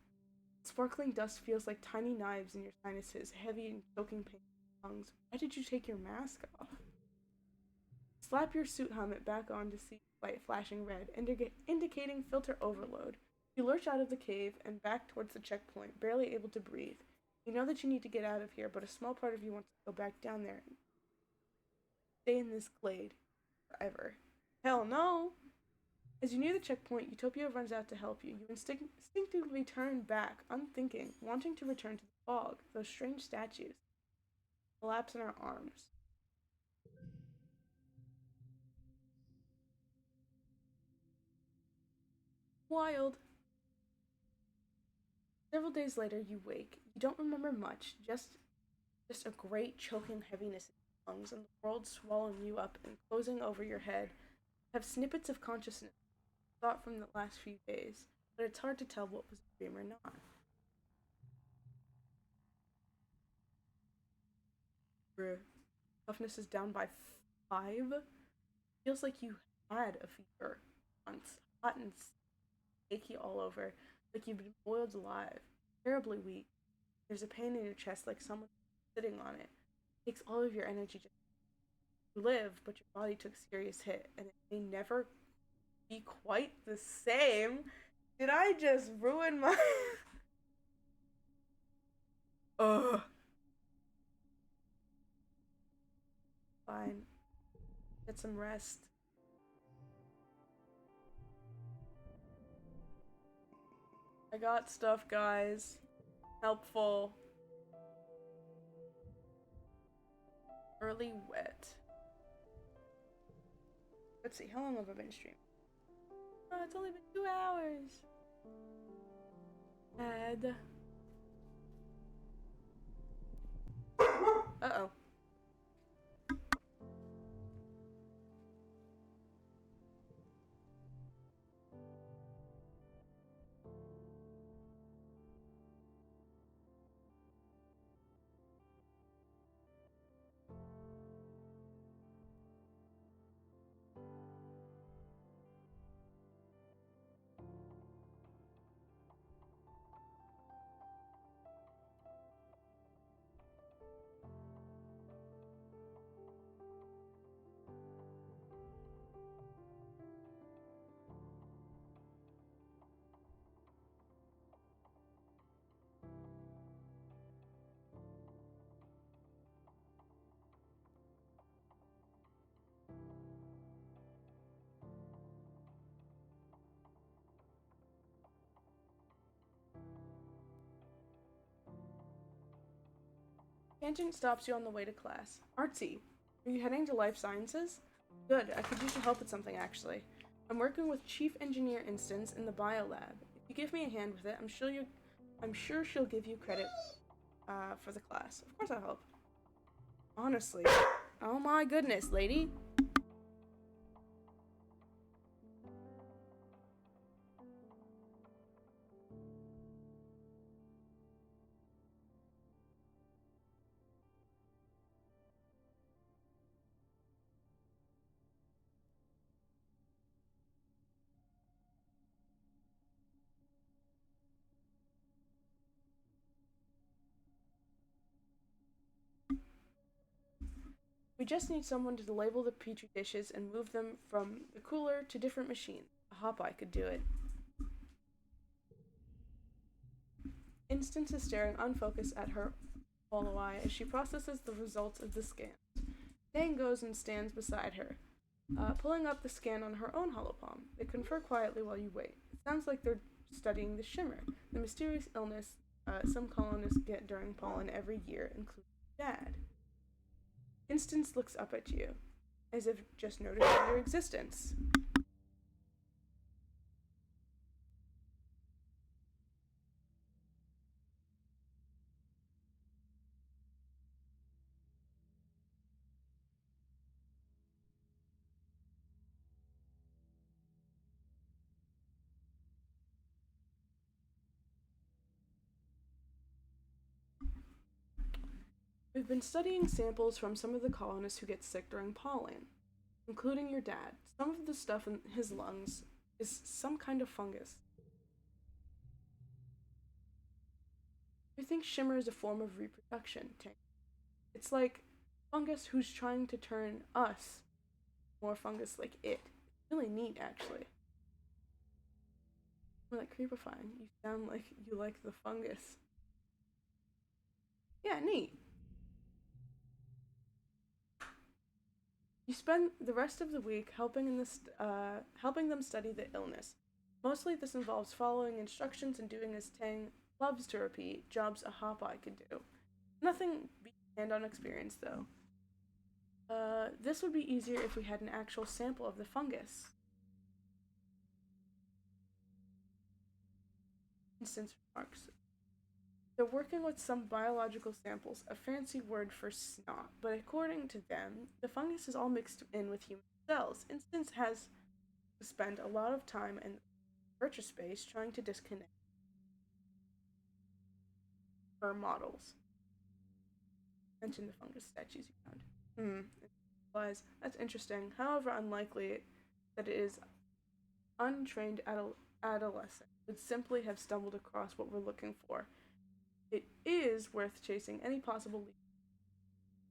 Sparkling dust feels like tiny knives in your sinuses, heavy and choking pain in your lungs. Why did you take your mask off? Slap your suit helmet back on to see light flashing red, indicating filter overload. You lurch out of the cave and back towards the checkpoint, barely able to breathe. You know that you need to get out of here, but a small part of you wants to go back down there and stay in this glade forever. Hell no! As you near the checkpoint, Utopia runs out to help you. You instinctively turn back, unthinking, wanting to return to the fog, those strange statues. Collapse in our arms. Wild. Several days later, you wake. You don't remember much, just a great choking heaviness in your lungs, and the world swallowing you up and closing over your head. You have snippets of consciousness, thought from the last few days, but it's hard to tell what was a dream or not. Your toughness is down by 5. Feels like you had a fever once, hot and achy all over, like you've been boiled alive, terribly weak. There's a pain in your chest like someone sitting on it. It takes all of your energy just to live, but your body took a serious hit, and it may never be quite the same. Did I just ruin my... Ugh. Fine. Get some rest. I got stuff, guys. Helpful. Early wet. Let's see, how long have I been streaming? Oh, it's only been 2 hours. Add. Uh-oh. Tangent stops you on the way to class. Artsy, are you heading to life sciences? Good, I could use your help with something actually. I'm working with Chief Engineer Instance in the biolab. If you give me a hand with it, I'm sure she'll give you credit for the class. Of course I'll help. Honestly. Oh my goodness, lady. We just need someone to label the petri dishes and move them from the cooler to different machines. A hop-eye could do it. Instance is staring unfocused at her hollow eye as she processes the results of the scan. Dane goes and stands beside her, pulling up the scan on her own hollow palm. They confer quietly while you wait. It sounds like they're studying the shimmer, the mysterious illness some colonists get during pollen every year, including Dad. Instance looks up at you, as if just noticing your existence. We've been studying samples from some of the colonists who get sick during pollen, including your dad. Some of the stuff in his lungs is some kind of fungus. We think shimmer is a form of reproduction. It's like fungus who's trying to turn us more fungus like it. It's really neat, actually. More like creepifying. You sound like you like the fungus. Yeah, neat. You spend the rest of the week helping them study the illness. Mostly this involves following instructions and doing as Tang loves to repeat, jobs a hop-eye could do. Nothing beats hand-on experience, though. This would be easier if we had an actual sample of the fungus. Instance remarks. They're working with some biological samples, a fancy word for snot, but according to them, the fungus is all mixed in with human cells. Instance has to spend a lot of time in research space trying to disconnect her models. Mention the fungus statues you found. That's interesting. However unlikely that it is untrained adolescent would simply have stumbled across what we're looking for. it is worth chasing any possible lead.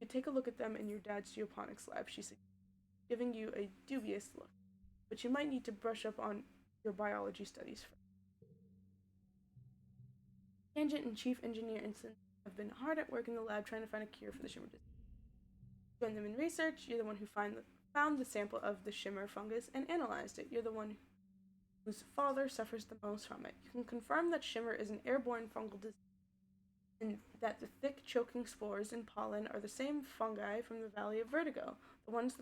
You take a look at them in your dad's geoponics lab, she suggests, giving you a dubious look. But you might need to brush up on your biology studies first. Tangent and Chief Engineer Instant have been hard at work in the lab trying to find a cure for the shimmer disease. Join them in research. You're the one who found the sample of the shimmer fungus and analyzed it. You're the one whose father suffers the most from it. You can confirm that shimmer is an airborne fungal disease and that the thick, choking spores and pollen are the same fungi from the Valley of Vertigo, the ones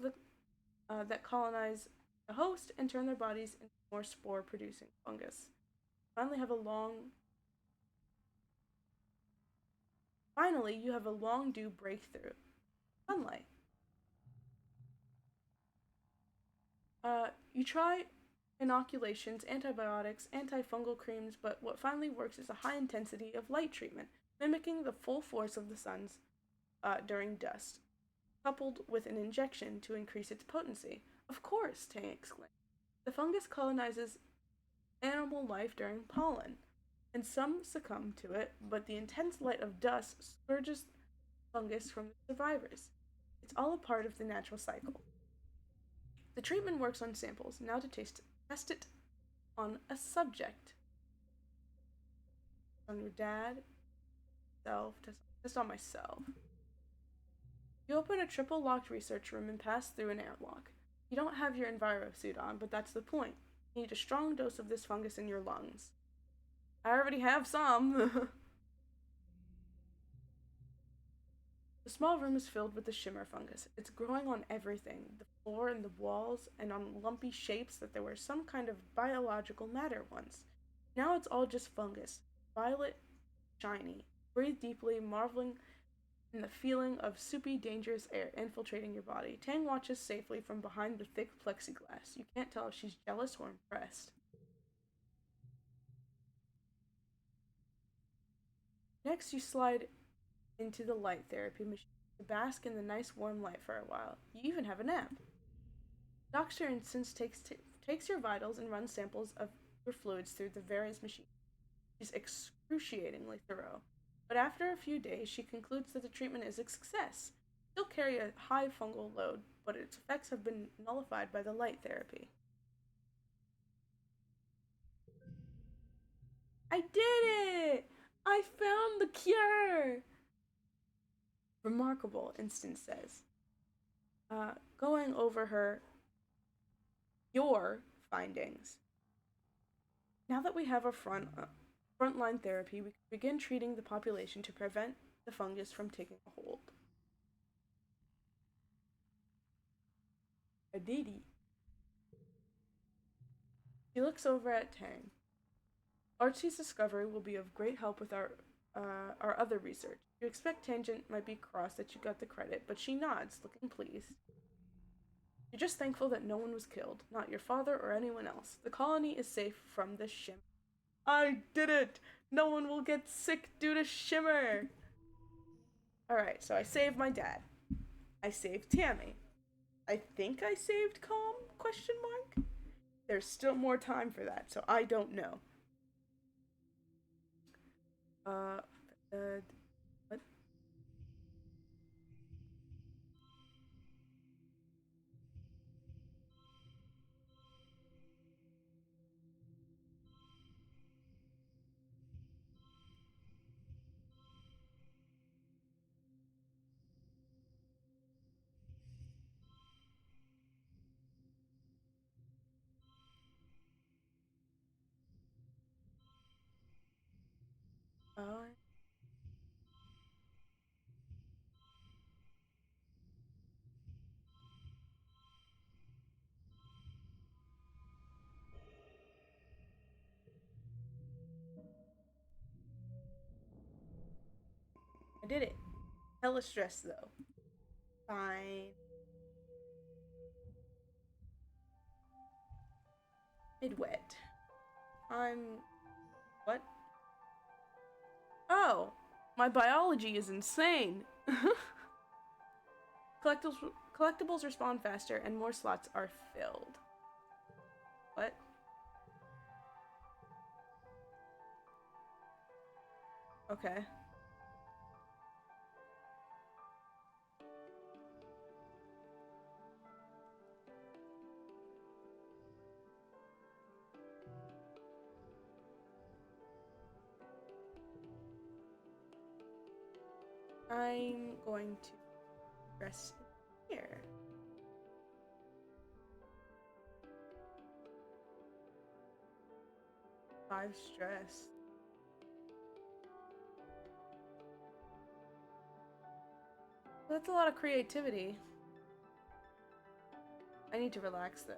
that colonize the host and turn their bodies into more spore-producing fungus. Finally, you have a long-due breakthrough. Sunlight. You try inoculations, antibiotics, antifungal creams, but what finally works is a high intensity of light treatment, mimicking the full force of the sun's during dust, coupled with an injection to increase its potency. Of course, Tang exclaimed. The fungus colonizes animal life during pollen, and some succumb to it, but the intense light of dust scourges fungus from the survivors. It's all a part of the natural cycle. The treatment works on samples. Now to test it on a subject. On your dad, test on myself. You open a triple locked research room and pass through an airlock. You don't have your Enviro suit on, but that's the point. You need a strong dose of this fungus in your lungs. I already have some. The small room is filled with the shimmer fungus. It's growing on everything, the floor and the walls, and on lumpy shapes that there were some kind of biological matter once. Now it's all just fungus, violet, shiny. Breathe deeply, marveling in the feeling of soupy, dangerous air infiltrating your body. Tang watches safely from behind the thick plexiglass. You can't tell if she's jealous or impressed. Next, you slide into the light therapy machine to bask in the nice warm light for a while. You even have a nap. Dr. Instance takes your vitals and runs samples of your fluids through the various machines. She's excruciatingly thorough. But after a few days, she concludes that the treatment is a success. Still carry a high fungal load, but its effects have been nullified by the light therapy. I did it! I found the cure! Remarkable, Instance says. Going over your findings. Now that we have a frontline therapy, we can begin treating the population to prevent the fungus from taking a hold. Aditi. He looks over at Tang. Archie's discovery will be of great help with our other research. You expect Tangent might be cross that you got the credit, but she nods, looking pleased. You're just thankful that no one was killed, not your father or anyone else. The colony is safe from the shimmer. I did it! No one will get sick due to shimmer! Alright, so I saved my dad. I saved Tammy. I think I saved Calm? Question mark? There's still more time for that, so I don't know. What? Oh, I did it. Hella stressed though. Fine. Mid-wet. What? Oh! My biology is insane! Collectibles respawn faster and more slots are filled. What? Okay. I'm going to press here. Five stress. That's a lot of creativity. I need to relax though.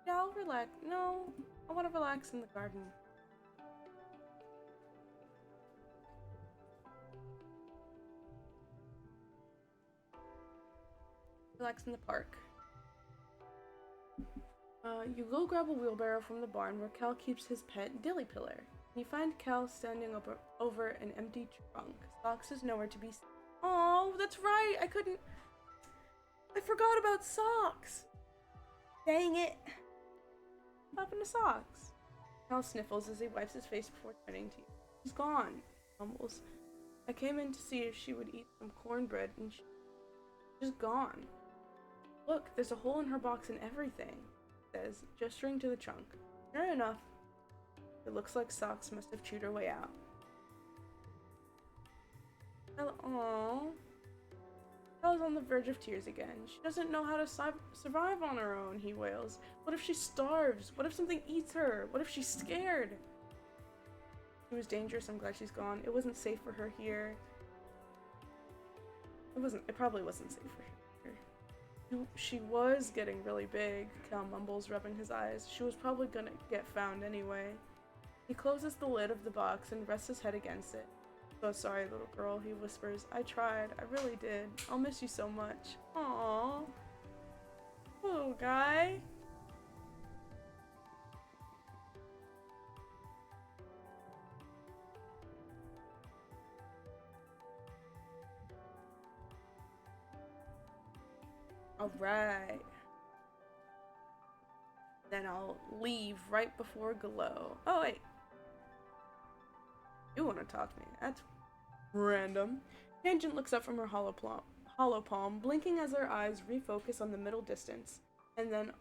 Yeah, I'll relax. No, I want to relax in the garden. Relax in the park. You go grab a wheelbarrow from the barn where Cal keeps his pet dilly pillar. You find Cal standing over an empty trunk. Socks is nowhere to be seen. Oh, that's right. I forgot about Socks. Dang it. What happened to Socks? Cal sniffles as he wipes his face before turning to you. She's gone. Mumbles. I came in to see if she would eat some cornbread and she's gone. Look, there's a hole in her box and everything, says, gesturing to the trunk. Sure enough, it looks like Socks must have chewed her way out. Aww. Belle's on the verge of tears again. She doesn't know how to survive on her own, he wails. What if she starves? What if something eats her? What if she's scared? It was dangerous. I'm glad she's gone. It wasn't safe for her here. It probably wasn't safe for her here. She was getting really big, Cal mumbles, rubbing his eyes. She was probably gonna get found anyway. He closes the lid of the box and rests his head against it. So sorry, little girl, he whispers. I tried. I really did. I'll miss you so much. Aww. Little guy. Alright. Then I'll leave right before Glow. Oh, wait. You want to talk to me? That's random. Tangent looks up from her hollow palm, blinking as her eyes refocus on the middle distance, and then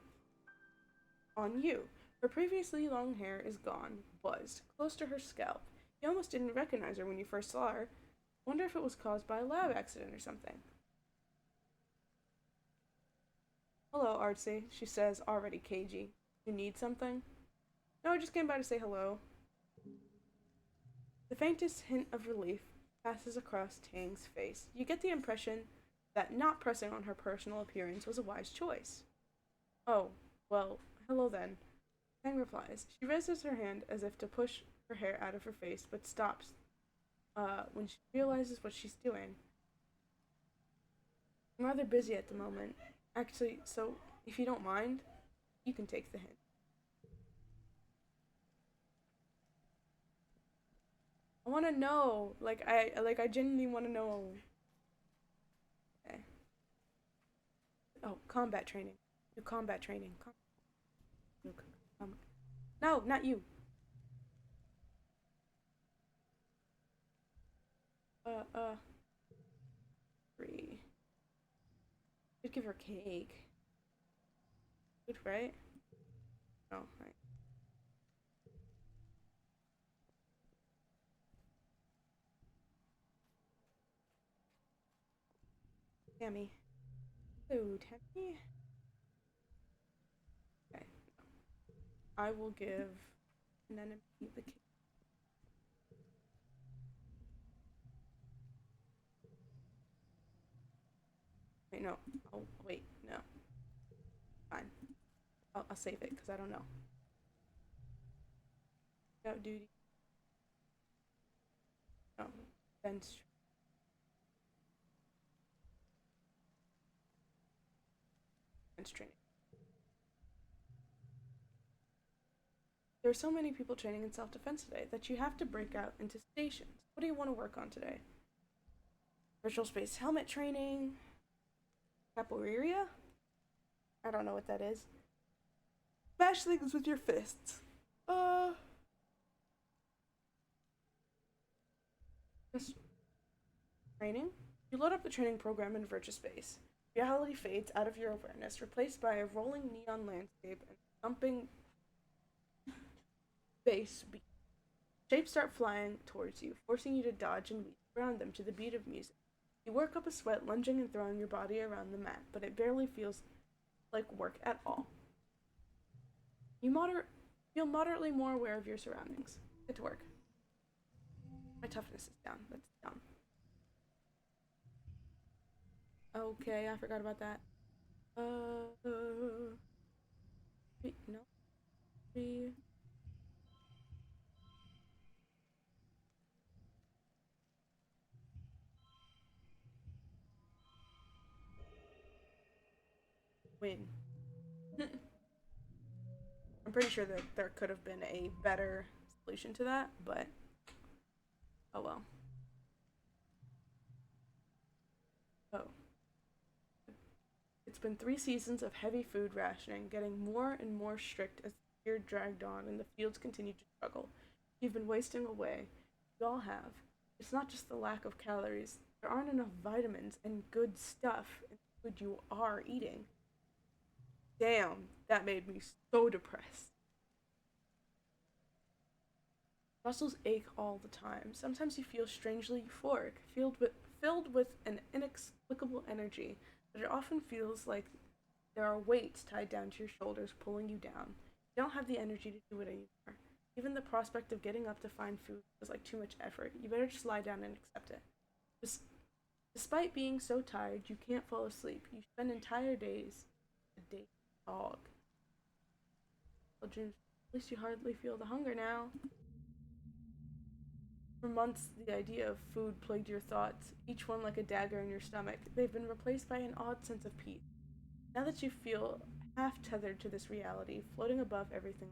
on you. Her previously long hair is gone, buzzed, close to her scalp. You almost didn't recognize her when you first saw her. Wonder if it was caused by a lab accident or something. Hello, Artsy, she says, already cagey. You need something? No, I just came by to say hello. The faintest hint of relief passes across Tang's face. You get the impression that not pressing on her personal appearance was a wise choice. Oh, well, hello then. Tang replies. She raises her hand as if to push her hair out of her face, but stops when she realizes what she's doing. I'm rather busy at the moment. Actually, so if you don't mind, you can take the hint. I want to know, I genuinely want to know. Okay. Oh, combat training. Do combat training. No, not you. Three. Should give her cake. Good, right? Oh, right. Tammy. Hello, Tammy. Okay. I will give an enemy the cake. Wait, no. Oh, wait, no. Fine. I'll save it, because I don't know. Scout duty. No. Bench. Training. There are so many people training in self-defense today that you have to break out into stations. What do you want to work on today? Virtual space helmet training? Capoeira? I don't know what that is. Smash things with your fists. Just training? You load up the training program in virtual space. Reality fades out of your awareness, replaced by a rolling neon landscape and thumping bass beat. Shapes start flying towards you, forcing you to dodge and weave around them to the beat of music. You work up a sweat, lunging and throwing your body around the mat, but it barely feels like work at all. You feel moderately more aware of your surroundings. Get to work. My toughness is down. That's down. Okay, I forgot about that. Wait, no. 3. Win. I'm pretty sure that there could have been a better solution to that, but oh well. Oh. It's been 3 seasons of heavy food rationing, getting more and more strict as the year dragged on and the fields continued to struggle. You've been wasting away. We all have. It's not just the lack of calories. There aren't enough vitamins and good stuff in the food you are eating. Damn, that made me so depressed. Muscles ache all the time. Sometimes you feel strangely euphoric, filled with an inexplicable energy, but it often feels like there are weights tied down to your shoulders pulling you down. You don't have the energy to do it anymore. Even the prospect of getting up to find food feels like too much effort. You better just lie down and accept it. Despite being so tired, you can't fall asleep. You spend entire days a day dog. Well, James, at least you hardly feel the hunger now. For months, the idea of food plagued your thoughts, each one like a dagger in your stomach. They've been replaced by an odd sense of peace. Now that you feel half tethered to this reality, floating above everything.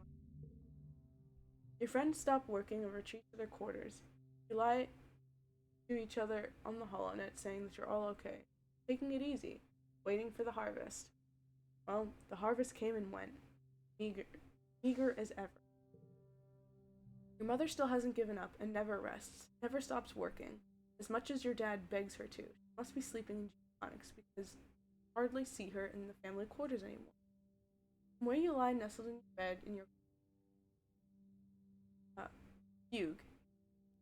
Your friends stop working and retreat to their quarters. You lie to each other on the holonet, saying that you're all okay, taking it easy, waiting for the harvest. Well, the harvest came and went, eager as ever. Your mother still hasn't given up and never rests, never stops working, as much as your dad begs her to. She must be sleeping in geoponics because you hardly see her in the family quarters anymore. From where you lie nestled in your bed in your fugue,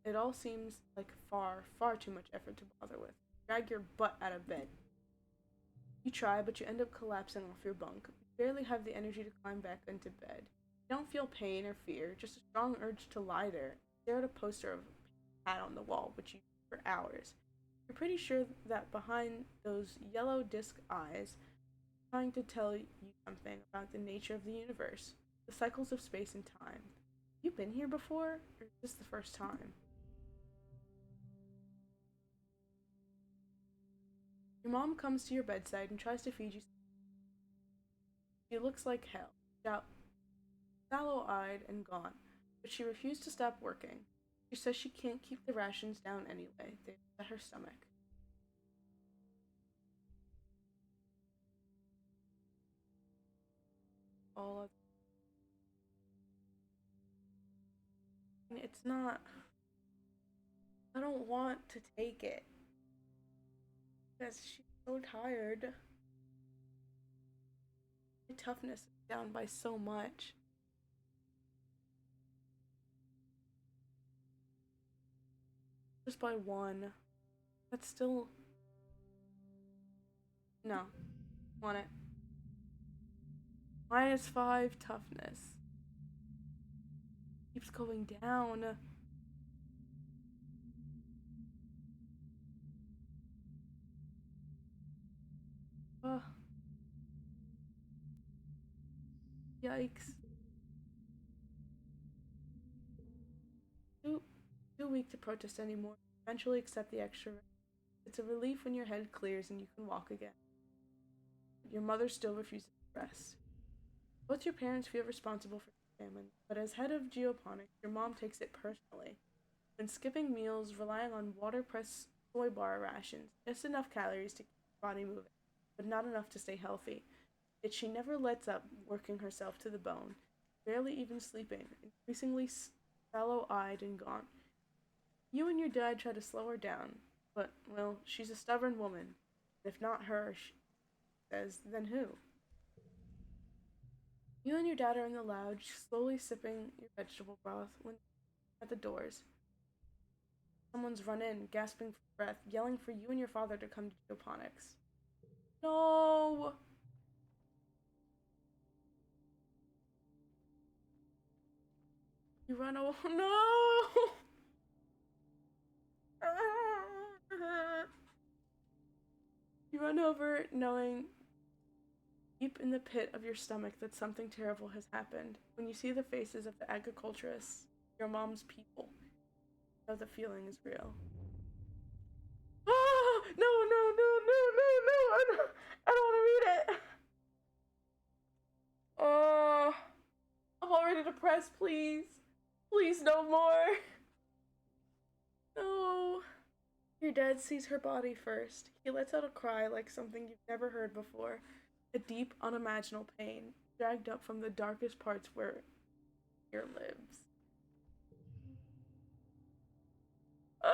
it all seems like far, far too much effort to bother with. Drag your butt out of bed. You try, but you end up collapsing off your bunk. You barely have the energy to climb back into bed. You don't feel pain or fear, just a strong urge to lie there, stare at a poster of a cat on the wall, which you do for hours. You're pretty sure that behind those yellow disc eyes, trying to tell you something about the nature of the universe, the cycles of space and time. You been here before, or is this the first time? Your mom comes to your bedside and tries to feed you. She looks like hell, sallow-eyed and gaunt, but she refused to stop working. She says she can't keep the rations down anyway. They upset her stomach. All of it's not. I don't want to take it because she's so tired. My toughness is down by so much. Just by 1. That's still. No. Want it. -5 toughness. Keeps going down. Ugh. Yikes. Too weak to protest anymore. Eventually accept the extra. It's a relief when your head clears and you can walk again. Your mother still refuses to rest. Both your parents feel responsible for your family, but as head of geoponics, your mom takes it personally. When skipping meals, relying on water-pressed soy bar rations, just enough calories to keep your body moving, but not enough to stay healthy. Yet she never lets up, working herself to the bone, barely even sleeping, increasingly sallow-eyed and gaunt. You and your dad try to slow her down, but, well, she's a stubborn woman. If not her, she says, then who? You and your dad are in the lounge, slowly sipping your vegetable broth when at the doors. Someone's run in, gasping for breath, yelling for you and your father to come to hydroponics. No! You run away. No! You run over, knowing deep in the pit of your stomach that something terrible has happened. When you see the faces of the agriculturists, your mom's people, you know the feeling is real. Ah! No, no, no, no, no, no! I don't want to read it! Oh, I'm already depressed, please. Please, no more. No. Your dad sees her body first. He lets out a cry like something you've never heard before. A deep, unimaginable pain, dragged up from the darkest parts where fear lives. Ah!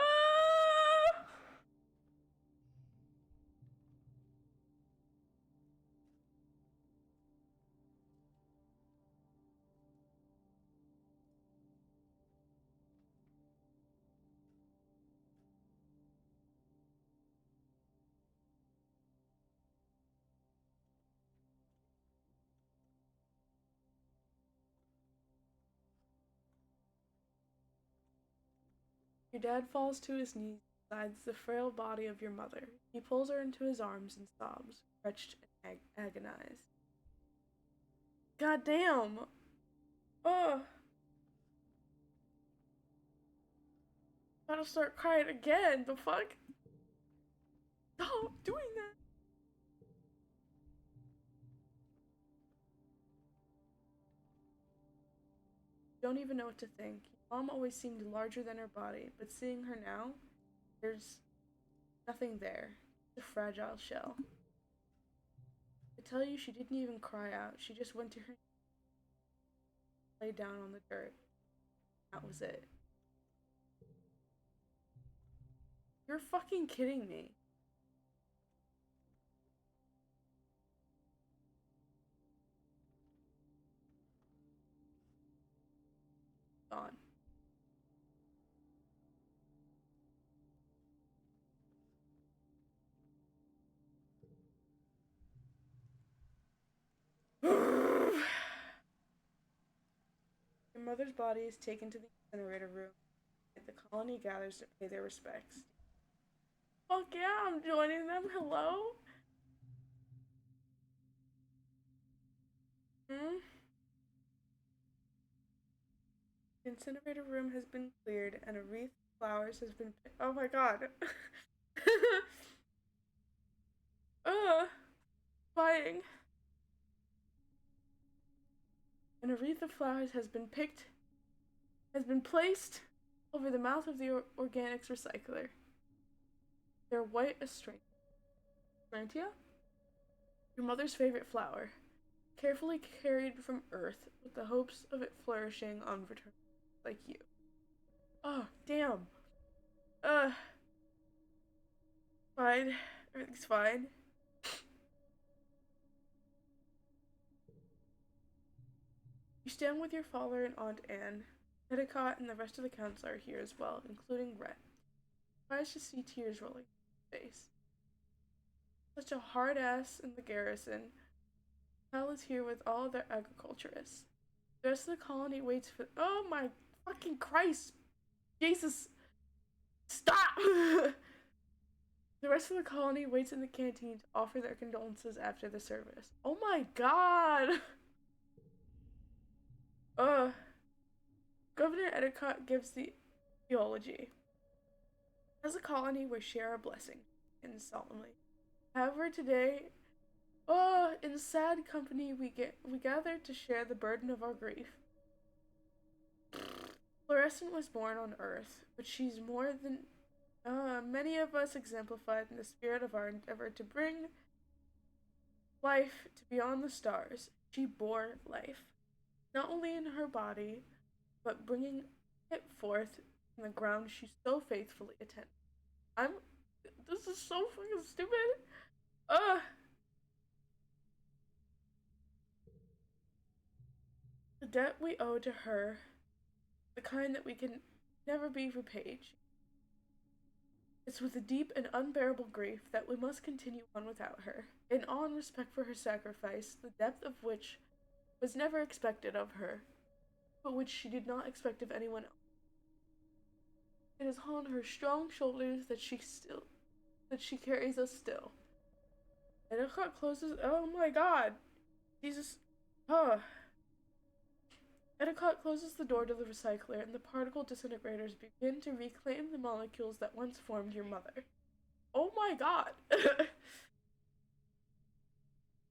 Your dad falls to his knees beside the frail body of your mother. He pulls her into his arms and sobs, wretched and agonized. God damn! Ugh! I'm about to start crying again. The fuck? Stop doing that! Don't even know what to think. Mom always seemed larger than her body, but seeing her now, there's nothing there. It's a fragile shell. I tell you, she didn't even cry out. She just went to her knees, lay down on the dirt. That was it. You're fucking kidding me. Gone. Your mother's body is taken to the incinerator room. The colony gathers to pay their respects. Fuck yeah, I'm joining them. Hello? Hmm? The incinerator room has been cleared and a wreath of flowers has been oh my god. Crying. And a wreath of flowers has been placed over the mouth of the organics recycler. They're white as Astrantia? Your mother's favorite flower, carefully carried from Earth with the hopes of it flourishing on return like you. Oh, damn. Fine. Everything's fine. You stand with your father and Aunt Anne. Petticott and the rest of the council are here as well, including Rhett. Surprised to see tears rolling down his face. Such a hard ass in the garrison. Hal is here with all their agriculturists. The rest of the colony waits for. Oh my fucking Christ! Jesus! Stop! The rest of the colony waits in the canteen to offer their condolences after the service. Oh my god! Governor Petticott gives the eulogy. As a colony, we share our blessing, and solemnly. However, today, in sad company, we gather to share the burden of our grief. Fluorescent was born on Earth, but she's more than many of us exemplified in the spirit of our endeavor to bring life to beyond the stars. She bore life, not only in her body, but bringing it forth from the ground she so faithfully attended. This is so fucking stupid. The debt we owe to her, the kind that we can never be repaid. It's with a deep and unbearable grief that we must continue on without her, in awe and respect for her sacrifice, the depth of which was never expected of her, but which she did not expect of anyone else. It is on her strong shoulders that she carries us still. Endicott closes. Oh my God, Jesus. Oh. Endicott closes the door to the recycler, and the particle disintegrators begin to reclaim the molecules that once formed your mother. Oh my God.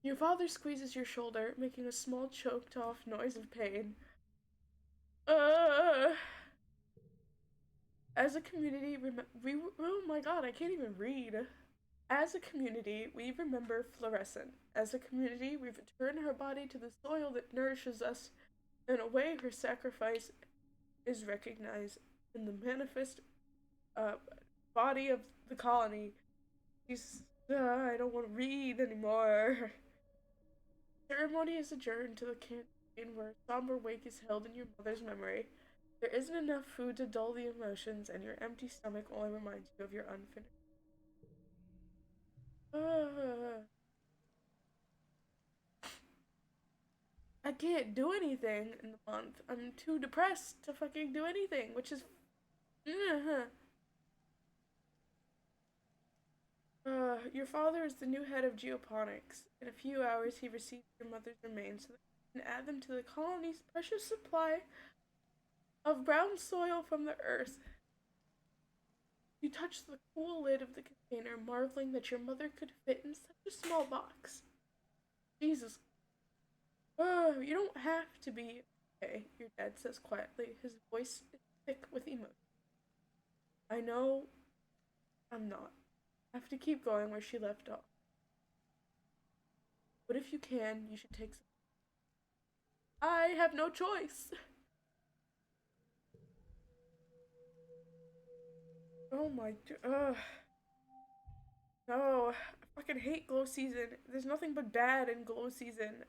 Your father squeezes your shoulder, making a small choked-off noise of pain. Uh, as a community, oh my God, I can't even read. As a community, we remember Fluorescent. As a community, we return her body to the soil that nourishes us. In a way, her sacrifice is recognized in the manifest body of the colony. I don't want to read anymore. Ceremony is adjourned to the canteen where a somber wake is held in your mother's memory. There isn't enough food to dull the emotions, and your empty stomach only reminds you of your unfinished. I can't do anything in the month. I'm too depressed to fucking do anything, which is. Your father is the new head of geoponics. In a few hours, he receives your mother's remains so that he can add them to the colony's precious supply of brown soil from the earth. You touch the cool lid of the container, marveling that your mother could fit in such a small box. Jesus. You don't have to be okay, your dad says quietly. His voice is thick with emotion. I know I'm not. I have to keep going where she left off. But if you can, you should take some. I have no choice. Oh my god. No. I fucking hate glow season. There's nothing but bad in glow season.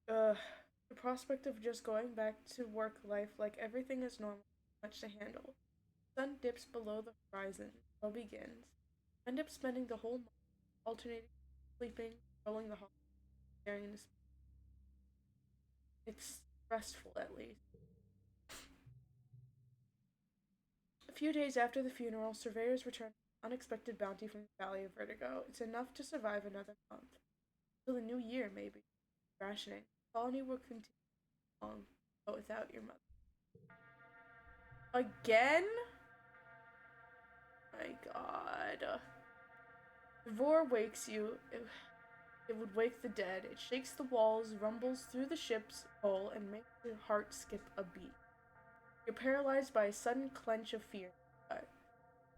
The prospect of just going back to work life like everything is normal is much to handle. The sun dips below the horizon. Fall begins. I end up spending the whole month alternating sleeping, rolling the hall, staring into space. It's restful, at least. A few days after the funeral, surveyors return an unexpected bounty from the Valley of Vertigo. It's enough to survive another month. Till the new year, maybe. Rationing. The colony will continue long, but without your mother. Again? My god. The roar wakes you. It would wake the dead. It shakes the walls, rumbles through the ship's hull, and makes your heart skip a beat. You're paralyzed by a sudden clench of fear.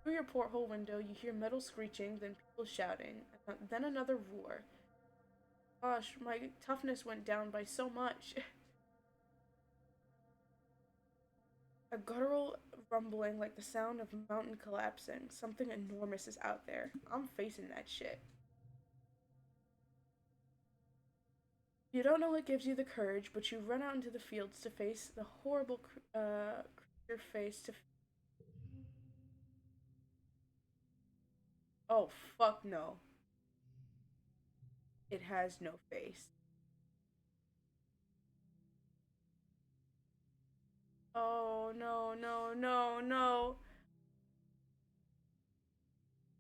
Through your porthole window, you hear metal screeching, then people shouting, then another roar. Gosh, my toughness went down by so much. A guttural rumbling like the sound of a mountain collapsing. Something enormous is out there. I'm facing that shit. You don't know what gives you the courage, but you run out into the fields to face the horrible creature face to. Oh, fuck no. It has no face. Oh, no, no, no, no.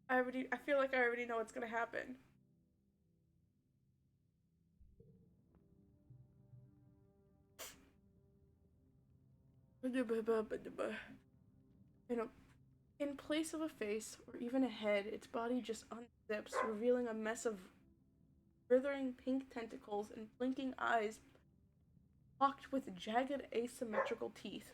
I feel like I already know what's gonna happen. You know, in place of a face or even a head, its body just unzips, revealing a mess of writhing pink tentacles and blinking eyes pocked with jagged asymmetrical teeth.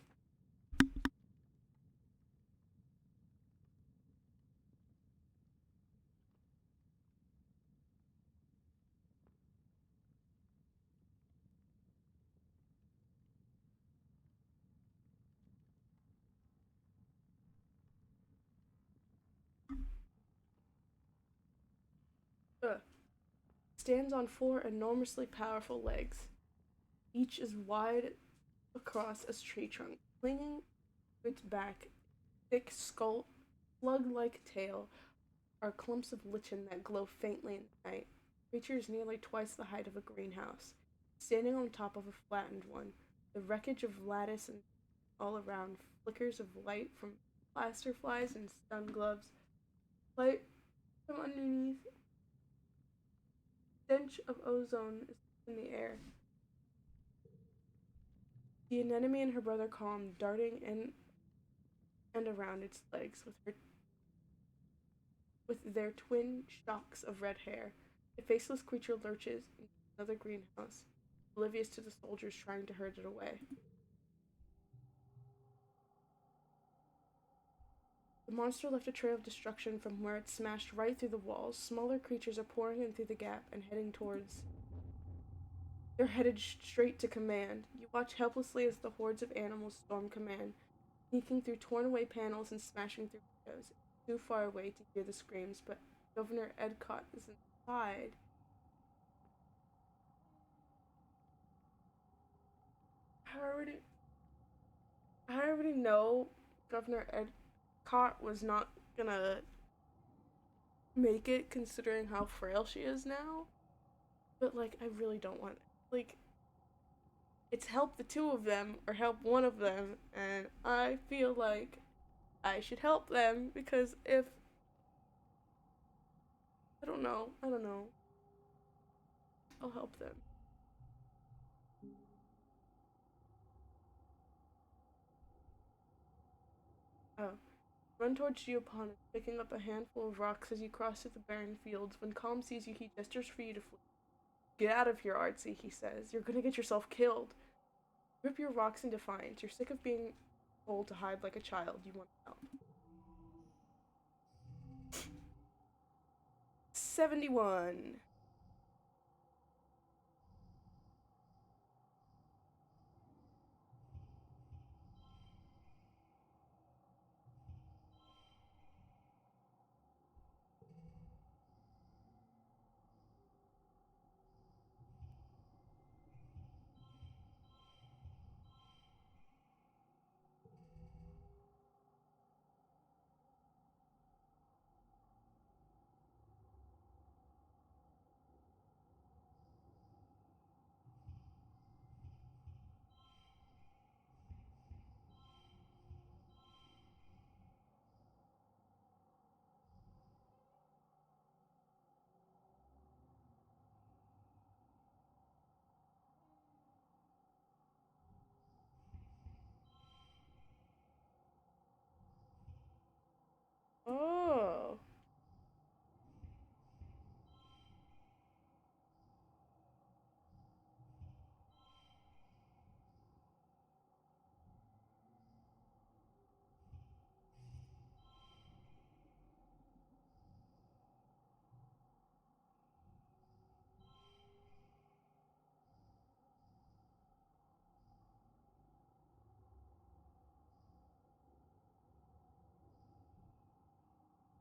stands on 4 enormously powerful legs, each as wide across as tree trunk. Clinging to its back, thick skull, slug-like tail, are clumps of lichen that glow faintly in the night. The creature is nearly twice the height of a greenhouse, standing on top of a flattened one. The wreckage of lattice and all around, flickers of light from plaster flies and stun gloves, light from underneath. Stench of ozone is in the air. The anemone and her brother Calm darting in and around its legs with their twin shocks of red hair. The faceless creature lurches into another greenhouse, oblivious to the soldiers trying to herd it away. The monster left a trail of destruction from where it smashed right through the walls. Smaller creatures are pouring in through the gap and heading towards. They're headed straight to command. You watch helplessly as the hordes of animals storm command, sneaking through torn away panels and smashing through windows. It's too far away to hear the screams, but Governor Edcott is inside. I already know Governor Edcott was not gonna make it considering how frail she is now. But like I really don't want like it's help the two of them or help one of them, and I feel like I should help them because if I don't know. I'll help them. Oh. Run towards Giopon, picking up a handful of rocks as you cross through the barren fields. When Calm sees you, he gestures for you to flee. Get out of here, Artsy, he says. You're gonna get yourself killed. Rip your rocks in defiance. You're sick of being told to hide like a child. You want to help. 71. Oh.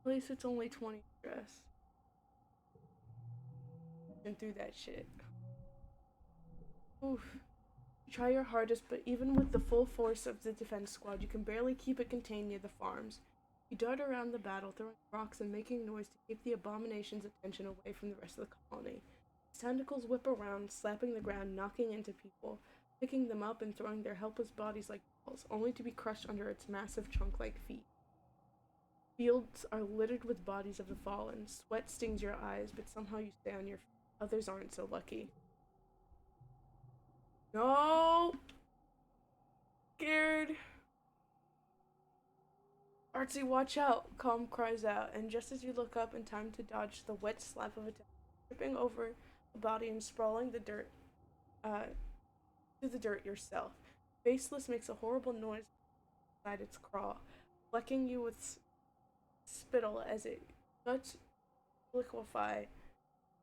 At least it's only 20 stress. And through that shit. Oof. You try your hardest, but even with the full force of the defense squad, you can barely keep it contained near the farms. You dart around the battle, throwing rocks and making noise to keep the abomination's attention away from the rest of the colony. Its tentacles whip around, slapping the ground, knocking into people, picking them up and throwing their helpless bodies like balls, only to be crushed under its massive trunk-like feet. Fields are littered with bodies of the fallen. Sweat stings your eyes, but somehow you stay on your feet. Others aren't so lucky. No! Scared. Artsy, watch out! Calm cries out, and just as you look up in time to dodge the wet slap of attack, tripping over the body and sprawling the dirt, to the dirt yourself. Faceless makes a horrible noise inside its craw, flecking you with spittle as it guts liquefy.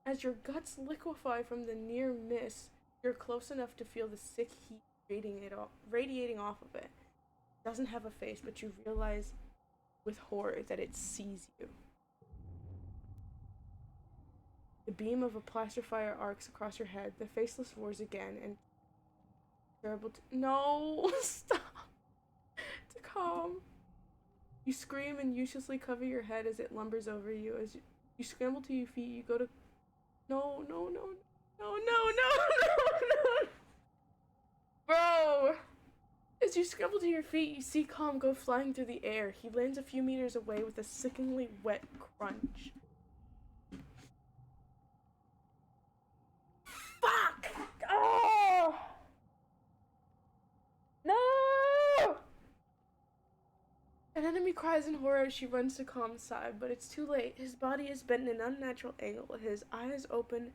As your guts liquefy from the near miss, you're close enough to feel the sick heat radiating off of it. It doesn't have a face, but you realize with horror that it sees you. The beam of a plaster fire arcs across her head. The faceless roars again, and terrible. No, stop. To calm. You scream and uselessly cover your head as it lumbers over you. As you scramble to your feet, you go to. No, no, no, no, no, no, no, no. Bro! As you scramble to your feet, you see Calm go flying through the air. He lands a few meters away with a sickeningly wet crunch. Fuck! Oh! No! An enemy cries in horror as she runs to Calm's side, but it's too late. His body is bent in an unnatural angle, his eyes open,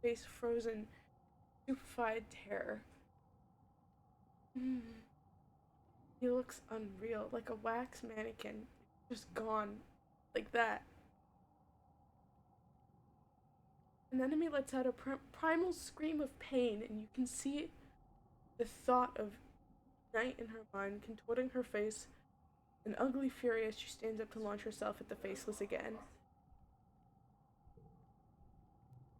face frozen, stupefied terror. He looks unreal, like a wax mannequin, just gone, like that. An enemy lets out a primal scream of pain, and you can see the thought of night in her mind, contorting her face in ugly fury as she stands up to launch herself at the faceless again.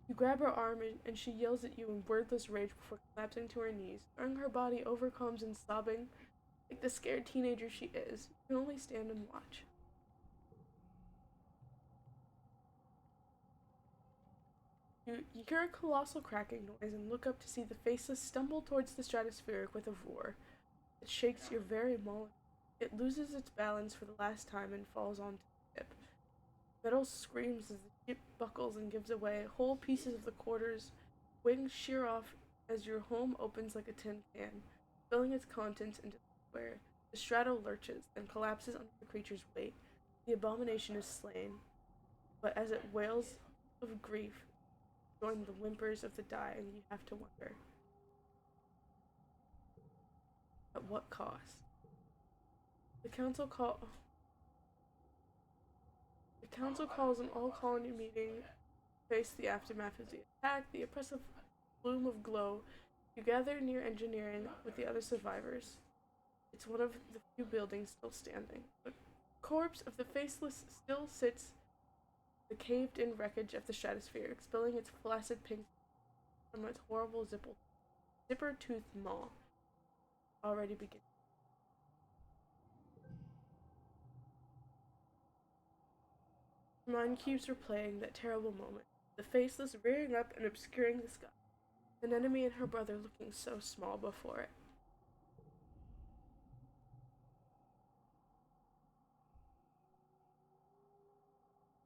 You grab her arm and she yells at you in wordless rage before collapsing to her knees. Her body overcomes and sobbing like the scared teenager she is. You can only stand and watch. You hear a colossal cracking noise and look up to see the faceless stumble towards the stratospheric with a roar. It shakes your very mullet. It loses its balance for the last time and falls onto the ship. Metal screams as the ship buckles and gives away. Whole pieces of the quarter's wings shear off as your home opens like a tin can, spilling its contents into the square. The strato lurches, then collapses under the creature's weight. The abomination is slain, but as it wails of grief, join the whimpers of the dying, you have to wonder, at what cost? The council calls an all-colony meeting to face the aftermath of the attack, the oppressive bloom of glow. You gather near engineering with the other survivors. It's one of the few buildings still standing. The corpse of the faceless still sits the caved-in wreckage of the stratosphere, expelling its flaccid pink from its horrible zipper-toothed maw. Already beginning. Mind keeps replaying that terrible moment, the faceless rearing up and obscuring the sky, an enemy and her brother looking so small before it.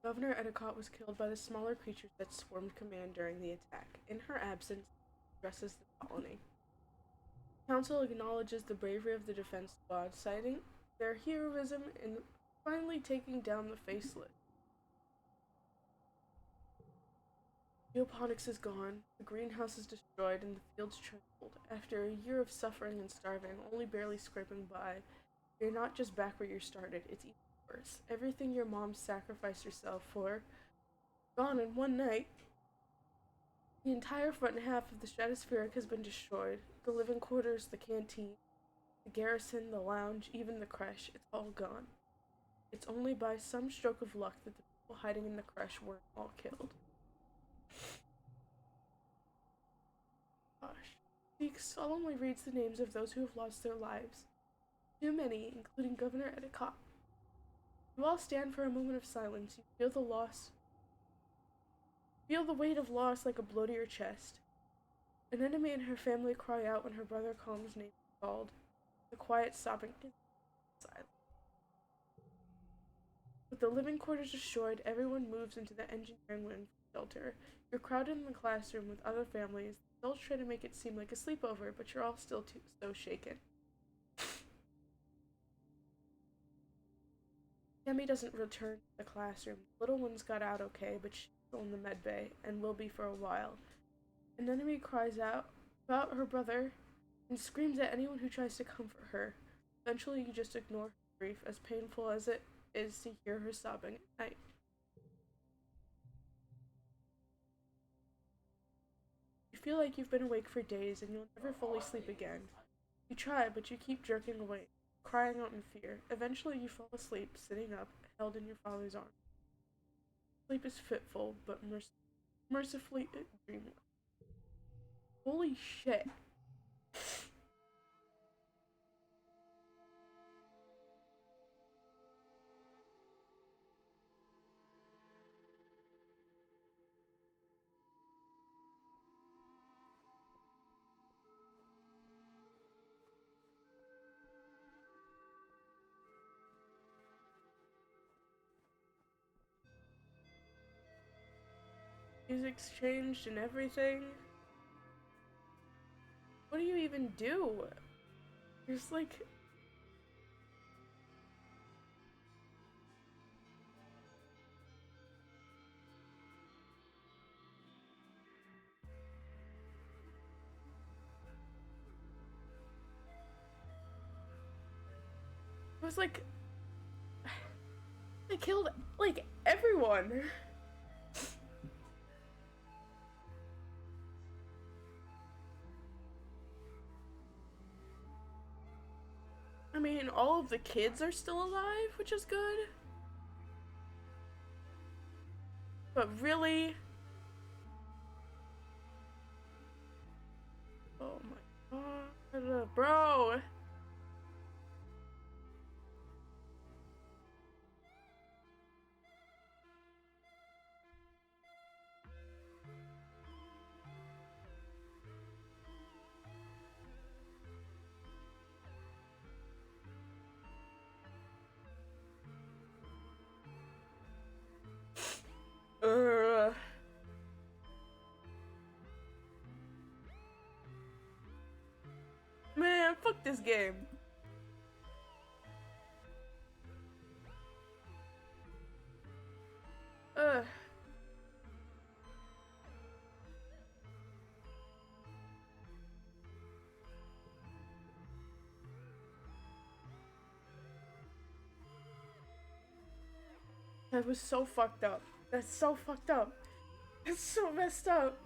Governor Etiquette was killed by the smaller creatures that swarmed command during the attack. In her absence, she addresses the colony. The council acknowledges the bravery of the defense squad, citing their heroism in finally taking down the faceless. Geoponics is gone, the greenhouse is destroyed, and the fields trampled. After a year of suffering and starving, only barely scraping by, you're not just back where you started, it's even worse. Everything your mom sacrificed herself for, gone in one night. The entire front half of the stratospheric has been destroyed. The living quarters, the canteen, the garrison, the lounge, even the creche, it's all gone. It's only by some stroke of luck that the people hiding in the creche weren't all killed. Gosh. Zeke solemnly reads the names of those who have lost their lives. Too many, including Governor Etiquette. You all stand for a moment of silence. You feel the loss. Feel the weight of loss like a blow to your chest. An enemy and her family cry out when her brother Calm's name is called. The quiet sobbing silence. With the living quarters destroyed, everyone moves into the engineering wing shelter. You're crowded in the classroom with other families. The adults try to make it seem like a sleepover, but you're all still so shaken. Tammy doesn't return to the classroom. The little one's got out okay, but she's still in the med bay, and will be for a while. An enemy cries out about her brother and screams at anyone who tries to comfort her. Eventually, you just ignore her grief, as painful as it is to hear her sobbing at night. You feel like you've been awake for days and you'll never fully sleep again. You try, but you keep jerking awake, crying out in fear. Eventually, you fall asleep, sitting up, held in your father's arms. Sleep is fitful, but Mercifully dream. Holy shit. Music's changed and everything. What do you even do? There's like... It was like... They killed, like, everyone. I mean, all of the kids are still alive, which is good. But really... Oh my god, bro. Man, fuck this game. That was so fucked up. That's so fucked up. That's so messed up.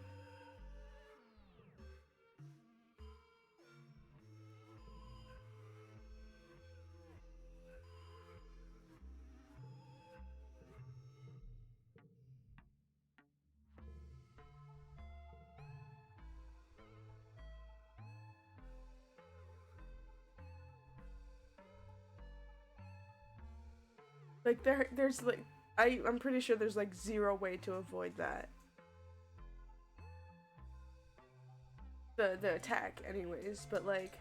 Like there's like I'm pretty sure there's like zero way to avoid that. The attack anyways, but like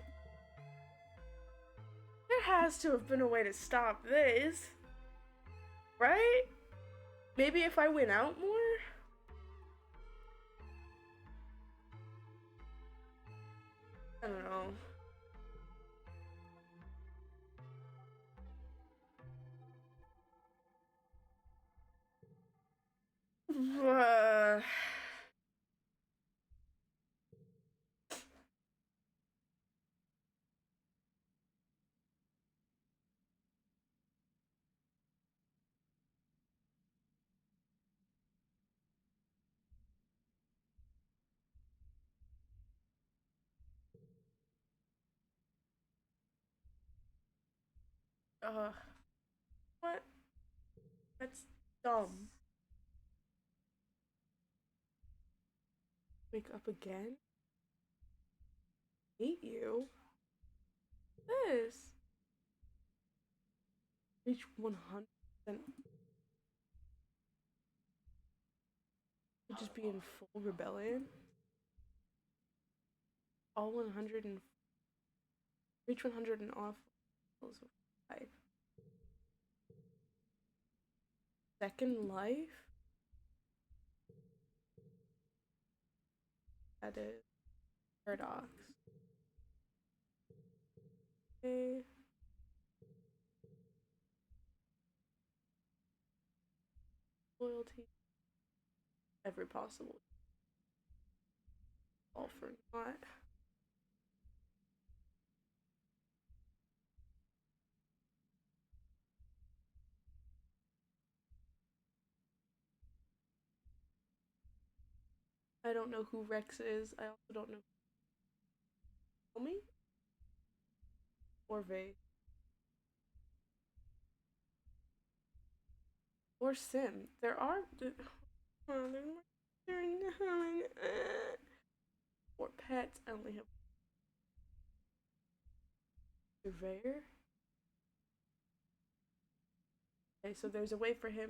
there has to have been a way to stop this. Right? Maybe if I went out more? I don't know. What? That's dumb. Wake up again? Hate you? This? Reach 100%. Would just be in full rebellion? All 100 and... Reach 100 and off. Life. Second life? That is paradox. Okay. Loyalty. Every possible. All for naught. I don't know who Rex is. I also don't know who me or Vase or Sim. There are. There might Or pets. I only have surveyor. Okay, so there's a way for him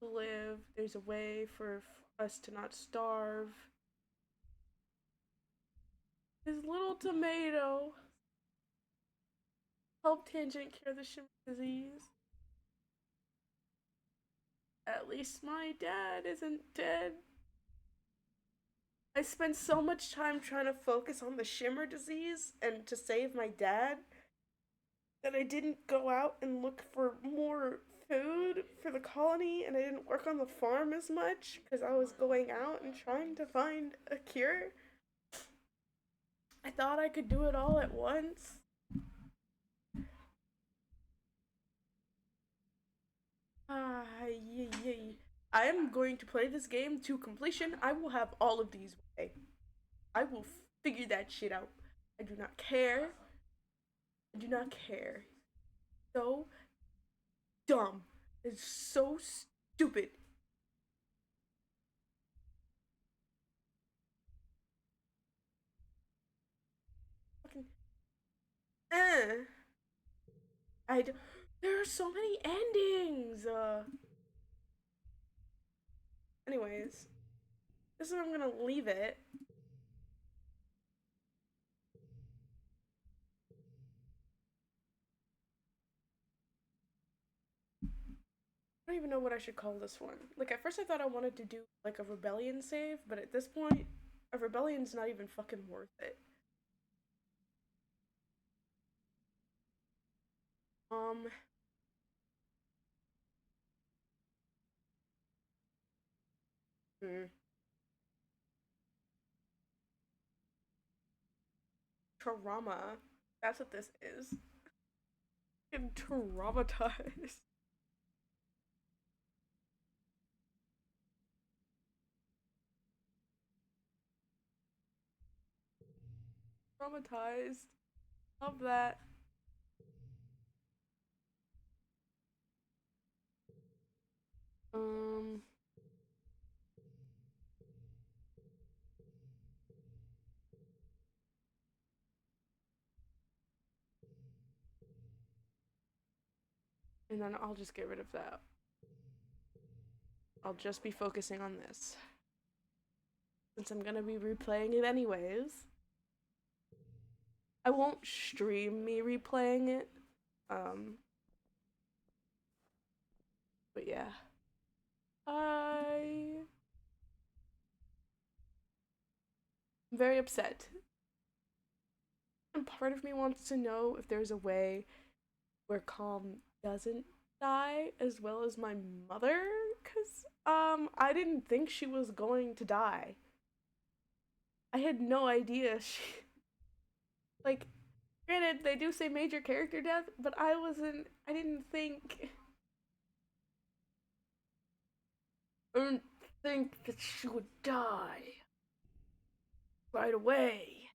to live. There's a way for us to not starve. His little tomato helped Tangent cure the shimmer disease. At least my dad isn't dead. I spent so much time trying to focus on the shimmer disease and to save my dad that I didn't go out and look for more food for the colony, and I didn't work on the farm as much because I was going out and trying to find a cure. I thought I could do it all at once. Yay. I am going to play this game to completion. I will have all of these one day. I will figure that shit out. I do not care. I do not care. So dumb. It's so stupid. Fucking. There are so many endings. Anyways, this is where I'm gonna leave it. I don't even know what I should call this one. Like, at first I thought I wanted to do, like, a rebellion save, but at this point, a rebellion's not even fucking worth it. Um... Trauma. That's what this is. I'm traumatized. Traumatized. Love that. Um... And then I'll just get rid of that. I'll just be focusing on this. Since I'm gonna be replaying it anyways. I won't stream me replaying it. But yeah. I'm very upset. And part of me wants to know if there's a way where Calm doesn't die as well as my mother, cause I didn't think she was going to die. I had no idea she, like, granted they do say major character death, but I didn't think that she would die right away.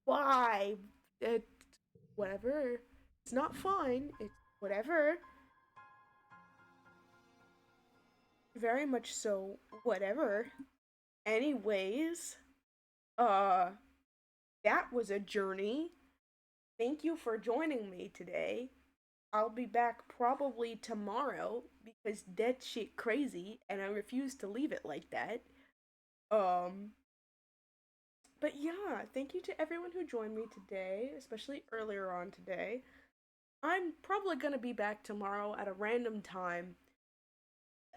Why? Whatever. It's not fine. It's whatever. Very much so. Whatever. Anyways, that was a journey. Thank you for joining me today. I'll be back probably tomorrow because that shit crazy and I refuse to leave it like that. But yeah, thank you to everyone who joined me today, especially earlier on today. I'm probably gonna be back tomorrow at a random time.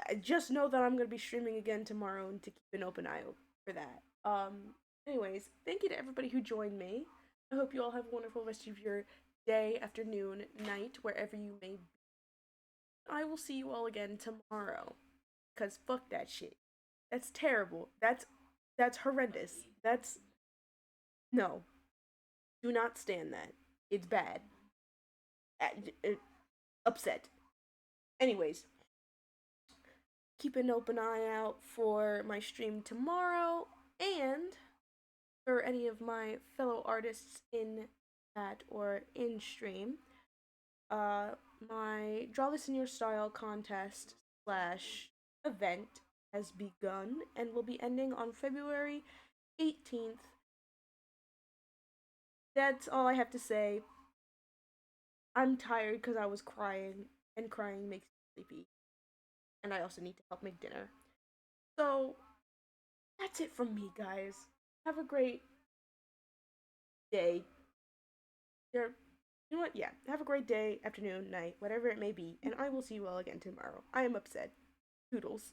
I just know that I'm gonna be streaming again tomorrow and to keep an open eye for that. Anyways, thank you to everybody who joined me. I hope you all have a wonderful rest of your day, afternoon, night, wherever you may be. I will see you all again tomorrow. Cause fuck that shit. That's terrible. That's horrendous. That's no. Do not stand that. It's bad. Upset. Anyways, keep an open eye out for my stream tomorrow and for any of my fellow artists in chat or in stream. My Draw This in Your Style contest / event has begun and will be ending on February 18th. That's all I have to say. I'm tired because I was crying, and crying makes me sleepy. And I also need to help make dinner. So, that's it from me, guys. Have a great day. You know what? Yeah. Have a great day, afternoon, night, whatever it may be. And I will see you all again tomorrow. I am upset. Toodles.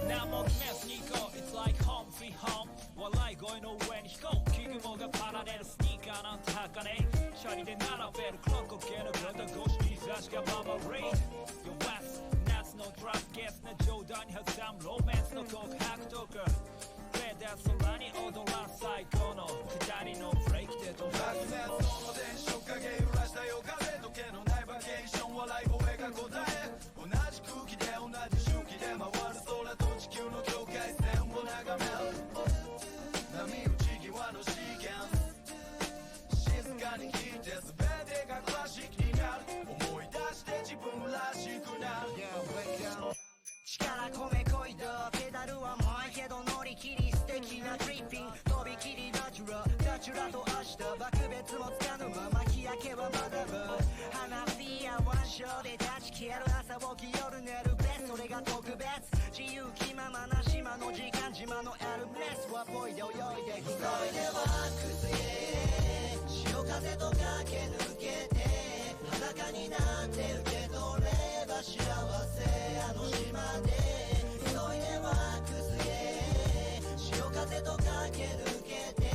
何も決めずに行こう It's like home sweet home 笑い声の上に飛行機雲がパラレルスニーカーなんて履かねえシャリで並べるクロコ系の肩越し日差しがババレイ Your West 夏のトラップゲスな冗談に挟むロマンスの告白トークプレダー空に踊らす最高の下りのブレイクで飛ばす白熱の電車影揺らしたよ風時計のないバケーション笑い声が答え同じ空気で同じ周期で回る空と地球の境界線を眺める波打ち際のシーケンス静かに聞いて全てがクラシックになる思い出して自分らしくなる力込めこいだペダルは前けど乗り切り素敵なトリッピングとびきりナチュラと明日幕別もつかぬまま日焼けは学ぶ花火やワンショーで断ち消える朝起き夜寝るベスそれが特別自由気ままな島の時間島のエルメスはポイで泳いで急いでは崩れ潮風と駆け抜けて裸になって受け取れば幸せあの島で急いでは崩れ潮風と駆け抜けて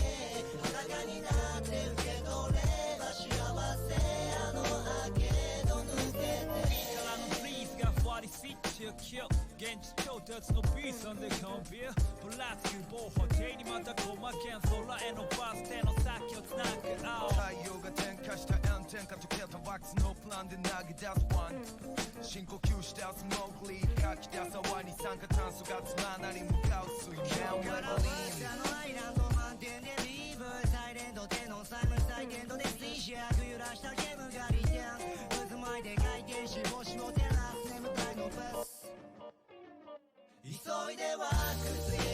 裸になって受け取れば幸せあの明けと抜けてからのブリーズがファリスイッチをキル現地調達の B さんでコンビぶらつく防波堤にまた細けん空へのバス停の先をつなぐ青太陽が点火した炎天下溶けたワックスのプランで投げ出すワン深呼吸したスモークリード吐き出す泡に酸化炭素がつまなに向かう水面からは下のアイランド満点でリーブサイレントでのサイムサイテントで水車揺らした煙が利点渦巻いて回転し星を照らす眠たいのフェス急いでは崩れ